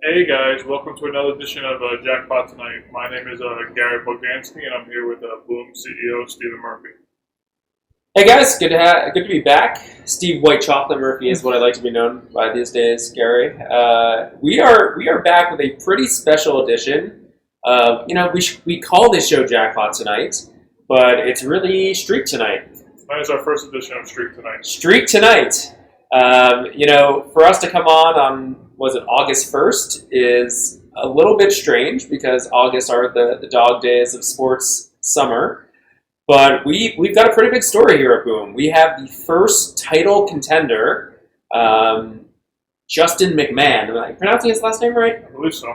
Hey guys, welcome to another edition of Jackpot tonight. My name is Gary Bogdansky, and I'm here with Boom CEO Stephen Murphy. Hey guys, good to be back. Steve White Chocolate Murphy is what I like to be known by these days, Gary. We are back with a pretty special edition. We call this show Jackpot tonight, but it's really Streak Tonight. Tonight is our first edition of Streak Tonight. Streak Tonight. For us to come on was it August 1st is a little bit strange because August are the dog days of sports summer. But we've got a pretty big story here at Boom. We have the first title contender, Justin MacMahan. Am I pronouncing his last name right? I believe so.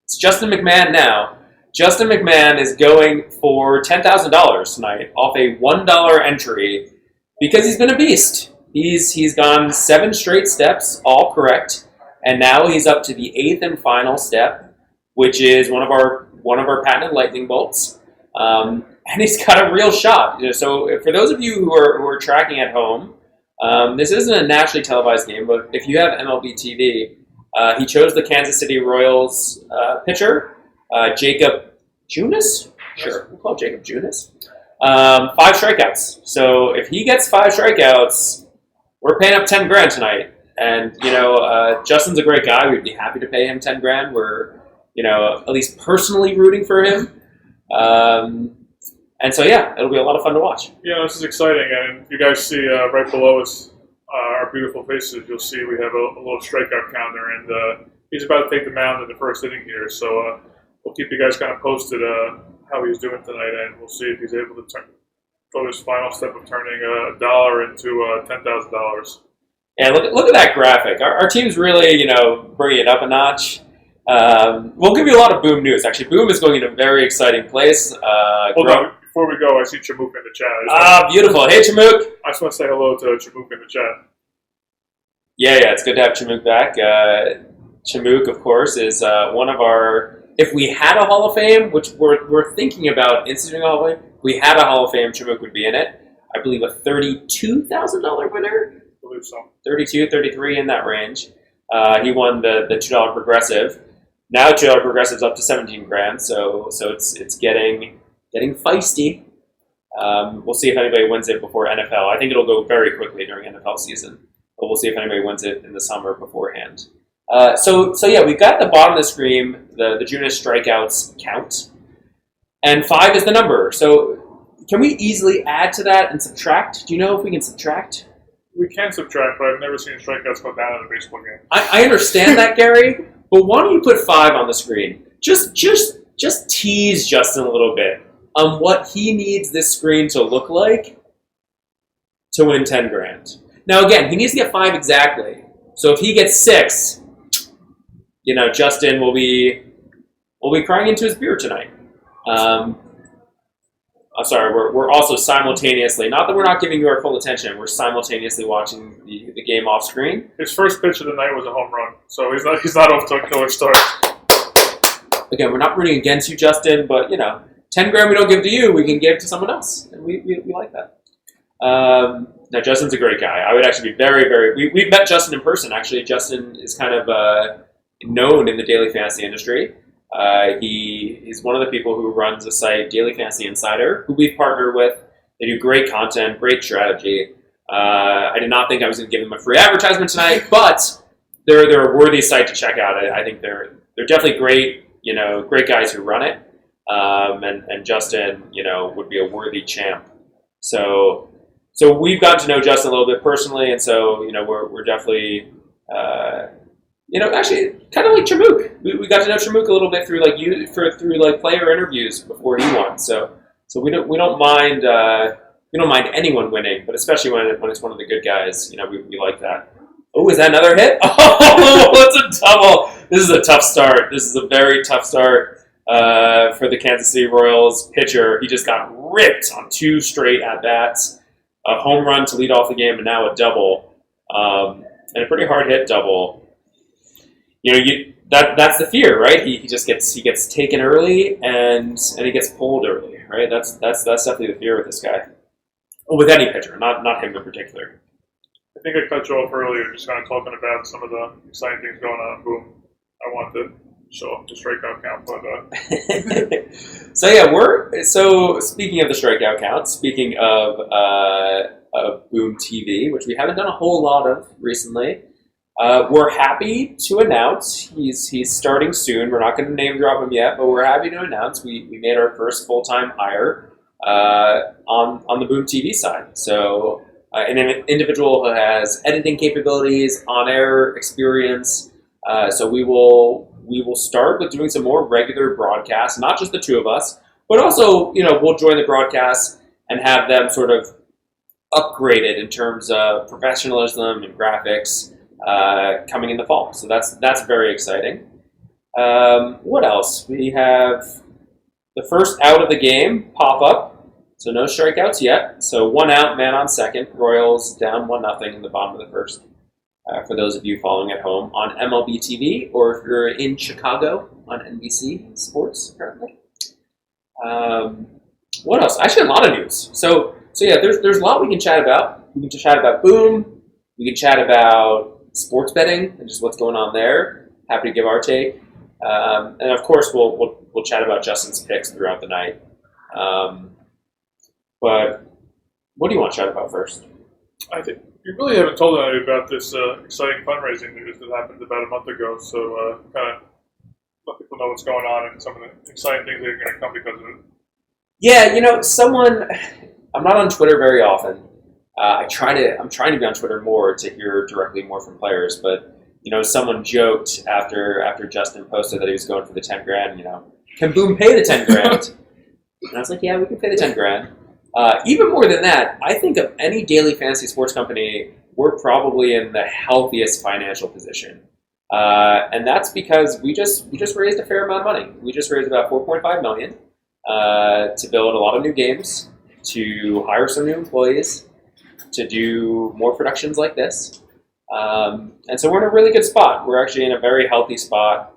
It's Justin MacMahan now. Justin MacMahan is going for $10,000 tonight off a $1 entry because he's been a beast. He's gone 7 straight steps, all correct, and now he's up to the 8th and final step, which is one of our patented lightning bolts. And he's got a real shot. So for those of you who are tracking at home, this isn't a nationally televised game, but if you have MLB TV, he chose the Kansas City Royals pitcher, Jacob Junis? Sure, we'll call it Jacob Junis. 5 strikeouts. So if he gets 5 strikeouts, we're paying up $10,000 tonight. And, Justin's a great guy. We'd be happy to pay him $10,000. We're, at least personally rooting for him. And so, it'll be a lot of fun to watch. Yeah, this is exciting. And if you guys see right below us, our beautiful faces, you'll see we have a little strikeout counter. And he's about to take the mound in the first inning here. So we'll keep you guys kind of posted how he's doing tonight. And we'll see if he's able to go his final step of turning $1 into $10,000. Yeah, look at that graphic. Our team's really, bringing it up a notch. We'll give you a lot of Boom news. Actually, Boom is going in a very exciting place. Hold on. Before we go, I see Chamook in the chat. Beautiful. Hey, Chamook. I just want to say hello to Chamook in the chat. Yeah, it's good to have Chamook back. Chamook, of course, is one of our... If we had a Hall of Fame, which we're thinking about instituting a Hall of Fame, if we had a Hall of Fame, Chamook would be in it. I believe a $32,000 winner? I believe so. 32, 33 in that range. He won the $2 progressive. Now $2 progressive's up to $17,000, so it's getting feisty. We'll see if anybody wins it before NFL. I think it'll go very quickly during NFL season, but we'll see if anybody wins it in the summer beforehand. So we've got at the bottom of the screen the Junis strikeouts count, and 5 is the number. So can we easily add to that and subtract? Do you know if we can subtract? We can subtract, but I've never seen strikeouts go down in a baseball game. I understand that, Gary, but why don't you put 5 on the screen? Just tease Justin a little bit on what he needs this screen to look like to win $10,000. Now, again, he needs to get 5 exactly. So if he gets 6, Justin will be crying into his beer tonight. I'm sorry, we're also simultaneously, not that we're not giving you our full attention, we're simultaneously watching the game off screen. His first pitch of the night was a home run, so he's not off to a killer start. Again, we're not rooting against you, Justin, but, $10,000 we don't give to you, we can give to someone else, and we like that. Now, Justin's a great guy. I would actually be very, very... We've met Justin in person, actually. Justin is kind of known in the daily fantasy industry. He's one of the people who runs the site Daily Fantasy Insider, who we've partnered with. They do great content, great strategy. I did not think I was going to give them a free advertisement tonight, but they're a worthy site to check out. I think they're definitely great, great guys who run it. And Justin, would be a worthy champ. So we've gotten to know Justin a little bit personally, and so we're definitely. Actually, kind of like Chamook. We got to know Chamook a little bit through player interviews before he won. So we don't mind anyone winning, but especially when it's one of the good guys. We like that. Oh, is that another hit? Oh, it's a double. This is a tough start. This is a very tough start for the Kansas City Royals pitcher. He just got ripped on 2 straight at bats. A home run to lead off the game, and now a double, and a pretty hard hit double. That's the fear, right? He gets taken early and he gets pulled early, right? That's definitely the fear with this guy. Well, with any pitcher, not him in particular. I think I cut you off earlier, just kind of talking about some of the exciting things going on at Boom. I want want to show off the strikeout count, but So yeah, so speaking of the strikeout count, speaking of Boom TV, which we haven't done a whole lot of recently, we're happy to announce he's starting soon. We're not going to name drop him yet, but we're happy to announce we made our first full-time hire on the Boom TV side. So an individual who has editing capabilities, on-air experience. So we will start with doing some more regular broadcasts, not just the two of us, but also we'll join the broadcasts and have them sort of upgraded in terms of professionalism and graphics coming in the fall. So that's very exciting. What else? We have the first out of the game pop up. So no strikeouts yet. So 1 out, man on second. Royals down 1-0 in the bottom of the first. For those of you following at home on MLB TV, or if you're in Chicago on NBC Sports, apparently. What else? Actually, a lot of news. So yeah, there's a lot we can chat about. We can chat about Boom. We can chat about sports betting and just what's going on there. Happy to give our take. And of course, we'll chat about Justin's picks throughout the night. But what do you want to chat about first? I think you really haven't told anybody about this exciting fundraising news that happened about a month ago. So kind of let people know what's going on and some of the exciting things that are going to come because of it. Yeah, I'm not on Twitter very often. I'm trying to be on Twitter more to hear directly more from players. But someone joked after Justin posted that he was going for the 10 grand. Can Boom pay the 10 grand? And I was like, yeah, we can pay the 10 grand. Even more than that, I think of any daily fantasy sports company, we're probably in the healthiest financial position. And that's because we just raised a fair amount of money. We just raised about $4.5 million to build a lot of new games, to hire some new employees, to do more productions like this. And so we're in a really good spot. We're actually in a very healthy spot.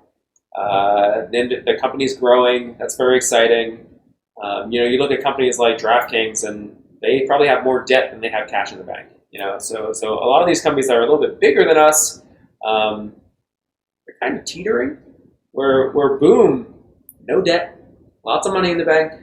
The company's growing. That's very exciting. You look at companies like DraftKings, and they probably have more debt than they have cash in the bank. So a lot of these companies that are a little bit bigger than us, they're kind of teetering. We're Boom, no debt, lots of money in the bank,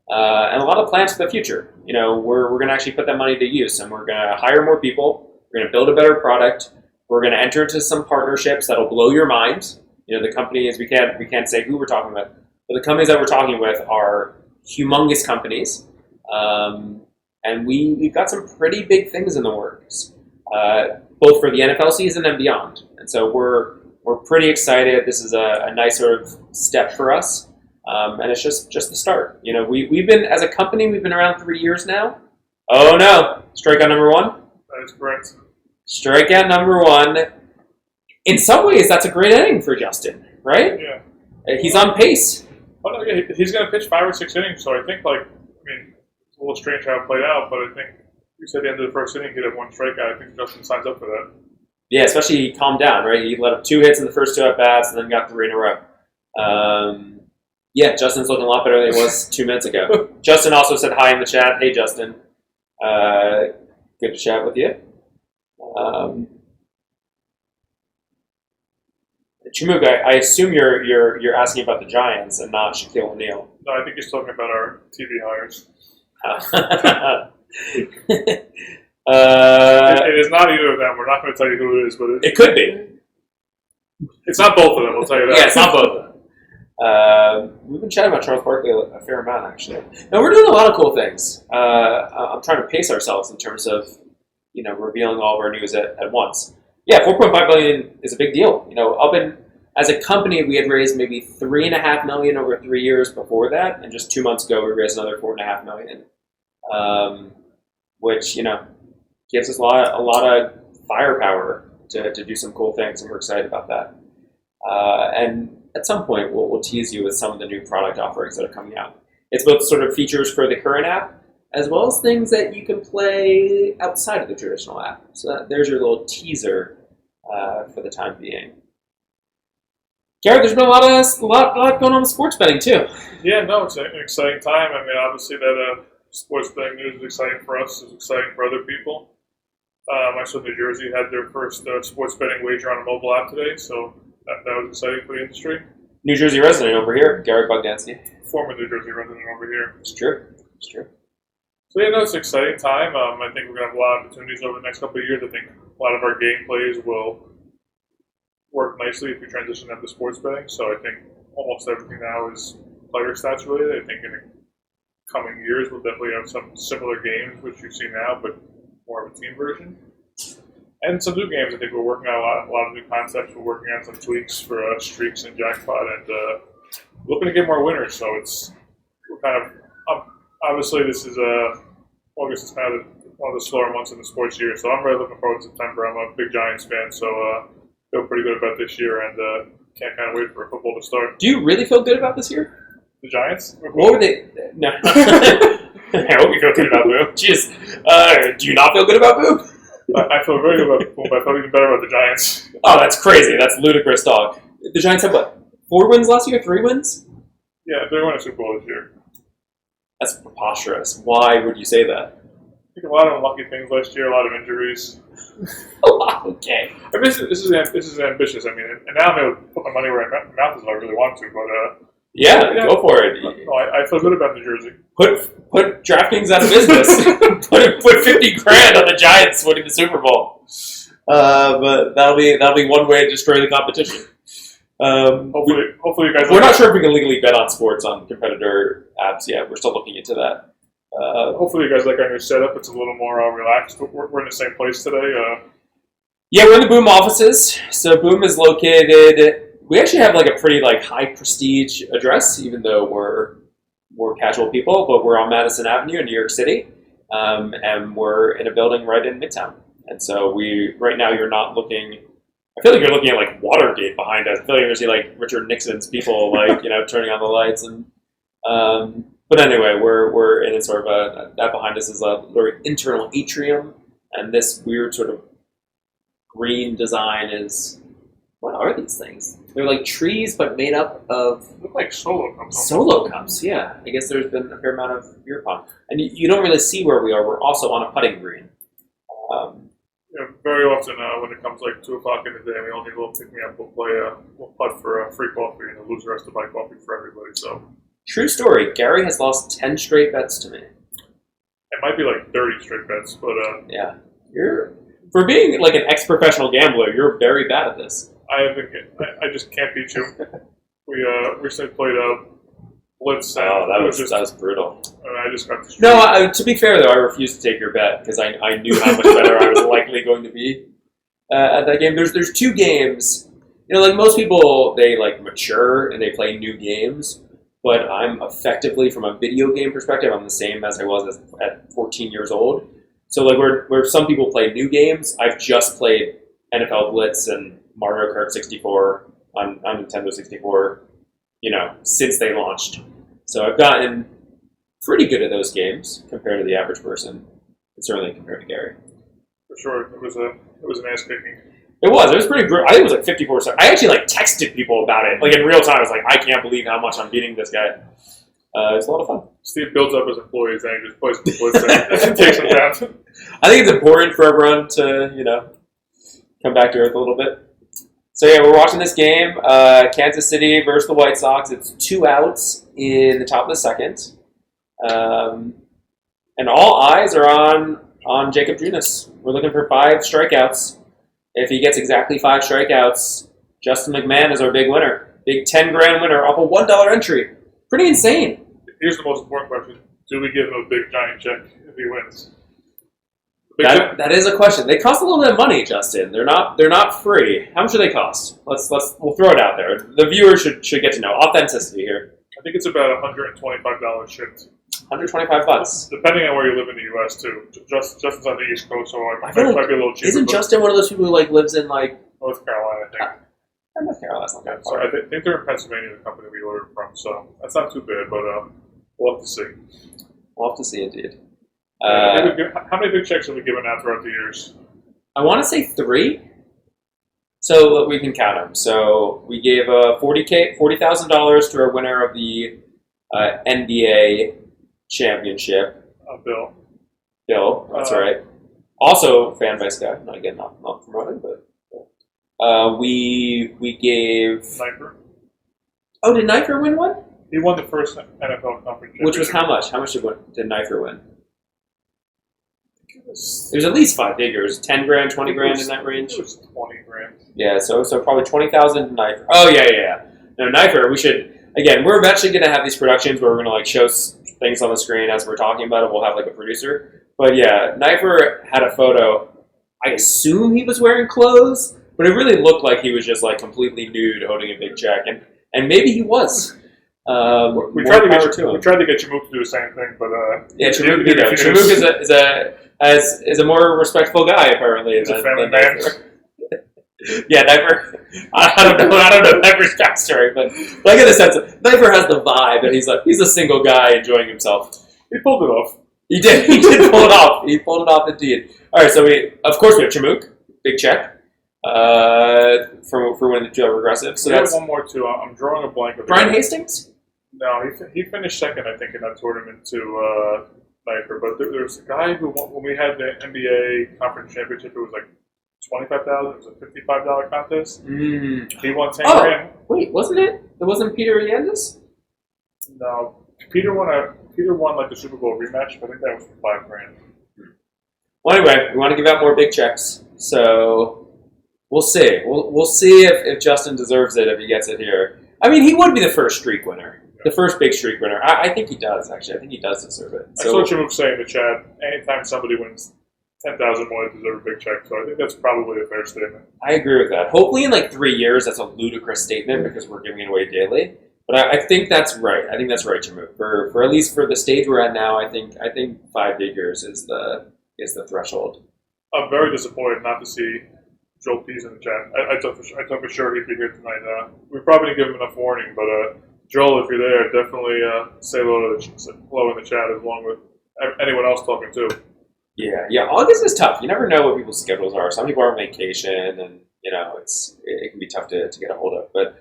and a lot of plans for the future. We're going to actually put that money to use, and we're going to hire more people. We're going to build a better product. We're going to enter into some partnerships that'll blow your mind. The companies we can't say who we're talking with, but the companies that we're talking with are humongous companies, and we've got some pretty big things in the works, both for the NFL season and beyond. And so we're pretty excited. This is a nice sort of step for us, and it's just the start. We've been, as a company, we've been around 3 years now. Oh no, strikeout number 1. That is correct. Strikeout number 1. In some ways, that's a great inning for Justin, right? Yeah. He's on pace. Oh, no, yeah, he's going to pitch 5 or 6 innings, so I think, it's a little strange how it played out, but I think you said at the end of the first inning he'd have 1 strikeout. I think Justin signs up for that. Yeah, especially he calmed down, right? He let up 2 hits in the first 2 at-bats and then got 3 in a row. Yeah, Justin's looking a lot better than he was 2 minutes ago. Justin also said hi in the chat. Hey, Justin. Good to chat with you. Chumuk, I assume you're asking about the Giants and not Shaquille O'Neal. No, I think he's talking about our TV hires. It is not either of them. We're not going to tell you who it is, but it could be. It's not both of them, I'll tell you that. Yeah, it's not both of them. We've been chatting about Charles Barkley a fair amount, actually. No, we're doing a lot of cool things. I'm trying to pace ourselves in terms of revealing all of our news at once. Yeah, $4.5 million is a big deal. As a company, we had raised maybe $3.5 million over 3 years before that, and just 2 months ago, we raised another $4.5 million, which gives us a lot of firepower to do some cool things, and we're excited about that. And at some point, we'll tease you with some of the new product offerings that are coming out. It's both sort of features for the current app, as well as things that you can play outside of the traditional app. So there's your little teaser for the time being. Garrett, there's been a lot going on with sports betting too. Yeah, no, it's an exciting time. Obviously that sports betting news is exciting for us. It's exciting for other people. I saw New Jersey had their first sports betting wager on a mobile app today, so that was exciting for the industry. New Jersey resident over here, Gary Bogdansky. Former New Jersey resident over here. It's true. It's true. So yeah, no, it's an exciting time. I think we're gonna have a lot of opportunities over the next couple of years. I think a lot of our game plays will work nicely if we transition them to sports betting. So I think almost everything now is player stats related. I think in the coming years we'll definitely have some similar games, which you see now, but more of a team version. And some new games. I think we're working on a lot of new concepts. We're working on some tweaks for streaks and Jackpot, and looking to get more winners. So we're kind of obviously this is August is kind of one of the slower months in the sports year. So I'm really looking forward to September. I'm a big Giants fan, so feel pretty good about this year, and can't kind of wait for football to start. Do you really feel good about this year? The Giants? What were they? No. I hope you feel good about Boom. Jeez. Do you not feel good about Boom? I feel very good about Boom, but I feel even better about the Giants. Oh, that's crazy. That's ludicrous, dog. The Giants had what? 4 wins last year? 3 wins? Yeah, they won a Super Bowl this year. That's preposterous. Why would you say that? I think a lot of unlucky things last year, a lot of injuries. Okay. I mean, this is ambitious. I mean, and now I'm able to put my money where my mouth is if I really want to, but yeah, go for it. No, I feel good about New Jersey. Put DraftKings out of business. put 50 grand on the Giants winning the Super Bowl. But that'll be one way to destroy the competition. Hopefully you guys. We're not sure if we can legally bet on sports on competitor apps yet. We're still looking into that. Hopefully you guys like our new setup. It's a little more relaxed. We're in the same place today. Yeah, we're in the Boom offices. So Boom is located. We actually have like a pretty high prestige address, even though we're casual people. But we're on Madison Avenue in New York City, and we're in a building right in Midtown. And so right now you're not looking. I feel like you're looking at Watergate behind us. I feel like you're gonna see Richard Nixon's people turning on the lights and. But anyway, we're in sort of that behind us is a very internal atrium, and this weird sort of green design is. What are these things? They're like trees, but made up of. They look like solo cups. Solo cups, yeah. I guess there's been a fair amount of beer pong, and you don't really see where we are. We're also on a putting green. Very often when it comes 2:00 in the day, we all need a little pick me up. We'll putt for free coffee, and the loser has to buy coffee for everybody. So. True story. Gary has lost 10 straight bets to me. It might be 30 straight bets, but yeah, for being an ex-professional gambler, you're very bad at this. I just can't beat you. We recently played Blitz. Oh, that was brutal. And I just got the streak. No, to be fair though, I refused to take your bet because I knew how much better I was likely going to be at that game. There's 2 games. Most people, they mature and they play new games. But I'm effectively, from a video game perspective, I'm the same as I was at 14 years old. So where some people play new games, I've just played NFL Blitz and Mario Kart 64 on Nintendo 64, since they launched. So I've gotten pretty good at those games compared to the average person, and certainly compared to Gary. For sure, it was an ass kicking. It was pretty brutal. I think it was 54%. I actually texted people about it, in real time. I was I can't believe how much I'm beating this guy. It's a lot of fun. Steve builds up his employees and he just plays the blitz and takes them down. I think it's important for everyone to, come back to earth a little bit. So yeah, we're watching this game, Kansas City versus the White Sox. It's 2 outs in the top of the second. And all eyes are on Jacob Junis. We're looking for 5 strikeouts. If he gets exactly 5 strikeouts, Justin McMahon is our big winner. Big 10 grand winner off a $1 entry. Pretty insane. Here's the most important question. Do we give him a big giant check if he wins? That is a question. They cost a little bit of money, Justin. They're not free. How much do they cost? We'll throw it out there. The viewers should get to know. Authenticity here. I think it's about $125 shipped. $125. Depending on where you live in the U.S. too. Justin's on the East Coast, so it might be a little cheaper. Isn't Justin one of those people who lives in North Carolina? I think. North Carolina's not that So far. I think they're in Pennsylvania, the company we ordered from. So that's not too bad, but we'll have to see. We'll have to see, indeed. How many big checks have we given out throughout the years? I want to say 3. So we can count them. So we gave $40,000 to our winner of the NBA championship. Bill, that's right. Also, fan base guy. Not promoting, but We gave. Sniper. Oh, did Knifer win one? He won the first NFL conference championship. Which was how much? How much did Knifer win? It was There's at least 5 figures, 10 grand, 20 grand in that range. It was 20 grand. Yeah, so probably 20,000 Knifer. Oh yeah. No, Knifer. We should again. We're eventually going to have these productions where we're going to like show things on the screen as we're talking about it. We'll have like a producer. But yeah, Knifer had a photo. I assume he was wearing clothes, but it really looked like he was just like completely nude, holding a big check, and maybe he was. We tried to get Chimook to do the same thing, but yeah, Chimook did that. Chimook is a more respectful guy apparently. He's a family man. Yeah, Knifer. I don't know Knifer's backstory, but I get the sense that Knifer has the vibe, and he's a single guy enjoying himself. He pulled it off. He did pull it off. He pulled it off indeed. All right, so we have Chimook, big check. For winning the Joe Regressive. So that's one more too. I'm drawing a blank. Brian Hastings? No, he finished second, I think, in that tournament to Knifer. But there was a guy who won, when we had the NBA conference championship, it was like $25,000. It was a $55 contest. He won 10 grand. Wait, wasn't it? It wasn't Peter Yandas? No, Peter won like the Super Bowl rematch. But I think that was for 5 grand. Well, anyway, we want to give out more big checks, so. We'll see. We'll see if Justin deserves it if he gets it here. I mean, he would be the first streak winner, the first big streak winner. I think he does, actually. I think he does deserve it. So, I saw Chimook say in the chat, anytime somebody wins 10,000 more, they deserve a big check. So I think that's probably a fair statement. I agree with that. Hopefully in like 3 years, that's a ludicrous statement because we're giving it away daily. But I think that's right. I think that's right, Chimook. For at least for the stage we're at now, I think 5 figures is the threshold. I'm very disappointed not to see Joel P's in the chat. I thought for sure he'd be here tonight. We probably didn't give him enough warning, but Joel, if you're there, definitely say hello in the chat along with anyone else talking too. Yeah. August is tough. You never know what people's schedules are. Some people are on vacation, and it can be tough to get a hold of. But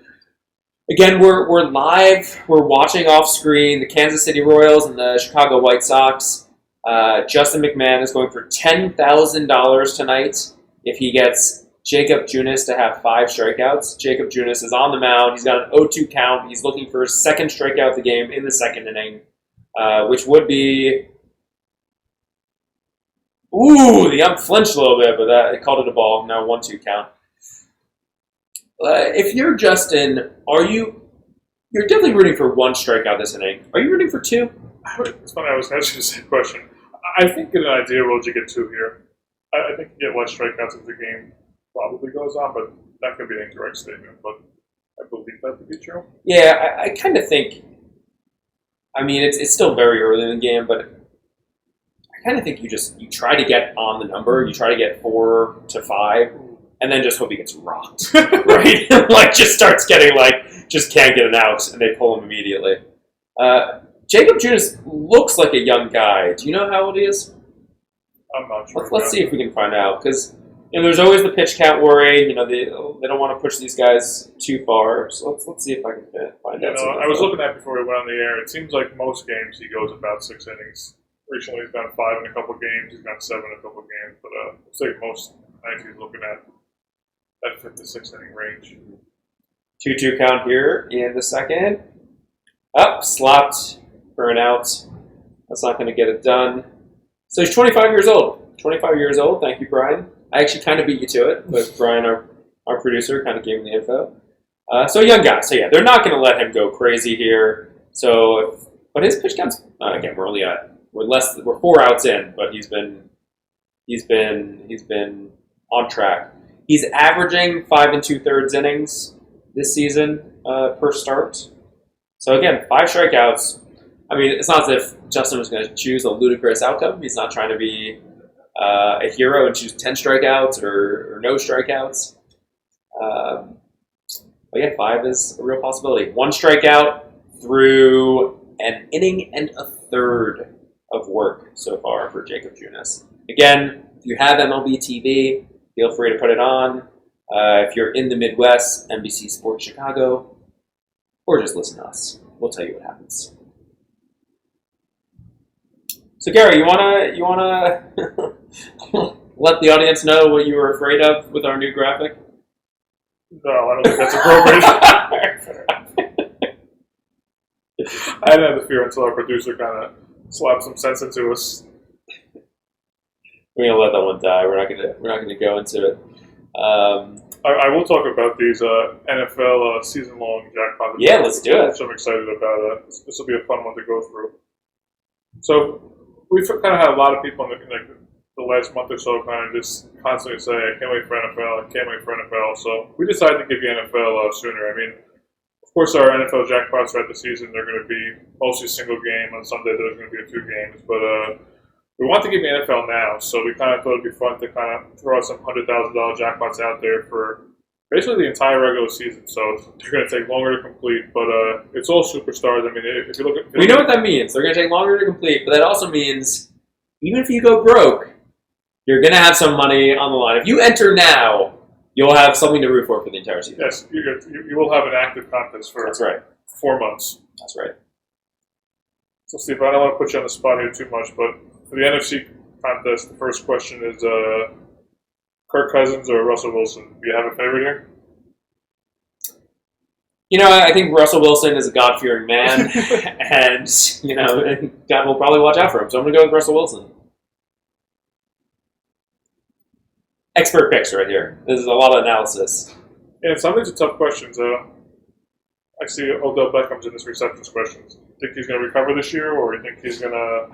again, we're live. We're watching off screen the Kansas City Royals and the Chicago White Sox. Justin McMahon is going for $10,000 tonight if he gets Jacob Junis to have 5 strikeouts. Jacob Junis is on the mound. He's got an 0-2 count. He's looking for his second strikeout of the game in the second inning, which would be... Ooh, the ump flinched a little bit, but it called it a ball. Now 1-2 count. If you're Justin, you're definitely rooting for 1 strikeout this inning. Are you rooting for 2? It's funny, I was asking the same question. I think in an ideal world you get 2 here. I think you get 1 strikeouts as the game probably goes on, but that could be an incorrect statement. But I believe that to be true. Yeah, I kind of think. I mean, it's still very early in the game, but I kind of think you try to get on the number. You try to get 4 to 5, and then just hope he gets rocked, right? Like just starts getting just can't get an out, and they pull him immediately. Jacob Junis looks like a young guy. Do you know how old he is? I'm not sure. Let's see if we can find out, because there's always the pitch count worry. They don't want to push these guys too far. So let's see if I can find out. I was looking at before we went on the air. It seems like most games he goes about 6 innings. Recently he's gone 5 in a couple games. He's gone 7 in a couple games. But I'd say most nights he's looking at that 5th to 6th inning range. 2-2 count here in the second. Slapped for an out. That's not going to get it done. So he's 25 years old. 25 years old. Thank you, Brian. I actually kind of beat you to it, but Brian, our producer, kind of gave me the info. So a young guy. So yeah, they're not going to let him go crazy here. But his pitch counts. Again, we're 4 outs in, but he's been on track. He's averaging 5 2/3 innings this season per start. So again, 5 strikeouts. I mean, it's not as if Justin was going to choose a ludicrous outcome. He's not trying to be a hero and choose 10 strikeouts or no strikeouts. But yeah, 5 is a real possibility. 1 strikeout through an inning and a third of work so far for Jacob Junis. Again, if you have MLB TV, feel free to put it on. If you're in the Midwest, NBC Sports Chicago, or just listen to us. We'll tell you what happens. So Gary, you wanna let the audience know what you were afraid of with our new graphic? No, I don't think that's appropriate. I didn't have the fear until our producer kind of slapped some sense into us. We're gonna let that one die. We're not gonna go into it. I will talk about these NFL season-long jackpots. Yeah, let's do it. Which I'm excited about. This will be a fun one to go through. So we've kind of had a lot of people in the last month or so kind of just constantly say, I can't wait for NFL, I can't wait for NFL. So we decided to give you NFL sooner. I mean, of course, our NFL jackpots throughout the season, they're going to be mostly single game. On Sunday, there's going to be a few games. But we want to give you NFL now, so we kind of thought it'd be fun to kind of throw out some $100,000 jackpots out there for basically the entire regular season. So they're going to take longer to complete, but it's all superstars. I mean, if you look at... We know what that means. They're going to take longer to complete, but that also means even if you go broke, you're going to have some money on the line. If you enter now, you'll have something to root for the entire season. Yes, you will have an active contest for That's right. 4 months. That's right. So, Steve, I don't want to put you on the spot here too much, but for the NFC contest, the first question is Kirk Cousins or Russell Wilson. Do you have a favorite here? You know, I think Russell Wilson is a God-fearing man, and, you know, God will probably watch out for him, so I'm going to go with Russell Wilson. Expert picks right here. This is a lot of analysis. Yeah, some of these are tough questions. I see Odell Beckham's in this receptions questions. Think he's going to recover this year, or you think he's going to...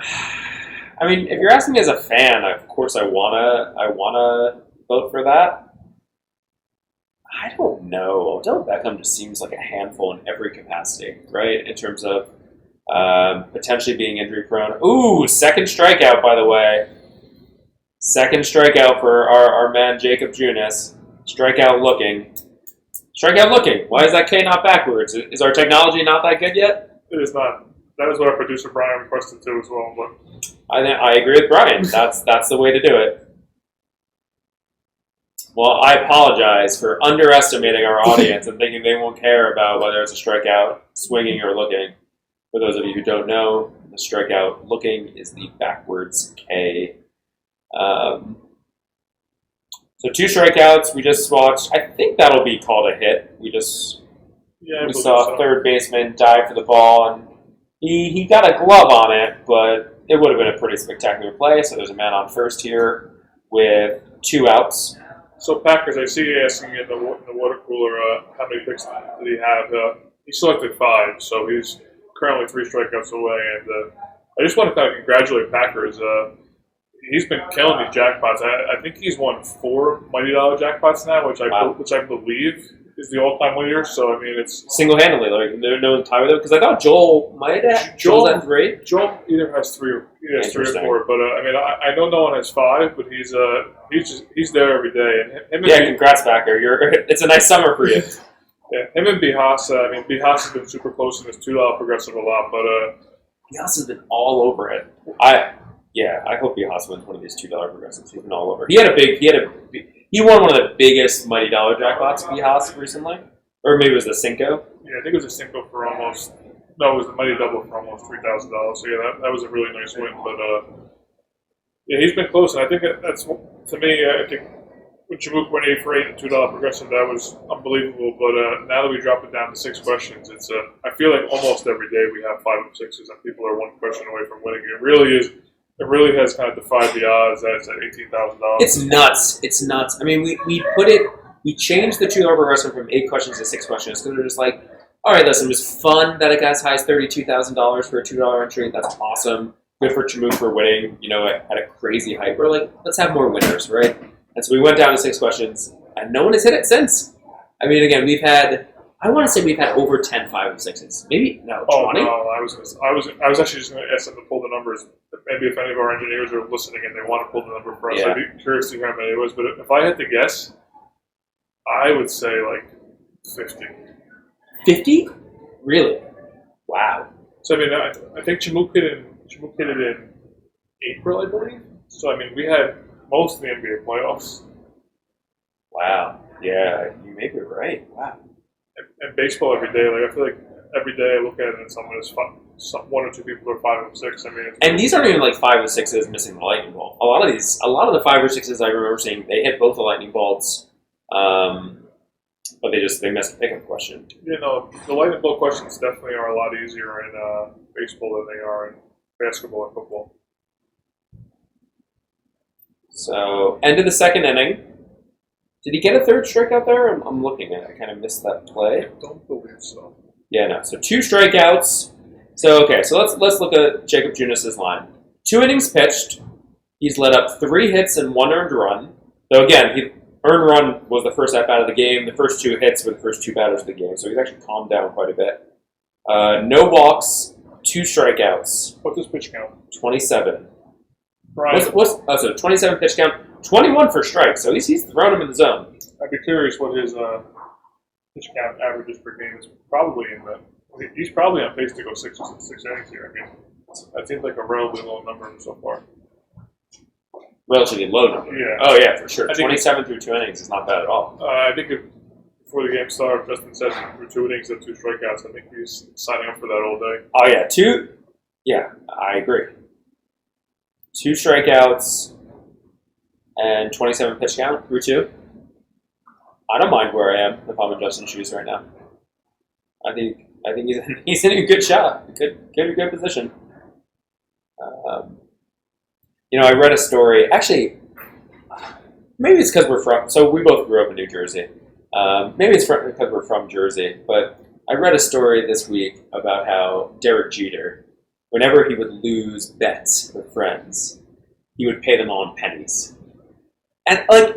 I mean, if you're asking me as a fan, of course I wanna vote for that. I don't know. Odell Beckham just seems like a handful in every capacity, right? In terms of potentially being injury prone. Ooh, second strikeout, by the way. Second strikeout for our man Jacob Junis. Strikeout looking. Strikeout looking. Why is that K not backwards? Is our technology not that good yet? It is not. That is what our producer Brian requested too as well. But I agree with Brian. That's the way to do it. Well, I apologize for underestimating our audience and thinking they won't care about whether it's a strikeout, swinging, or looking. For those of you who don't know, the strikeout looking is the backwards K. So 2 strikeouts we just watched. I think that'll be called a hit. We saw a third baseman dive for the ball, and he got a glove on it, but it would have been a pretty spectacular play. So there's a man on first here with 2 outs. So Packers, I see you asking in the water cooler how many picks did he have. He selected 5, so he's currently 3 strikeouts away. And I just want to kind of congratulate Packers. He's been killing these jackpots. I think he's won 4 Mighty Dollar jackpots now, which I believe is the all-time leader. So I mean, it's single-handedly. Like there's no tie with it because I thought Joel might have. Joel's at 3. Joel either has 3 or 4. But I mean, I know no one has 5, but he's there every day. And Congrats, Packer. It's a nice summer for you. Yeah, him and Bihas. I mean, Bihas has been super close in this $2 progressive a lot, but Bihas has been all over it. I hope Bihas wins one of these $2 progressives. He's been all over. He won one of the biggest Mighty Dollar jackpots, Bihas, recently. Or maybe it was the Cinco. Yeah, I think it was a Cinco for almost... No, it was the Mighty Double for almost $3,000. So yeah, that was a really nice win. But yeah, he's been close. And I think that's, to me, I think when Chimook went 8 for 8 and $2 progressive, that was unbelievable. But now that we drop it down to 6 questions, it's I feel like almost every day we have 5 and 6s and people are 1 question away from winning. It really is... It really has kind of defied the odds that it's at $18,000. It's nuts. It's nuts. I mean, we changed the $2 progressive from 8 questions to 6 questions because we're just like, all right, listen, it was fun that it got as high as $32,000 for a $2 entry. That's awesome. Good for Chimook for winning, at a crazy hype. We're like, let's have more winners, right? And so we went down to 6 questions, and no one has hit it since. I mean, again, I want to say we've had over 10 5 and 6s. Maybe, 20? Oh, no, I was actually just going to ask them to pull the numbers. Maybe if any of our engineers are listening and they want to pull the number for us, I'd be curious to hear how many it was. But if I had to guess, I would say like 50. 50? Really? Wow. So I mean, I think Chimook hit it in April, I believe. So I mean, we had most of the NBA playoffs. Wow. Yeah, you may be right. Wow. And baseball every day. Like I feel like every day I look at it and someone is 1 or 2 people are 5 and 6. I mean, and these aren't even like 5 and 6s missing the lightning bolt. A lot of the 5 or 6s I remember seeing, they hit both the lightning bolts. but they missed a pickup question. You know, the light and blow questions definitely are a lot easier in baseball than they are in basketball and football. So, end of the second inning. Did he get a third strikeout there? I'm looking at it. I kind of missed that play. I don't believe so. Yeah, no. So 2 strikeouts. So let's look at Jacob Junis's line. 2 innings pitched. He's let up 3 hits and 1 earned run. So again, earned run was the first at bat of the game. The first 2 hits were the first 2 batters of the game. So he's actually calmed down quite a bit. No walks, 2 strikeouts. What's his pitch count? 27. Brian, So 27 pitch count, 21 for strikes. So he's thrown him in the zone. I'd be curious what his pitch count averages per game is. Probably he's probably on pace to go 6 innings here. I mean, that seems like a relatively low number so far. Relatively low number. Yeah. Oh yeah, for sure. 27 through 2 innings is not bad at all. I think before the game started, Justin said through 2 innings and 2 strikeouts. I think he's signing up for that all day. Oh yeah, 2. Yeah, I agree. 2 strikeouts and 27 pitch count through 2. I don't mind where I am if I'm in Justin's shoes right now. I think he's in a good shot, good position. I read a story. Actually, maybe it's because we're from. So we both grew up in New Jersey. Maybe it's because we're from Jersey. But I read a story this week about how Derek Jeter, whenever he would lose bets with friends, he would pay them all in pennies. And I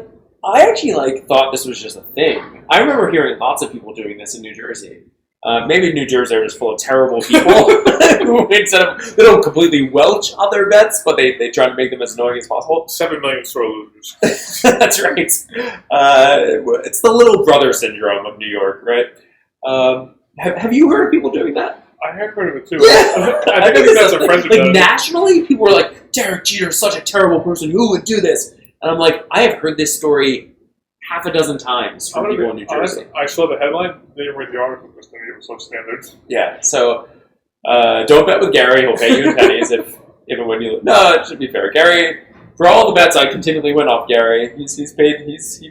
actually thought this was just a thing. I remember hearing lots of people doing this in New Jersey. Maybe New Jersey are just full of terrible people who they don't completely welch on their bets, but they try to make them as annoying as possible. 7 million sore losers. That's right. It's the little brother syndrome of New York, right? Have you heard of people doing that? I have heard of it too. Yeah. I think that's a friend of mine. Nationally, people were like, Derek Jeter is such a terrible person. Who would do this? And I'm like, I have heard this story half a dozen times from people in New Jersey. I saw the headline, didn't read the article because to me it was so standard. Yeah, so don't bet with Gary. He'll pay you in pennies if and when you. No, it should be fair. Gary, for all the bets I continually win off Gary, he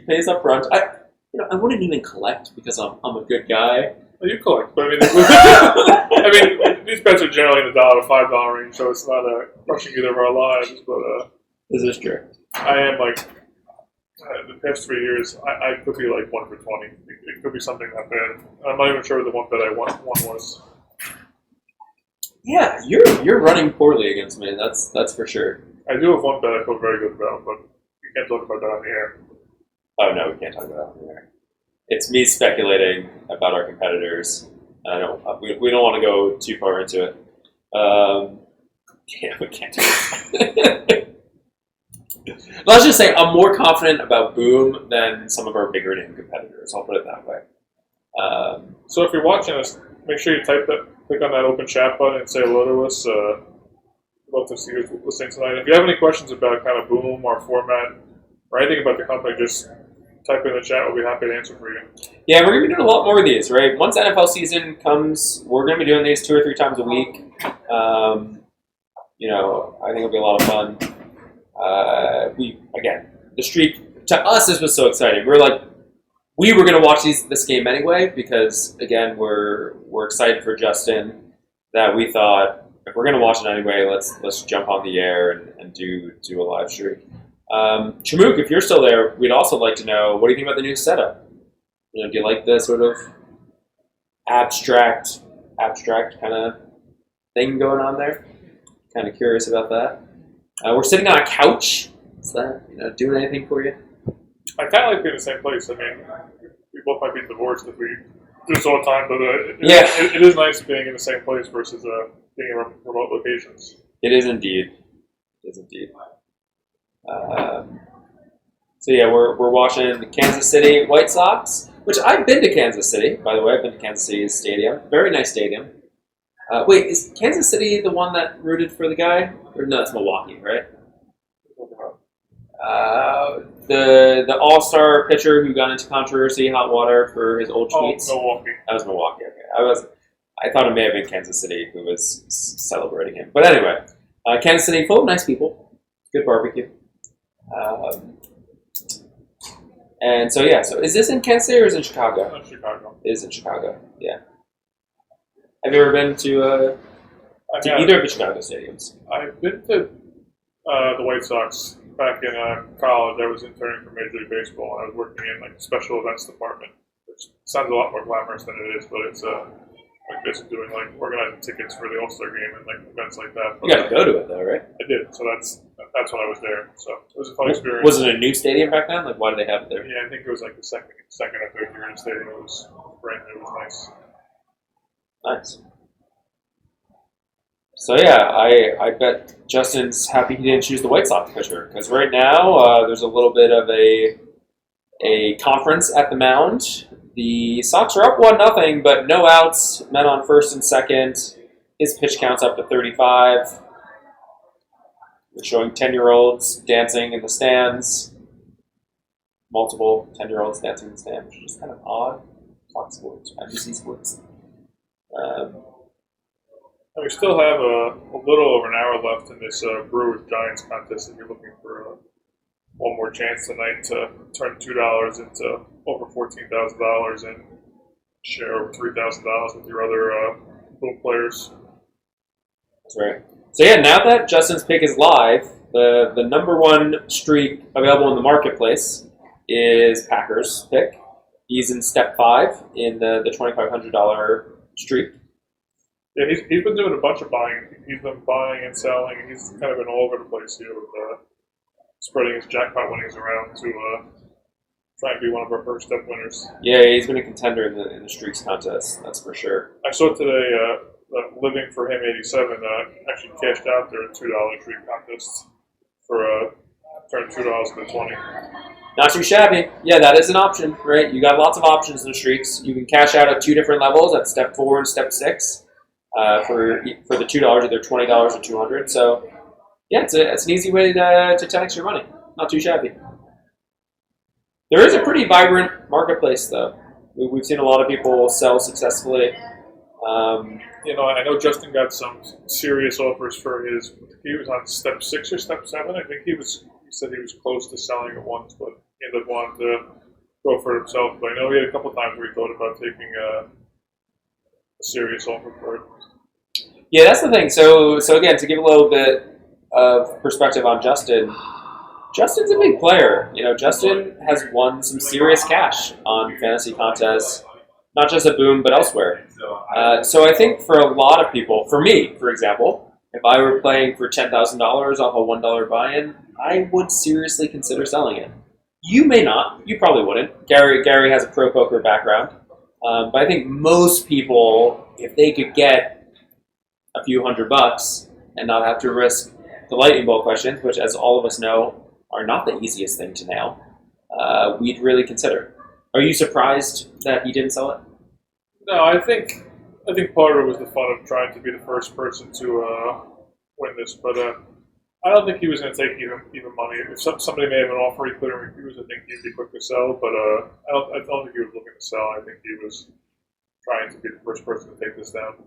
pays up front. I wouldn't even collect because I'm a good guy. Well, you collect, but I mean, these bets are generally in the $1 to $5 range, so it's not crushing either of our lives. But this is true. I am the past 3 years, I could be 1 for 20. It could be something that bad. I'm not even sure the one bet I won was. Yeah, you're running poorly against me. That's for sure. I do have one bet I feel very good about, but we can't talk about that on the air. Oh no, we can't talk about that on the air. It's me speculating about our competitors. I don't. We don't want to go too far into it. Yeah, we can't. Let's just say I'm more confident about Boom than some of our bigger name competitors. I'll put it that way. So if you're watching us, make sure you click on that open chat button and say hello to us. Love to see you listening tonight. If you have any questions about kind of Boom, our format, or anything about the company, just type in the chat. We'll be happy to answer for you. Yeah, we're going to be doing a lot more of these, right? Once NFL season comes, we're going to be doing these 2 or 3 times a week. I think it'll be a lot of fun. The streak, to us, this was so exciting. We were going to watch this game anyway because, again, we're excited for Justin that we thought, if we're going to watch it anyway, let's jump on the air and do a live stream. Chamook, if you're still there, we'd also like to know, what do you think about the new setup? Do you like the sort of abstract kind of thing going on there? Kind of curious about that. We're sitting on a couch. Is that doing anything for you? I kind of like being in the same place. I mean, we both might be divorced if we do this all the time, but it is nice being in the same place versus being in remote locations. It is indeed. We're watching the Kansas City White Sox, which I've been to Kansas City, by the way. I've been to Kansas City Stadium. Very nice stadium. Wait, is Kansas City the one that rooted for the guy? Or no, that's Milwaukee, right? The all-star pitcher who got into controversy, hot water for his old tweets. Milwaukee. That was Milwaukee. Okay, I thought it may have been Kansas City who was celebrating him. But anyway, Kansas City, full of nice people, good barbecue. And so is this in Kansas City or is it in Chicago? In Chicago. It is in Chicago. Yeah. Have you ever been to either of the Chicago stadiums? I've been to the White Sox back in college. I was interning for Major League Baseball, and I was working in like the special events department, which sounds a lot more glamorous than it is, but it's like basically doing like organizing tickets for the All-Star game and like events like that. You got to go to it though, right? I did, so that's when I was there. So it was a fun experience. Was it a new stadium back then? Like, why did they have it there? Yeah, I think it was like the second or third year in the stadium. It was brand new. It was nice. Nice. So yeah, I bet Justin's happy he didn't choose the White Sox pitcher because right now there's a little bit of a conference at the mound. The Sox are up 1-0, but no outs. Men on first and second. His pitch count's up to 35. We're showing 10-year-olds dancing in the stands. Multiple 10-year-olds dancing in the stands, which is kind of odd. Fox Sports, NBC Sports. We still have a little over an hour left in this Brewers Giants contest. If you're looking for one more chance tonight to turn $2 into over $14,000 and share over $3,000 with your other pool players. That's right. So yeah, now that Justin's pick is live, the number one streak available in the marketplace is Packers' pick. He's in step 5 in the $2,500 streak. Yeah, he's been doing a bunch of buying. He's been buying and selling. He's kind of been all over the place here with spreading his jackpot winnings around to try and be one of our first step winners. Yeah, he's been a contender in the streaks contest. That's for sure. I saw today Living for Him 87 actually cashed out their $2 streak contest for turn $2 into $20. Not too shabby. Yeah, that is an option, right? You got lots of options in the streaks. You can cash out at 2 different levels, at step 4 and step 6. For the $2, either $20 or $200. So, yeah, it's an easy way to 10x your money. Not too shabby. There is a pretty vibrant marketplace, though. We've seen a lot of people sell successfully. I know Justin got some serious offers for his. He was on step 6 or step 7. I think he said he was close to selling it once, but he ended up wanting to go for it himself. But I know he had a couple times where he thought about taking a serious offer for it. Yeah, that's the thing. So again, to give a little bit of perspective on Justin, Justin's a big player. Justin has won some serious cash on fantasy contests, not just at Boom, but elsewhere. So I think for a lot of people, for me, for example, if I were playing for $10,000 off a $1 buy-in, I would seriously consider selling it. You may not. You probably wouldn't. Gary has a pro poker background. But I think most people, if they could get a few $100 and not have to risk the lightning bolt questions, which, as all of us know, are not the easiest thing to nail, we'd really consider. Are you surprised that he didn't sell it? No, I think part of it was the fun of trying to be the first person to win this, but I don't think he was going to take even money. If somebody may have an offer he couldn't refuse, I think he'd be quick to sell, but I don't think he was looking to sell. I think he was trying to be the first person to take this down.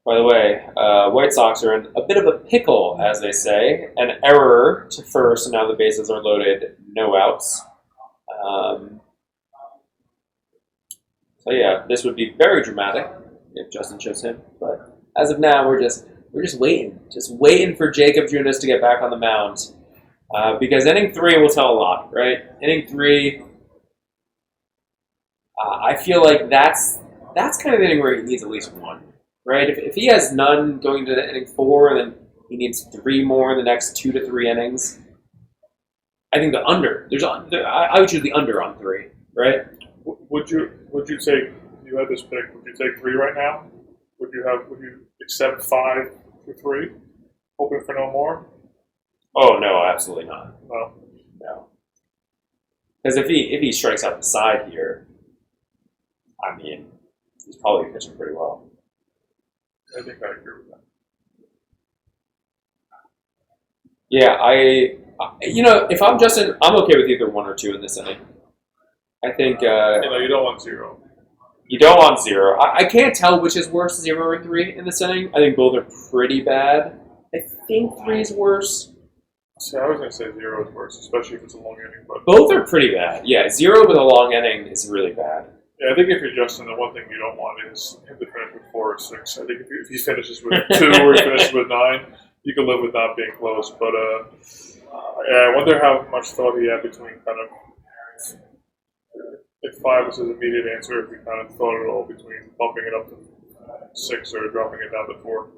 By the way, White Sox are in a bit of a pickle, as they say. An error to first, and now the bases are loaded, no outs. So yeah, this would be very dramatic if Justin chose him. But as of now, we're just waiting for Jacob Junis to get back on the mound, because inning 3 will tell a lot, right? Inning 3, I feel like that's kind of the inning where he needs at least one. Right, if he has none going to inning 4, and then he needs 3 more in the next 2 to 3 innings, I think the under. I would choose the under on 3. Right? Would you take? If you had this pick, would you take 3 right now? Would you accept 5 for 3, hoping for no more? Oh no, absolutely not. No. Because if he strikes out the side here, I mean, he's probably pitching pretty well. I think I agree with that. Yeah, if I'm Justin, I'm okay with either 1 or 2 in this inning. I think you don't want 0. You don't want 0. I can't tell which is worse, 0 or 3 in this inning. I think both are pretty bad. I think 3 is worse. See, I was going to say 0 is worse, especially if it's a long inning. But Both are pretty bad. Yeah, 0 with a long inning is really bad. yeah, I think if you're Justin, the one thing you don't want is him to finish with 4 or 6. I think if he finishes with 2 or he finishes with 9, you can live with not being close. But yeah, I wonder how much thought he had between kind of, if 5 was his immediate answer, if he kind of thought it all between bumping it up to 6 or dropping it down to 4.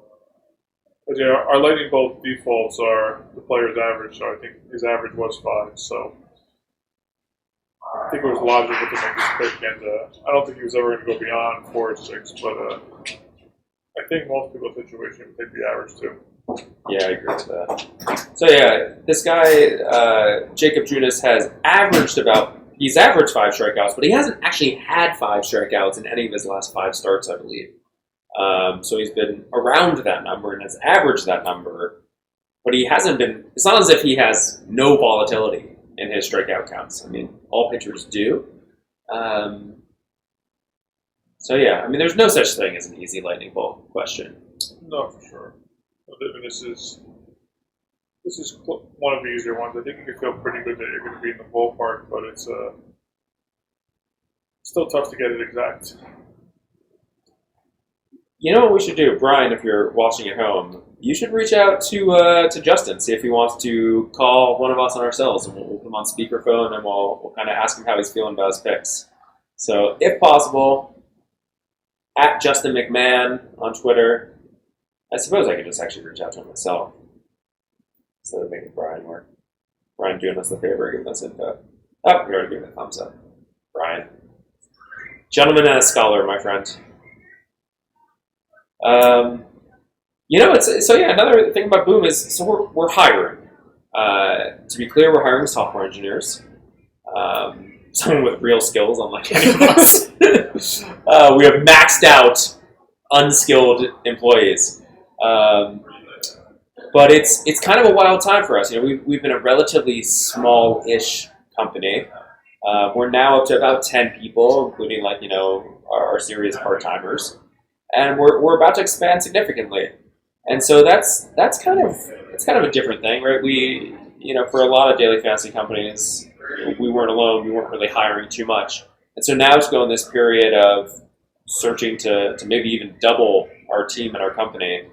But yeah, our lightning bolt defaults are the player's average, so I think his average was 5. So I think it was logical to make this pick, and I don't think he was ever going to go beyond 4 or 6, but I think most people's situation would take the average too. Yeah, I agree with that. So yeah, this guy, Jacob Junis, he's averaged 5 strikeouts, but he hasn't actually had 5 strikeouts in any of his last 5 starts, I believe. So he's been around that number and has averaged that number, but he hasn't been, it's not as if he has no volatility in his strikeout counts. I mean, all pitchers do. So yeah, I mean, there's no such thing as an easy lightning bolt question. No, for sure. I mean, this is one of the easier ones. I think you can feel pretty good that you're going to be in the ballpark, but it's still tough to get it exact. You know what we should do, Brian, if you're watching at home? You should reach out to Justin, see if he wants to call one of us on our cells, and we'll put him on speakerphone, and we'll kind of ask him how he's feeling about his picks. So, if possible, at Justin MacMahan on Twitter. I suppose I could just actually reach out to him myself instead of making Brian work. Brian doing us the favor, giving us info. Oh, we already gave it a thumbs up. Brian. Gentleman and a scholar, my friend. Another thing about Boom is, so we're hiring. To be clear, we're hiring software engineers. Someone with real skills, unlike any of us. We have maxed out unskilled employees. But it's kind of a wild time for us. You know, we've been a relatively small-ish company. We're now up to about 10 people, including our serious part-timers. And we're about to expand significantly, and so that's kind of a different thing, right? We, for a lot of daily fantasy companies, we weren't alone. We weren't really hiring too much, and so now to go in this period of searching to maybe even double our team and our company,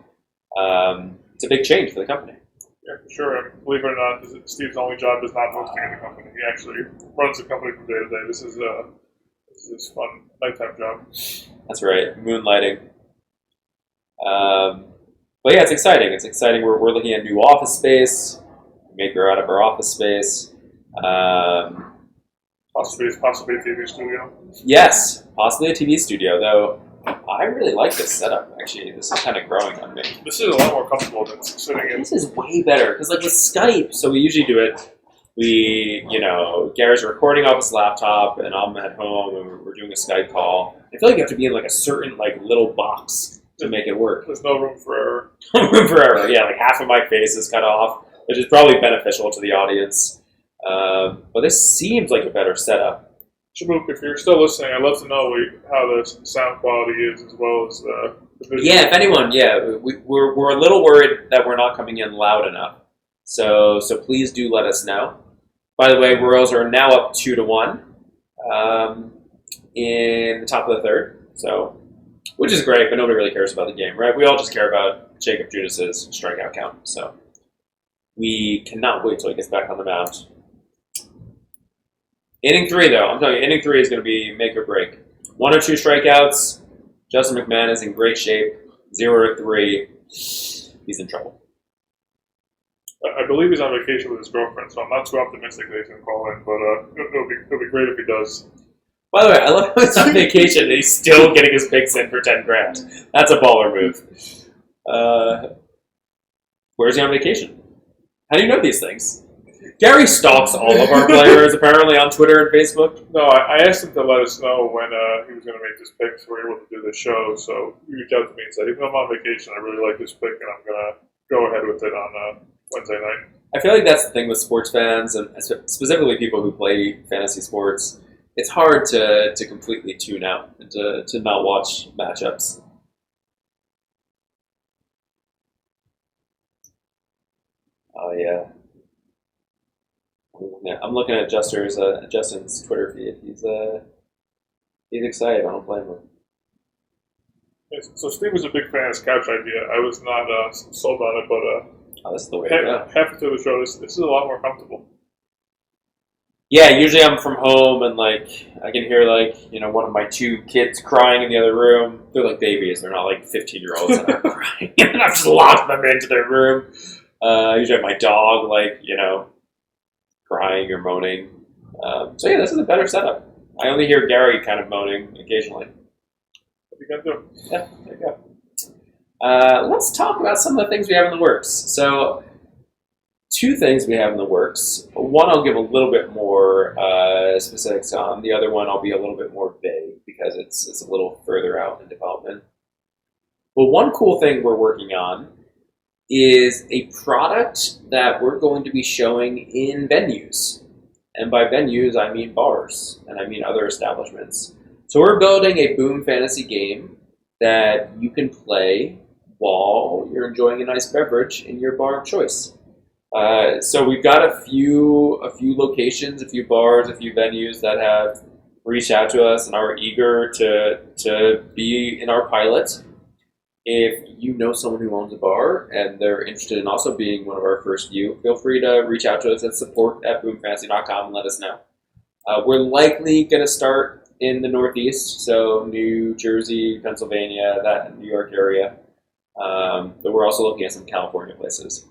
it's a big change for the company. Yeah, for sure. And believe it or not, Steve's only job is not hosting the company. He actually runs the company from day to day. This is his fun nighttime job. That's right, moonlighting. But yeah, it's exciting. It's exciting. We're looking at new office space. We may grow out of our office space. Possibly a TV studio. Yes, possibly a TV studio. Though I really like this setup. Actually, this is kind of growing on me. This is a lot more comfortable than sitting in. This is way better because, with Skype, so we usually do it. Gary's recording off his laptop, and I'm at home, and we're doing a Skype call. I feel like you have to be in a certain little box to make it work. There's no room for error. Room for error. Yeah, half of my face is cut off, which is probably beneficial to the audience. But this seems like a better setup. Shabook, if you're still listening, I'd love to know how the sound quality is as well as the visual. Yeah, if anyone, we're a little worried that we're not coming in loud enough. So please do let us know. By the way, Royals are now up 2-1 in the top of the third. So, which is great, but nobody really cares about the game, right? We all just care about Jacob Junis' strikeout count. So we cannot wait till he gets back on the mound. Inning 3, though, I'm telling you, inning 3 is going to be make or break. 1 or 2 strikeouts. Justin MacMahan is in great shape. 0-3. He's in trouble. I believe he's on vacation with his girlfriend, so I'm not too optimistic that he's going to call in, but it'll be great if he does. By the way, I love how he's on vacation and he's still getting his picks in for $10,000. That's a baller move. Where's he on vacation? How do you know these things? Gary stalks all of our players, apparently, on Twitter and Facebook. No, I asked him to let us know when he was going to make this pick so we were able to do this show. So he reached out to me and said, even though I'm on vacation, I really like this pick, and I'm going to go ahead with it on Wednesday night. I feel like that's the thing with sports fans, and specifically people who play fantasy sports. It's hard to completely tune out and to not watch matchups. Oh, yeah. Yeah, I'm looking at Justin's Twitter feed. He's excited. I don't blame him. Yes, so Steve was a big fan of his couch idea. I was not sold on it, but Oh, this is the way to go. half through the show, this is a lot more comfortable. Yeah, usually I'm from home and like I can hear like one of my two kids crying in the other room. They're like babies. They're not like 15-year-olds that are crying. And I've just locked them into their room. Usually I have my dog like crying or moaning. So yeah, this is a better setup. I only hear Gary kind of moaning occasionally. What are you gonna do? Yeah, there you go. Let's talk about some of the things we have in the works. So, two things we have in the works. One I'll give a little bit more specifics on. The other one I'll be a little bit more vague because it's a little further out in development. But one cool thing we're working on is a product that we're going to be showing in venues. And by venues, I mean bars, and I mean other establishments. So we're building a Boom Fantasy game that you can play while you're enjoying a nice beverage in your bar of choice. So we've got a few locations, a few bars, a few venues that have reached out to us and are eager to be in our pilot. If you know someone who owns a bar and they're interested in also being one of our first few, feel free to reach out to us at support@boomfantasy.com and let us know. We're likely going to start in the Northeast, so New Jersey, Pennsylvania, that New York area. But we're also looking at some California places.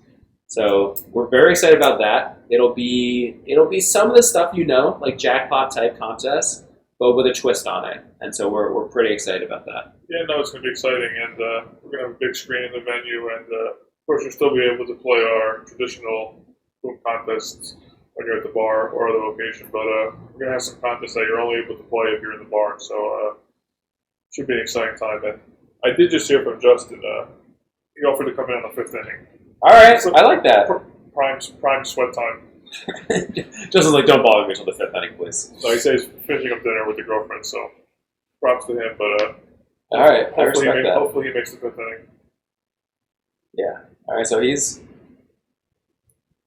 So we're very excited about that. It'll be some of the stuff like Jackpot type contests, but with a twist on it. And so we're pretty excited about that. Yeah, no, it's going to be exciting, and we're going to have a big screen in the venue, and of course you'll still be able to play our traditional Boom contests when you're at the bar or other location, but we're going to have some contests that you're only able to play if you're in the bar, so it should be an exciting time. And I did just hear from Justin, he offered to come in on the 5th inning. All right, so I like that. Prime sweat time. Justin's like, don't bother me until the 5th inning, please. So he says he's finishing up dinner with the girlfriend, so props to him, but all right, I respect that. Hopefully he makes the 5th inning. Yeah. All right, so he's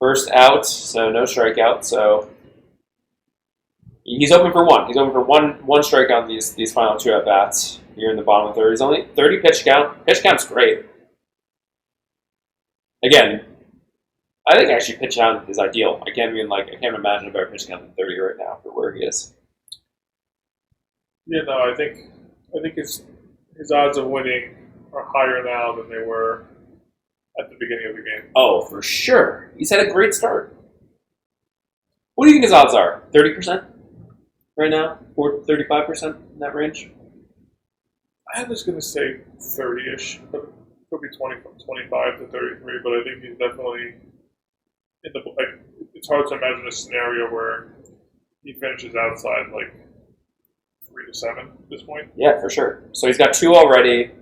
first out, so no strikeout. So he's open for one. He's open for one strikeout in these final 2 at bats here in the bottom of the 3rd. He's only 30 pitch count. Pitch count's great. Again, I think actually pitch count is ideal. I can't imagine a better pitch count than 30 right now for where he is. Yeah, no, I think his odds of winning are higher now than they were at the beginning of the game. Oh, for sure. He's had a great start. What do you think his odds are? 30% right now? Or 35% in that range? I was going to say 30-ish, but it could be 25 to 33, but I think he's definitely in the... it's hard to imagine a scenario where he finishes outside 3 to 7 at this point. Yeah, for sure. So he's got 2 already.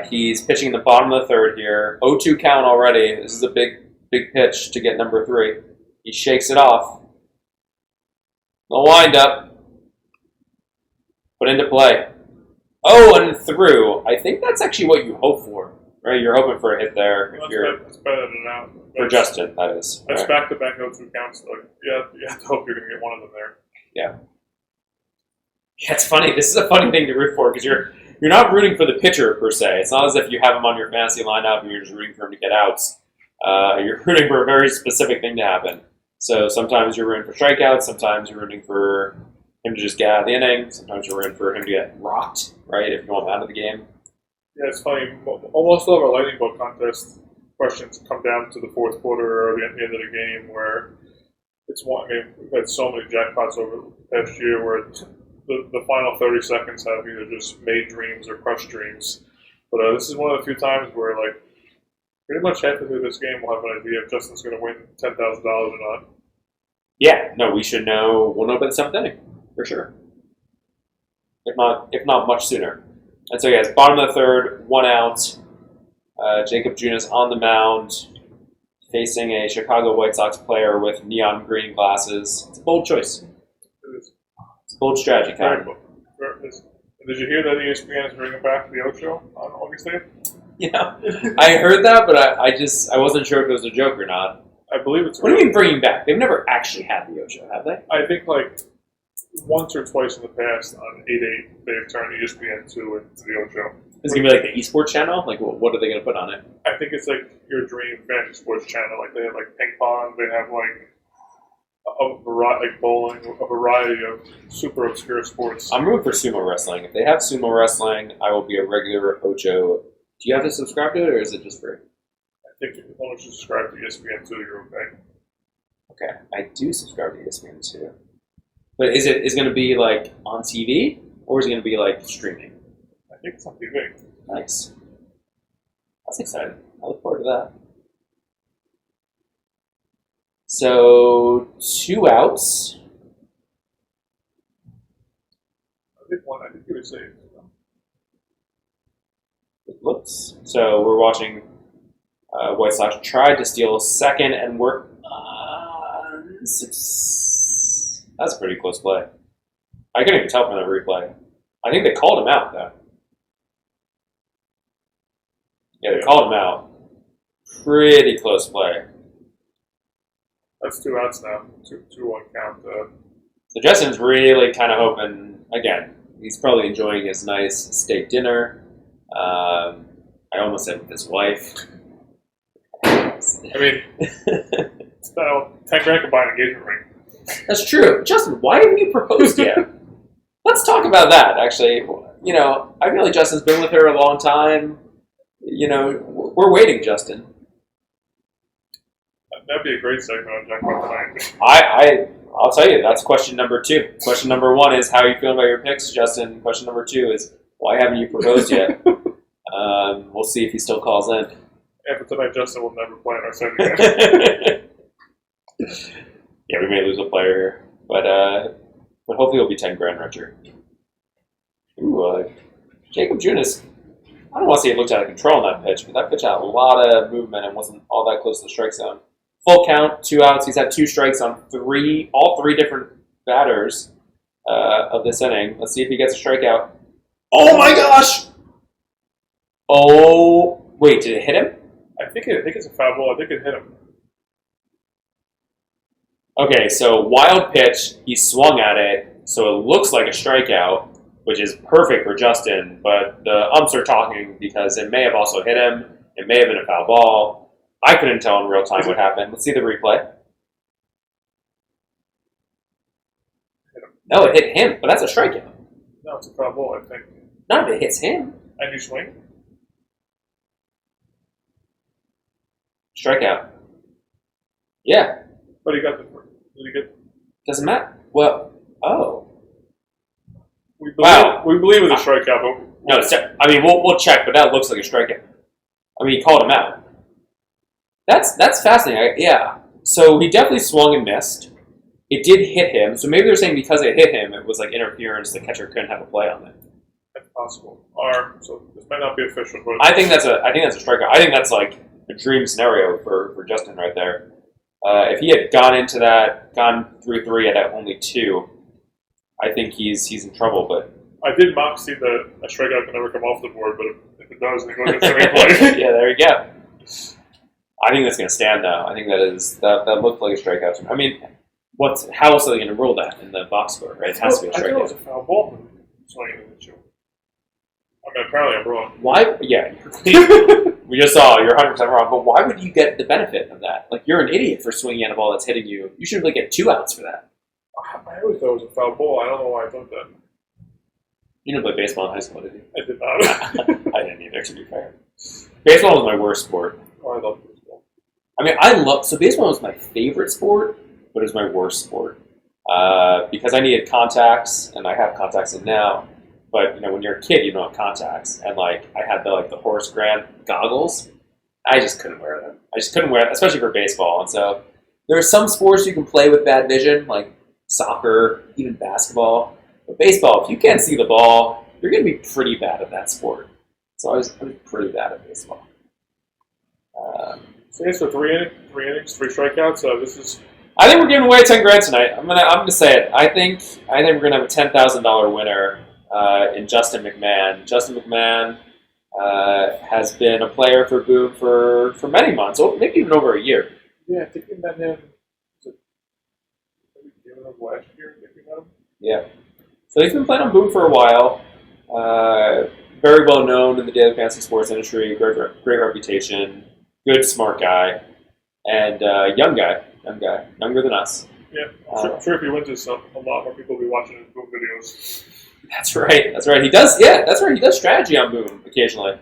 He's pitching in the bottom of the 3rd here. 0-2 count already. This is a big pitch to get number 3. He shakes it off. The windup. Put into play. Oh, and through. I think that's actually what you hope for, right? You're hoping for a hit there. That's better than out. For Justin, that is. That's right? back-to-back 0-2 counts. You have to hope you're going to get one of them there. Yeah. Yeah, it's funny. This is a funny thing to root for because you're not rooting for the pitcher per se. It's not as if you have him on your fantasy lineup and you're just rooting for him to get outs. You're rooting for a very specific thing to happen. So sometimes you're rooting for strikeouts. Sometimes you're rooting for him to just get out of the inning. Sometimes you're rooting for him to get rocked, right? If you want him out of the game. Yeah, it's funny. Almost all of our lightning bolt contest questions come down to the 4th quarter or the end of the game where we've had so many jackpots over the past year where the final 30 seconds have either just made dreams or crushed dreams. But this is one of the few times where, pretty much halfway through this game, we'll have an idea if Justin's going to win $10,000 or not. Yeah, no, we'll know by the 7th inning, for sure. If not much sooner. And so, yes, bottom of the 3rd, 1 out. Jacob Junis on the mound, facing a Chicago White Sox player with neon green glasses. It's a bold choice. It is. It's a bold strategy, Kyle. Did you hear that ESPN is bringing back the Ocho on August 8th? Yeah, I heard that, but I wasn't sure if it was a joke or not. I believe it's. What do you mean bringing back? They've never actually had the Ocho, have they? I think like once or twice in the past on 8/8 they've turned ESPN2 into the Ocho. Is it gonna be like the esports channel? Like, what are they gonna put on it? I think it's like your dream fantasy sports channel. Like they have like ping pong, they have like a variety, like bowling, a variety of super obscure sports. I'm rooting for sumo wrestling. If they have sumo wrestling, I will be a regular Ocho. Do you have to subscribe to it, or is it just free? I think as long as you subscribe to ESPN2, you're okay. Okay, I do subscribe to ESPN2. But is it going to be like on TV, or is it going to be like streaming? I think it's on TV. Nice. That's exciting. I look forward to that. So 2 outs. I think you would say. It looks. So we're watching White Sox tried to steal second and we're on 6. That's a pretty close play. I couldn't even tell from the replay. I think they called him out, though. Yeah, they called him out. Pretty close play. That's 2 outs now. 2-1 count. So Justin's really kind of hoping, again, he's probably enjoying his nice steak dinner. I almost said with his wife. I mean, it's about 10 grand combined engagement ring. That's true. Justin, why haven't you proposed yet? Let's talk about that, actually. You know, I feel like Justin's been with her a long time. You know, we're waiting, Justin. That'd be a great segment on Jackpot tonight. I'll tell you, that's question number 2. Question number 1 is, how are you feeling about your picks, Justin? Question number 2 is, why haven't you proposed yet? We'll see if he still calls in. After tonight, Justin will never play in our segment again. Yeah, we may lose a player here, but hopefully it'll be 10 grand richer. Ooh, Jacob Junis. I don't want to say he looked out of control on that pitch, but that pitch had a lot of movement and wasn't all that close to the strike zone. Full count, 2 outs. He's had 2 strikes on all three different batters of this inning. Let's see if he gets a strikeout. Oh my gosh! Oh, wait, did it hit him? I think it's a foul ball. I think it hit him. Okay, so wild pitch. He swung at it, so it looks like a strikeout, which is perfect for Justin, but the umps are talking because it may have also hit him. It may have been a foul ball. I couldn't tell in real time what happened. Let's see the replay. No, it hit him, but that's a strikeout. No, it's a foul ball, I think. Not if it hits him. And you swing? Strikeout. Yeah. But he got the... Did he get... Doesn't matter. Well, oh. We believe it's a strikeout, but... No, I mean, we'll check, but that looks like a strikeout. I mean, he called him out. That's fascinating. Yeah. So he definitely swung and missed. It did hit him, so maybe they're saying because it hit him, it was like interference. The catcher couldn't have a play on it. That's possible. So this might not be official, but I think that's a strikeout. I think that's like a dream scenario for Justin right there. If he had gone through 3 at only 2, I think he's in trouble. But I did mock see that a strikeout can never come off the board, but if it does, then it goes into the replay. Yeah, there you go. I think that's going to stand though. I think that looked like a strikeout to me. I mean, how else are they going to rule that in the box score, right? It has to be a strikeout. I thought it was a foul ball. Swinging at you. I mean, apparently I'm wrong. Why? Yeah, we just saw you're 100% wrong. But why would you get the benefit of that? Like, you're an idiot for swinging at a ball that's hitting you. You should get 2 outs for that. I always thought it was a foul ball. I don't know why I thought that. You didn't play baseball in high school, did you? I did not. I didn't either, to be fair. Baseball was my worst sport. Oh, I love baseball. I mean, so baseball was my favorite sport, but it was my worst sport. Because I needed contacts, and I have contacts in now. But, when you're a kid, you don't have contacts. And, I had the Horace Grant goggles. I just couldn't wear them. I just couldn't wear them, especially for baseball. And so there are some sports you can play with bad vision, like soccer, even basketball. But baseball, if you can't see the ball, you're going to be pretty bad at that sport. So I was pretty bad at baseball. So it's for 3 innings, 3 strikeouts. I think we're giving away 10 grand tonight. I'm gonna say it. I think we're gonna have a $10,000 winner in Justin MacMahan. Justin MacMahan has been a player for Boom for many months, maybe even over a year. Yeah, I think we met him. Was it maybe June of last year? I think we met him. Yeah. So he's been playing on Boom for a while. Very well known in the daily fantasy sports industry. Great reputation. Good, smart guy, and young guy, younger than us. Yeah, I'm sure if he wins this, a lot more people will be watching his Boom videos. That's right. That's right. He does. Yeah, that's right. He does strategy on Boom occasionally,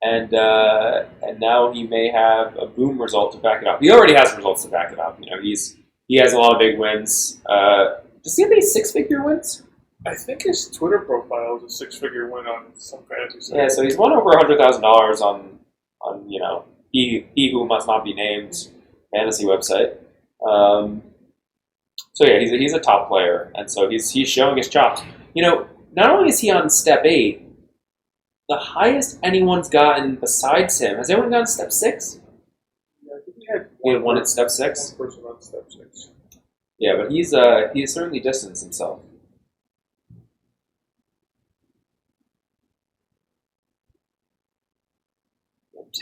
and now he may have a Boom result to back it up. He already has results to back it up. You know, he has a lot of big wins. Does he have any six-figure wins? I think his Twitter profile is a six-figure win on some fantasy site. Yeah, so he's won over $100,000 on he who must not be named fantasy website. So yeah, he's a top player, and so he's showing his chops. You know, not only is he on step 8, the highest anyone's gotten besides him. Has anyone gotten step 6? Yeah, I think He had one at step 6. One person on step 6. Yeah, but he's certainly distanced himself.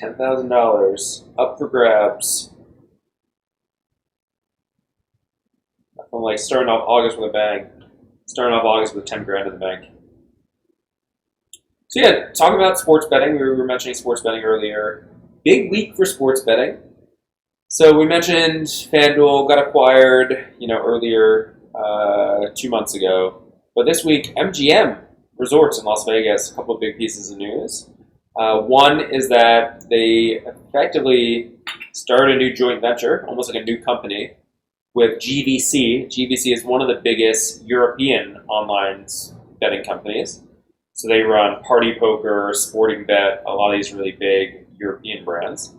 $10,000 up for grabs. I'm like starting off August with a bang. Starting off August with 10 grand in the bank. So yeah, talking about sports betting, we were mentioning sports betting earlier. Big week for sports betting. So we mentioned FanDuel got acquired, earlier 2 months ago. But this week, MGM Resorts in Las Vegas, a couple of big pieces of news. One is that they effectively started a new joint venture, almost like a new company, with GVC. GVC is one of the biggest European online betting companies. So they run Party Poker, Sporting Bet, a lot of these really big European brands.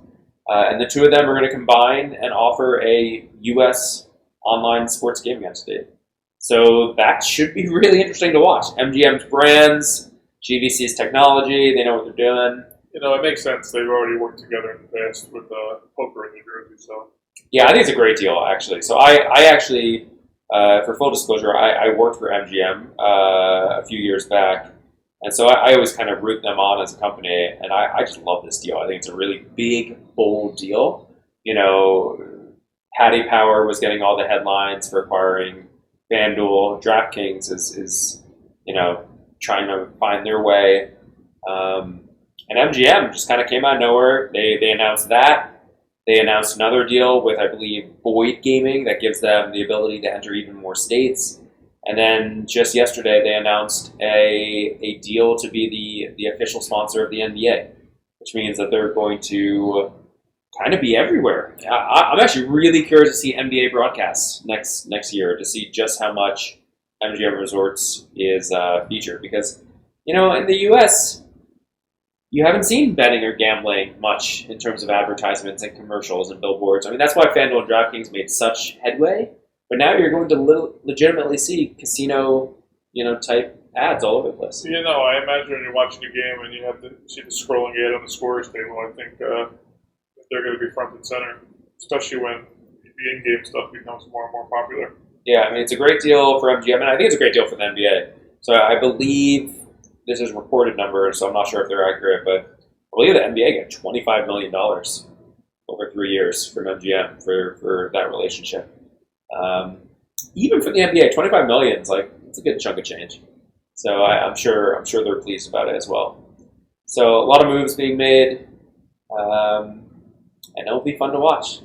And the two of them are going to combine and offer a U.S. online sports gaming entity. So that should be really interesting to watch. MGM's brands, GVC's technology, they know what they're doing. It makes sense. They've already worked together in the past with poker in New Jersey, so. Yeah, I think it's a great deal, actually. So I actually, for full disclosure, I worked for MGM a few years back. And so I always kind of root them on as a company, and I just love this deal. I think it's a really big, bold deal. Paddy Power was getting all the headlines for acquiring FanDuel. DraftKings is trying to find their way. And MGM just kind of came out of nowhere. They announced that. They announced another deal with, I believe, Boyd Gaming that gives them the ability to enter even more states. And then just yesterday, they announced a deal to be the official sponsor of the NBA, which means that they're going to kind of be everywhere. I'm actually really curious to see NBA broadcasts next year to see just how much MGM Resorts is featured. Because, in the U.S., you haven't seen betting or gambling much in terms of advertisements and commercials and billboards. I mean, that's why FanDuel and DraftKings made such headway. But now you're going to legitimately see casino, type ads all over the place. I imagine when you're watching a game and you have to see the scrolling ad on the scores table, I think they're going to be front and center, especially when the in-game stuff becomes more and more popular. Yeah, I mean, it's a great deal for MGM, and I think it's a great deal for the NBA. So I believe this is reported numbers, so I'm not sure if they're accurate, but I believe the NBA got $25 million over 3 years from MGM for that relationship. Even for the NBA, $25 million is it's a good chunk of change. So I'm sure they're pleased about it as well. So a lot of moves being made, and it'll be fun to watch.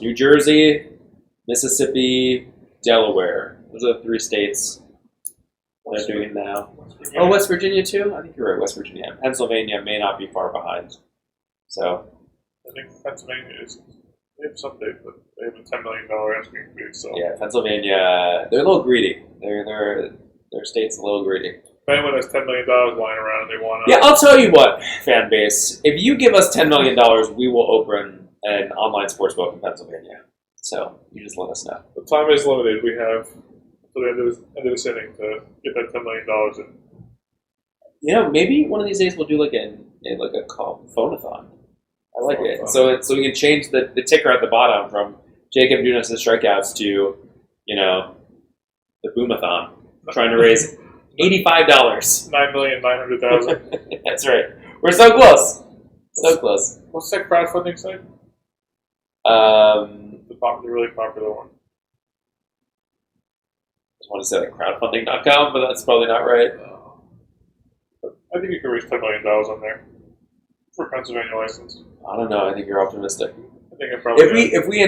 New Jersey, Mississippi, Delaware. Those are the 3 states that are doing it now. West Virginia too? I think you're right, West Virginia. And Pennsylvania may not be far behind. So I think Pennsylvania is. They have some dates, but they have a $10 million asking fee. So yeah, Pennsylvania, they're a little greedy. Their state's a little greedy. If anyone has $10 million lying around and they want to... Yeah, I'll tell you what, fan base. If you give us $10 million, we will open an online sportsbook in Pennsylvania. So you just let us know. The time is limited. We have to the end of this inning to get that $10 million in. Maybe one of these days we'll do like a phone-a-thon. I like it. So we can change the ticker at the bottom from Jacob Junis' strikeouts to, the Boomathon, trying to raise $85. $9,900,000. That's right. We're so close. So close. What's that crowdfunding site? The really popular one. I just want to say like crowdfunding.com, but that's probably not right. But I think you can raise $10 million on there for a Pennsylvania license. I don't know. I think you're optimistic. I think it probably. If we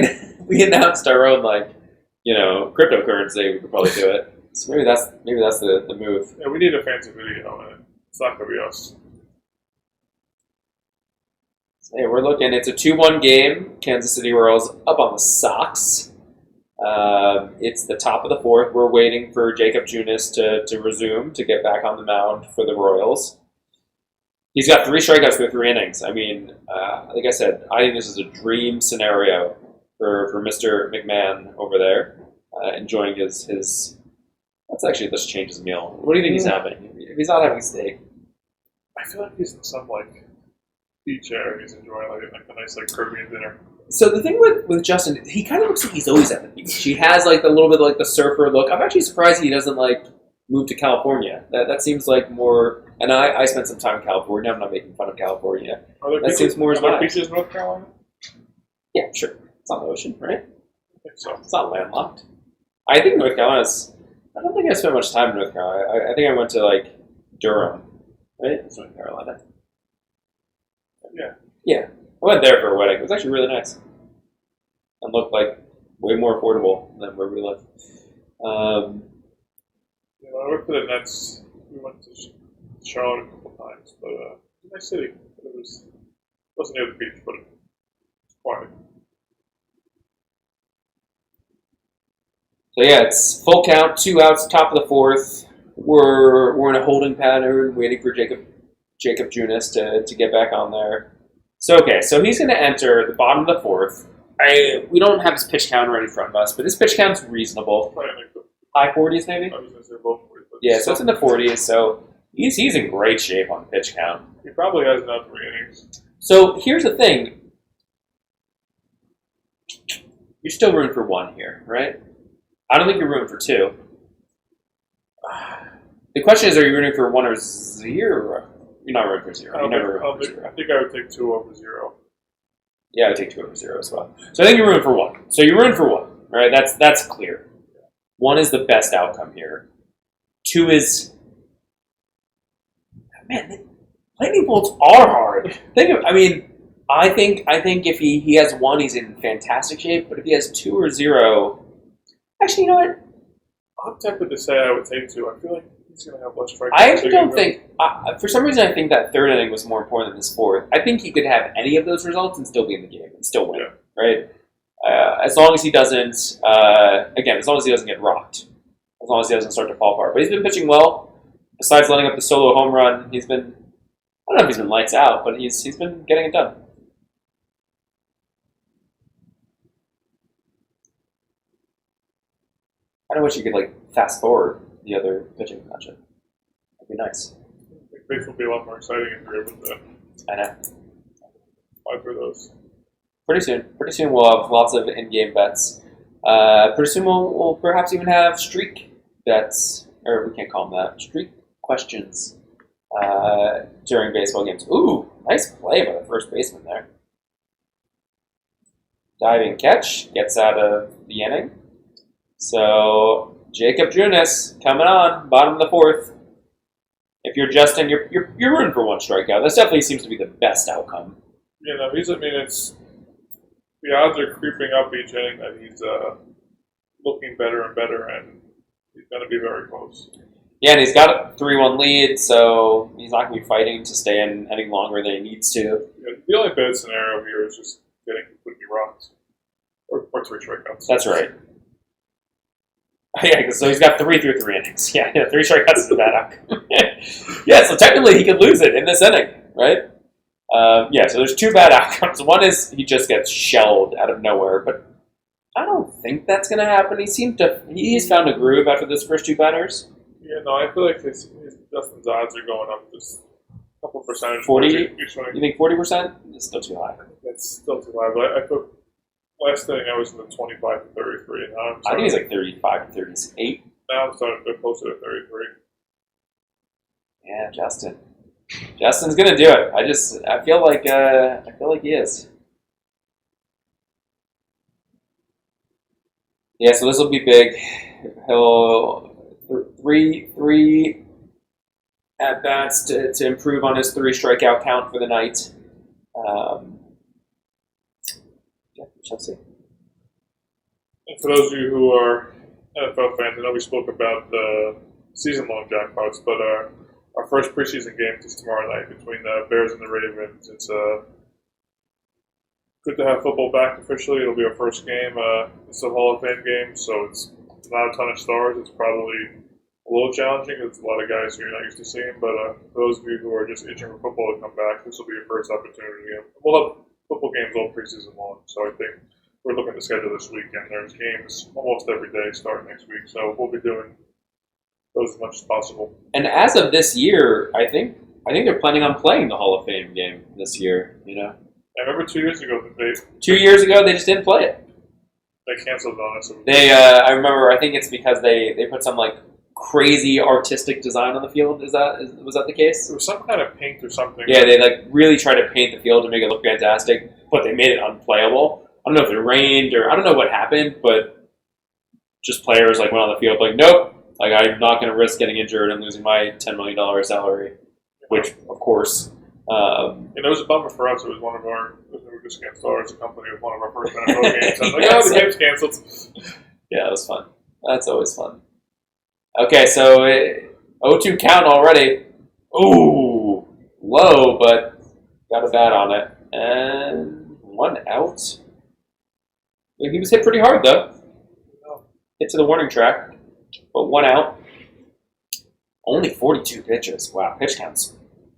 announced our own cryptocurrency, we could probably do it. So maybe that's the move. Yeah, we need a fancy video, and it's not going to be us. So, yeah, we're looking. It's a 2-1 game. Kansas City Royals up on the Sox. It's the top of the fourth. We're waiting for Jacob Junis to resume, to get back on the mound for the Royals. He's got 3 strikeouts through 3 innings. I mean, like I said, I think this is a dream scenario for Mr. MacMahan over there, enjoying his. Let's actually just change his meal. What do you think he's having? If he's not having steak, I feel like he's in some beach area. He's enjoying a nice Caribbean dinner. So the thing with Justin, he kind of looks like he's always at the beach. He has a little bit of the surfer look. I'm actually surprised he doesn't move to California. That seems like more. And I spent some time in California. I'm not making fun of California. Seems more as well. Are there beaches in North Carolina? Yeah, sure. It's on the ocean, right? I think so. It's not landlocked. I think North Carolina's. I don't think I spent much time in North Carolina. I think I went to Durham, right? It's North Carolina. Yeah. Yeah. I went there for a wedding. It was actually really nice. And looked way more affordable than where we live. I worked for the Nets. We went to Charlotte a couple times, but it's a nice city. It wasn't near the beach, but it's quiet. So yeah, it's full count, 2 outs, top of the fourth. We're in a holding pattern, waiting for Jacob Junis to get back on there. So he's going to enter the bottom of the fourth. We don't have his pitch count right in front of us, but his pitch count's reasonable. High 40s maybe? I was going to say low 40s. Yeah, so it's in the 40s, so he's in great shape on pitch count. He probably has enough 3 innings. So here's the thing. You're still rooting for 1 here, right? I don't think you're rooting for 2. The question is, are you rooting for 1 or 0? You're not rooting for 0. I think I would take 2 over 0. Yeah, I would take 2 over 0 as well. So I think you're rooting for 1. So you're rooting for 1, right? That's clear. 1 is the best outcome here. 2 is, man, lightning bolts are hard. I think if he has 1, he's in fantastic shape. But if he has 2 or 0, actually, you know what? I'm tempted to say I would take 2. I feel like he's going to have less strikeouts. I actually don't think. For some reason, I think that 3rd inning was more important than this 4th. I think he could have any of those results and still be in the game and still win, right? As long as he doesn't, as long as he doesn't get rocked, as long as he doesn't start to fall apart. But he's been pitching well. Besides letting up the solo home run, he's been. I don't know if he's been lights out, but he's been getting it done. I wish you could fast forward the other pitching matchup. That'd be nice. I think things will be a lot more exciting if you're able to. I know. Fight for those. Pretty soon we'll have lots of in-game bets. Pretty soon we'll perhaps even have streak bets, or we can't call them that. Streak questions during baseball games. Ooh, nice play by the first baseman there. Diving catch gets out of the inning. So Jacob Junis coming on, bottom of the fourth. If you're Justin, you're rooting for 1 strikeout. That definitely seems to be the best outcome. It's the odds are creeping up each inning that he's looking better and better, and he's going to be very close. Yeah, and he's got a 3-1 lead, so he's not going to be fighting to stay in any longer than he needs to. Yeah, the only bad scenario here is just getting completely rocked. Or 3 strikeouts. That's right. Yeah, so he's got 3 through 3 innings. Yeah, 3 strikeouts is a bad outcome. Yeah, so technically he could lose it in this inning, right? So there's 2 bad outcomes. One is he just gets shelled out of nowhere, but I don't think that's going to happen. He's found a groove after those first 2 batters. Yeah, no, I feel like Justin's odds are going up just a couple percentage. 40? You think 40%? It's still too high. It's still too high, but I thought last inning I was in the 25 to 33, and now I think he's 35 to 38. Now I'm starting to get closer to 33. Yeah, Justin's gonna do it. I feel like he is. Yeah, so this will be big. He'll three at bats to improve on his 3 strikeout count for the night. Yeah, we shall see. And for those of you who are NFL fans, I know we spoke about the season-long jackpots, but our first preseason game is tomorrow night between the Bears and the Ravens. It's good to have football back officially. It'll be our first game. It's a Hall of Fame game, so it's not a ton of stars. It's probably a little challenging because it's a lot of guys who you're not used to seeing. But for those of you who are just itching for football to come back, this will be your first opportunity. And we'll have football games all preseason long, so I think we're looking to schedule this weekend. There's games almost every day starting next week, so we'll be doing those as much as possible. And as of this year, I think they're planning on playing the Hall of Fame game this year. You know, I remember 2 years ago that 2 years ago they just didn't play it. they canceled on us. I remember. I think it's because they put some like crazy artistic design on the field. Was that the case? It was some kind of paint or something. Yeah, they like really tried to paint the field to make it look fantastic, but they made it unplayable. I don't know if it rained or I don't know what happened, but just players like went on the field like, nope, like I'm not going to risk getting injured and losing my $10 million salary, which of course. And it was a bummer for us. It was one of our, we were just against ours, a company with one of our first NFL games. I was like, oh, the game's canceled. Yeah, it was fun. That's always fun. Okay, so 0-2 count already. Ooh, low, but got a bat on it. And 1 out. He was hit pretty hard, though. Hit to the warning track, but 1 out. Only 42 pitches. Wow, pitch counts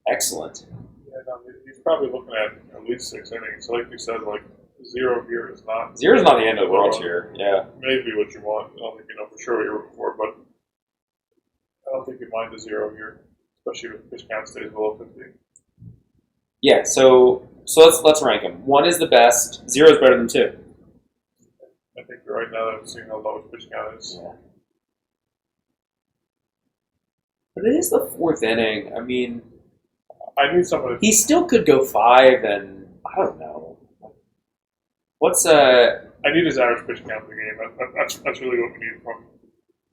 excellent. Yeah, no, he's probably looking at least 6 innings. So like you said, like 0 here is not... 0 is not the end of the world here, yeah. Maybe what you want. I don't think you know for sure what you're looking for, but I don't think you mind the 0 here, especially if pitch count stays below 50. Yeah, so let's rank them. 1 is the best. 0 is better than 2. I think right now that I'm seeing how low his pitch count is. Yeah. But it is the 4th inning. I mean, I need someone. He still could go 5, and I don't know. What's I need his average pitch count in the game. That's really what we need from him.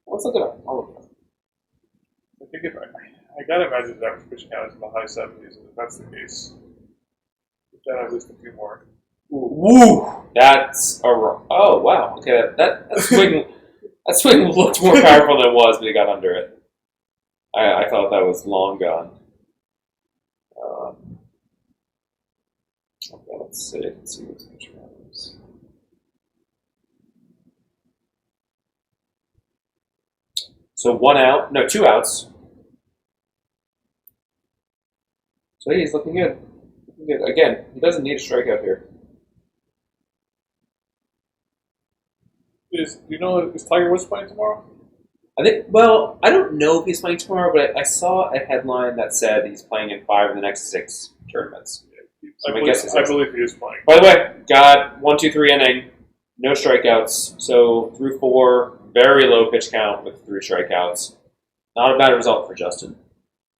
Let's look it up. I'll look it up. I think if I gotta imagine his average pitch count is in the high 70s, and if that's the case, then at least a few more. Woo! That's a oh wow. Okay, that swing looked more powerful than it was, but he got under it. I thought that was long gone. Okay, let's see what the pitch count is. So 1 out, no, 2 outs. So he's looking good. Looking good. Again, he doesn't need a strikeout here. Is Tiger Woods playing tomorrow? I think. Well, I don't know if he's playing tomorrow, but I saw a headline that said he's playing in 5 of the next 6 tournaments. So I believe he is playing. By the way, got 1, 2, 3 inning, no strikeouts. So through 4, very low pitch count with 3 strikeouts. Not a bad result for Justin.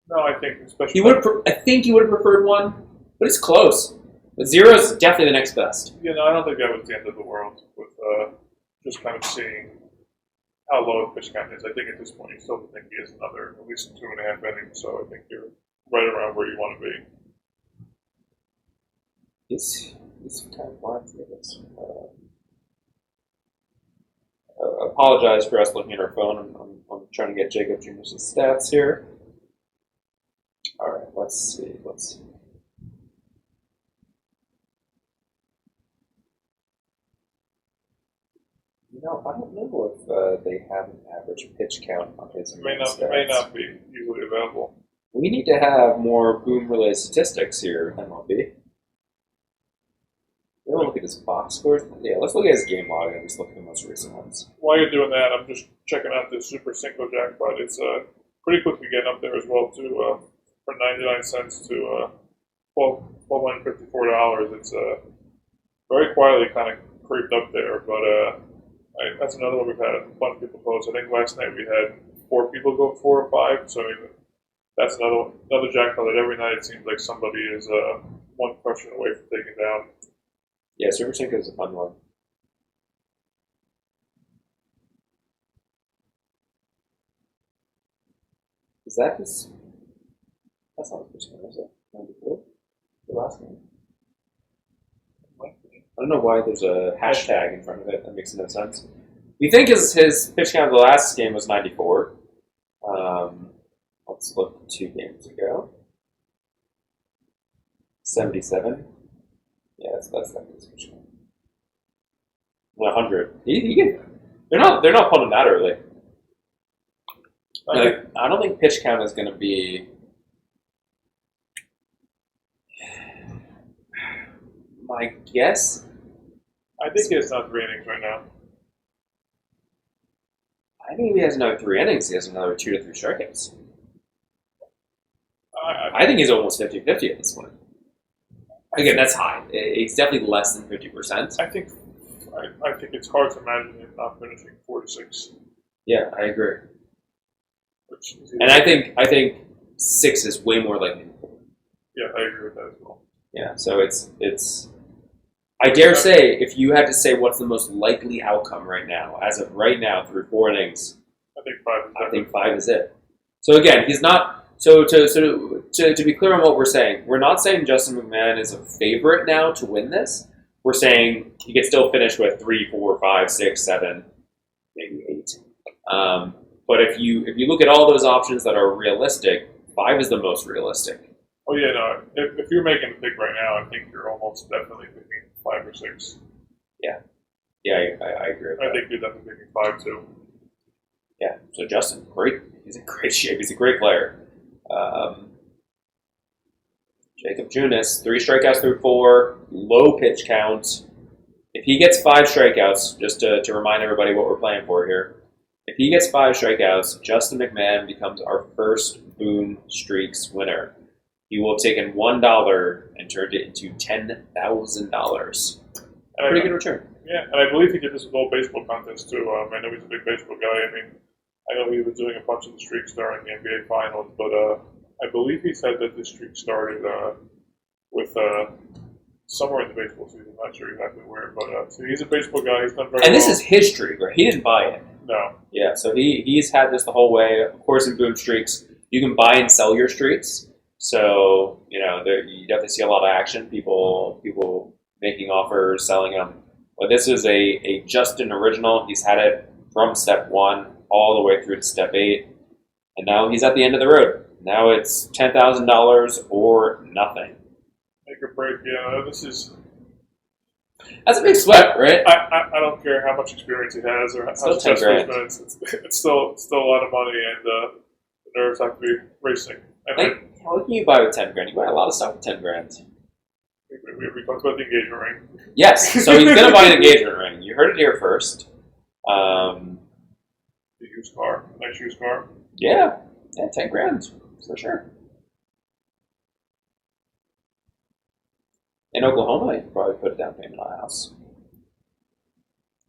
No, I think especially I think he would have preferred 1, but it's close. But 0 is definitely the next best. I don't think that was the end of the world with just kind of seeing how low the pitch count is. I think at this point you still think he has another at least 2.5 innings. So I think you're right around where you want to be. He's kind of blind for this. Apologize for us looking at our phone. I'm trying to get Jacob Jr.'s stats here. All right, let's see. I don't know if they have an average pitch count on his It may not be usually available. We need to have more boom-related statistics here, MLB. We'll look at his box scores. Yeah, let's look at his game log and just look at the most recent ones. While you're doing that, I'm just checking out this Super Cinco Jackpot. It's pretty quickly getting up there as well, too. For 99 cents to $1,254. It's very quietly kind of creeped up there, but that's another one we've had a bunch of people post. I think last night we had 4 people go 4 or 5, so I mean, that's another jackpot that every night it seems like somebody is one question away from taking down. Yeah, Super Cinco is a fun one. Is that his? That's not his pitch count, is it? 94? The last game? I don't know why there's a hashtag in front of it. That makes no sense. We think his pitch count of the last game was 94. Let's look 2 games ago. 77. Yeah, that's his pitch count. 100. He can. They're not pulling that early. I don't think pitch count is going to be. My guess. I think he has not 3 innings right now. I think if he has another 3 innings, he has another 2 to 3 strikeouts. I think he's almost 50-50 at this point. Again, that's high. It's definitely less than 50%. I think it's hard to imagine him not finishing 4-6. Yeah, I agree. And I think 6 is way more likely than 4. Yeah, I agree with that as well. Yeah, so it's. I dare say, if you had to say what's the most likely outcome right now, as of right now, through 4 innings, I think 5 is I think 5 is it. So again, he's not. So to be clear on what we're saying, we're not saying Justin McMahon is a favorite now to win this. We're saying he could still finish with 3, 4, 5, 6, 7, maybe 8. But if you look at all those options that are realistic, 5 is the most realistic. Oh yeah, no. If you're making a pick right now, I think you're almost definitely picking 5 or 6. Yeah, I agree with that. I think you're definitely picking 5 too. Yeah, so Justin, great. He's in great shape. He's a great player. Jacob Junis, 3 strikeouts through 4, low pitch count. If he gets 5 strikeouts, just to remind everybody what we're playing for here, if he gets 5 strikeouts, Justin McMahon becomes our first Boom Streaks winner. He will have taken $1 and turned it into $10,000. Pretty good return. Yeah, and I believe he did this with all baseball contests too. I know he's a big baseball guy. I mean, I know he was doing a bunch of the streaks during the NBA Finals, but I believe he said that this streak started with somewhere in the baseball season. I'm not sure exactly where, but so he's a baseball guy. He's done very well. And this is his streak, right? He didn't buy it. No. Yeah, so he's had this the whole way. Of course, in Boom Streaks, you can buy and sell your streaks. So, you definitely see a lot of action. People making offers, selling them. But this is a Justin original. He's had it from step 1 all the way through to step 8. And now he's at the end of the road. Now it's $10,000 or nothing. Make or break, yeah. This is... That's a big sweat, right? I don't care how much experience he has or how successful he's been. It's still a lot of money, and the nerves have to be racing. And what can you buy with $10,000? You buy a lot of stuff with $10,000. We talked about the engagement ring. Yes, so he's going to buy an engagement ring. You heard it here first. The used car, nice used car. Yeah, $10,000 for sure. In Oklahoma, you could probably put a down payment on a house.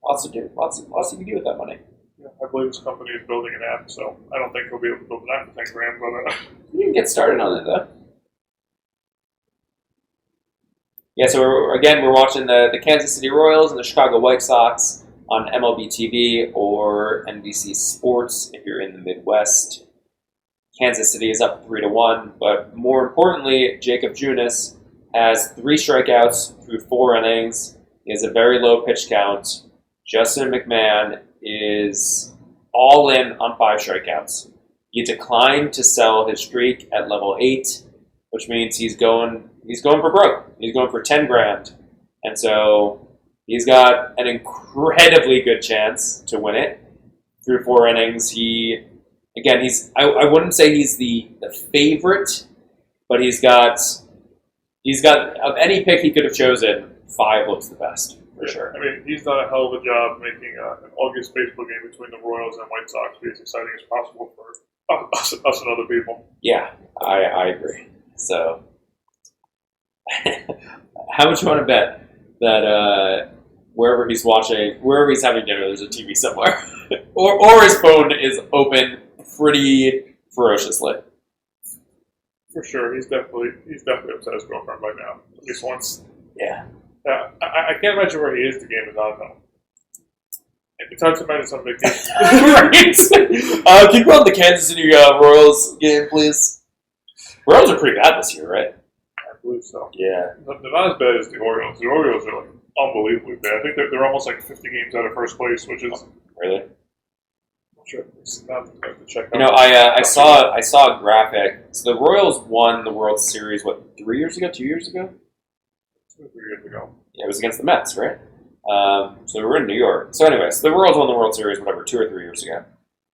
Lots you can do with that money. Yeah, I believe this company is building an app, so I don't think he'll be able to build an app for $10,000. But you can get started on it though. Yeah, so we're watching the Kansas City Royals and the Chicago White Sox on MLB TV or NBC Sports if you're in the Midwest. Kansas City is up 3-1, but more importantly, Jacob Junis has 3 strikeouts through 4 innings. He has a very low pitch count. Justin McMahon is all in on 5 strikeouts. He declined to sell his streak at level 8, which means he's going for broke. He's going for $10,000, and so he's got an incredibly good chance to win it through 4 innings. I wouldn't say he's the favorite, but he's got of any pick he could have chosen, 5 looks the best for sure. I mean, he's done a hell of a job making an August baseball game between the Royals and White Sox be as exciting as possible for us and other people. Yeah, I agree. So, how much you want to bet that wherever he's having dinner, there's a TV somewhere, or his phone is open pretty ferociously? For sure, he's definitely upset his girlfriend by now. At least once. Yeah. I can't imagine where he is. The game is on though. It's hard to imagine some vacation. Right. Can you go on the Kansas City Royals game, please? Royals are pretty bad this year, right? I believe so. Yeah. They're not as bad as the Orioles. The Orioles are like unbelievably bad. I think they're almost like 50 games out of first place, which is Really? I'm sure it's not to check out. You know, I saw a graphic. So the Royals won the World Series 3 years ago, 2 years ago? 2 or 3 years ago. Yeah, it was against the Mets, right? So we were in New York. So anyways, the Royals won the World Series, 2 or 3 years ago.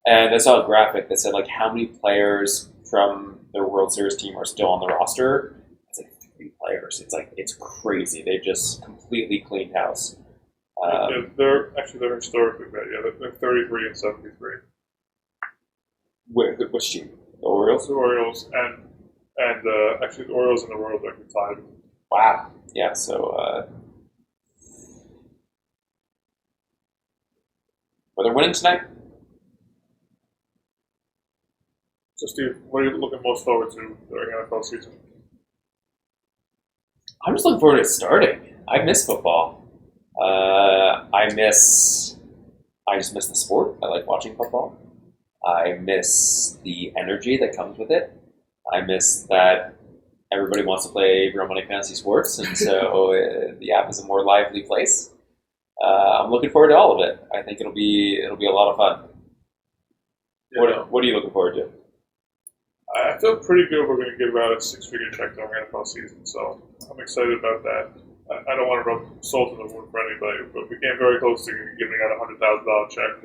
And I saw a graphic that said, like, how many players from the World Series team are still on the roster. It's like 3 players. It's crazy. They just completely cleaned house. They're historically bad. Yeah, they're 33 and 73. Which team? The Orioles? The Orioles and actually the Orioles and the Royals are tied. Wow. Yeah. So. Are they winning tonight? So, Steve, what are you looking most forward to during NFL season? I'm just looking forward to it starting. I miss football. I just miss the sport. I like watching football. I miss the energy that comes with it. I miss that everybody wants to play real money fantasy sports, and so the app is a more lively place. I'm looking forward to all of it. I think it'll be a lot of fun. Yeah. What are you looking forward to? I feel pretty good. We're going to give out a 6-figure check during NFL season, so I'm excited about that. I don't want to rub salt in the wound for anybody, but we came very close to giving out a $100,000 check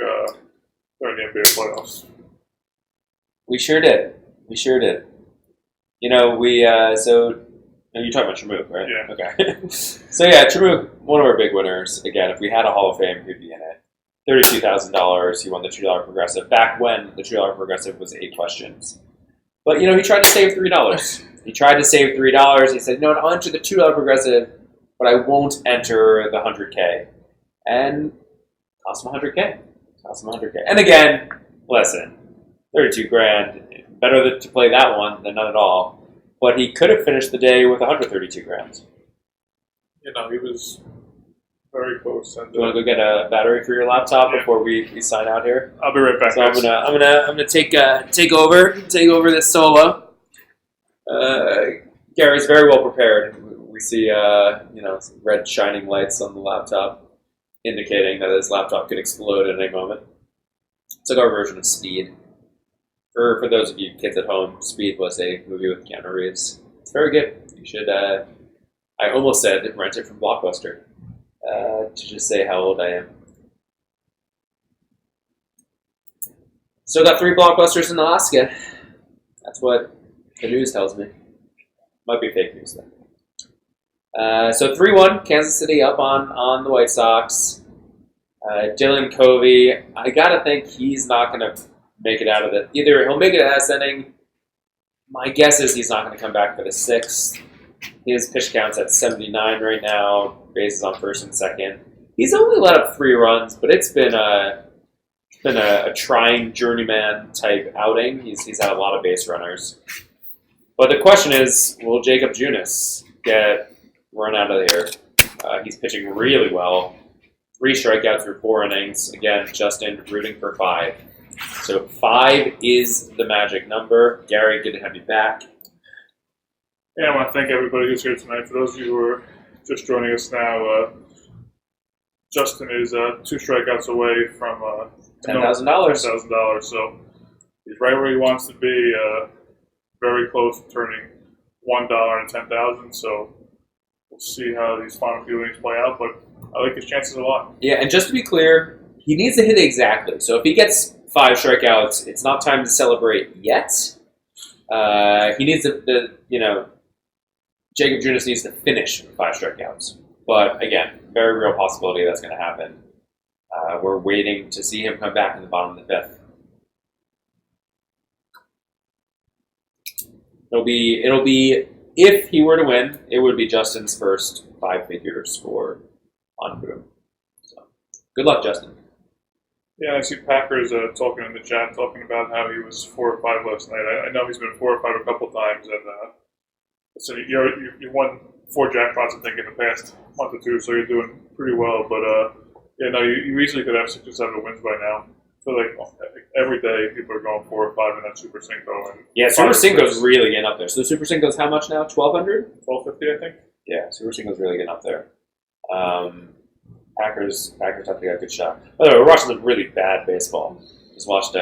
during the NBA playoffs. We sure did. You know, you're talking about Tremuk, right? Yeah. Okay. So yeah, Tremuk, one of our big winners. Again, if we had a Hall of Fame, he'd be in it. $32,000. He won the $2 progressive back when the $2 progressive was 8 questions. But you know, he tried to save $3. He said, "No, I'll enter the $2 progressive, but I won't enter the 100K." And cost him 100K. And again, listen, 32 grand. Better to play that one than none at all. But he could have finished the day with 132 grand. You know, he was very close. And, Do you want to go get a battery for your laptop before we sign out here? I'll be right back. So I'm gonna take over this solo. Gary's very well prepared. We see some red shining lights on the laptop, indicating that his laptop could explode at any moment. It's like our version of Speed. For those of you kids at home, Speed was a movie with Keanu Reeves. It's very good. You should. I almost said rent it from Blockbuster to just say how old I am. Still got 3 Blockbusters in Alaska. That's what the news tells me. Might be fake news though. So 3-1, Kansas City up on the White Sox. Dylan Covey, I gotta think he's not gonna make it out of it. Either he'll make it out of this inning. My guess is he's not going to come back for the 6th. His pitch count's at 79 right now. Bases on first and second. He's only let up 3 runs, but it's been a trying journeyman type outing. He's had a lot of base runners. But the question is, will Jacob Junis get run out of here? He's pitching really well. 3 strikeouts through 4 innings. Again, Justin rooting for 5. So 5 is the magic number. Gary, good to have you back. Yeah, I want to thank everybody who's here tonight. For those of you who are just joining us now, Justin is 2 strikeouts away from $10,000. So he's right where he wants to be. Very close to turning $1 and $10,000. So we'll see how these final few innings play out. But I like his chances a lot. Yeah, and just to be clear, he needs to hit it exactly. So if he gets 5 strikeouts, it's not time to celebrate yet. He needs Jacob Junis needs to finish with 5 strikeouts. But again, very real possibility that's going to happen. We're waiting to see him come back in the bottom of the 5th. It'll be if he were to win, it would be Justin's first 5-figure score on Boom. So good luck, Justin. Yeah, I see Packers talking in the chat, talking about how he was 4 or 5 last night. I know he's been 4 or 5 a couple times, and so you won 4 jackpots, I think, in the past month or 2, so you're doing pretty well. But Yeah, no, you easily could have 6 or 7 wins by now. So like every day, people are going 4 or 5 in that Super Cinco. And Yeah, Super Cinco's really getting up there. So Super Cinco's how much now? 1,200? 1250, I think. Yeah, Super Cinco's really getting up there. Packers have to get a good shot. By the way, we're watching some really bad baseball. Just watched.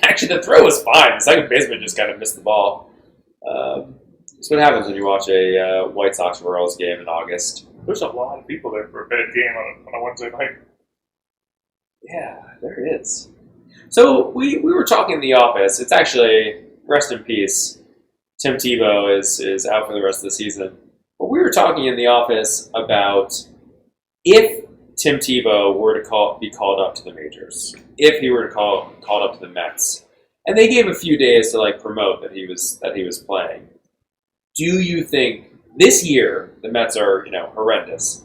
Actually, the throw was fine. The second baseman just kind of missed the ball. That's what happens when you watch a White Sox Royals game in August. There's a lot of people there for a bad game on a Wednesday night. Yeah, there is. So we were talking in the office. It's actually, rest in peace, Tim Tebow is out for the rest of the season. But we were talking in the office about if Tim Tebow were to be called up to the majors, if he were to called up to the Mets, and they gave a few days to promote that he was playing. Do you think this year the Mets are horrendous?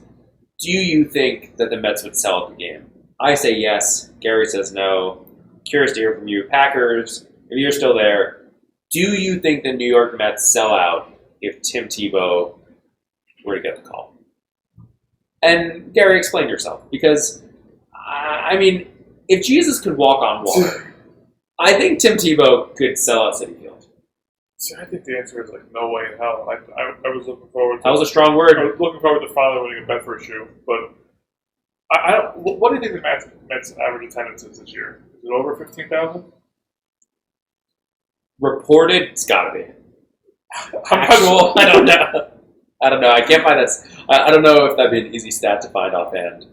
Do you think that the Mets would sell out the game? I say yes. Gary says no. Curious to hear from you, Packers. If you're still there, do you think the New York Mets sell out if Tim Tebow were to get the call? And Gary, explain yourself, because if Jesus could walk on water, I think Tim Tebow could sell out Citi Field. See, I think the answer is no way in hell. I was looking forward to... That was a strong word. I was looking forward to finally winning a bet for a shoe, but I don't... What do you think the Mets average attendance is this year? Is it over 15,000? Reported, it's got to be. Actual, I don't know. I can't find that. I don't know if that'd be an easy stat to find offhand.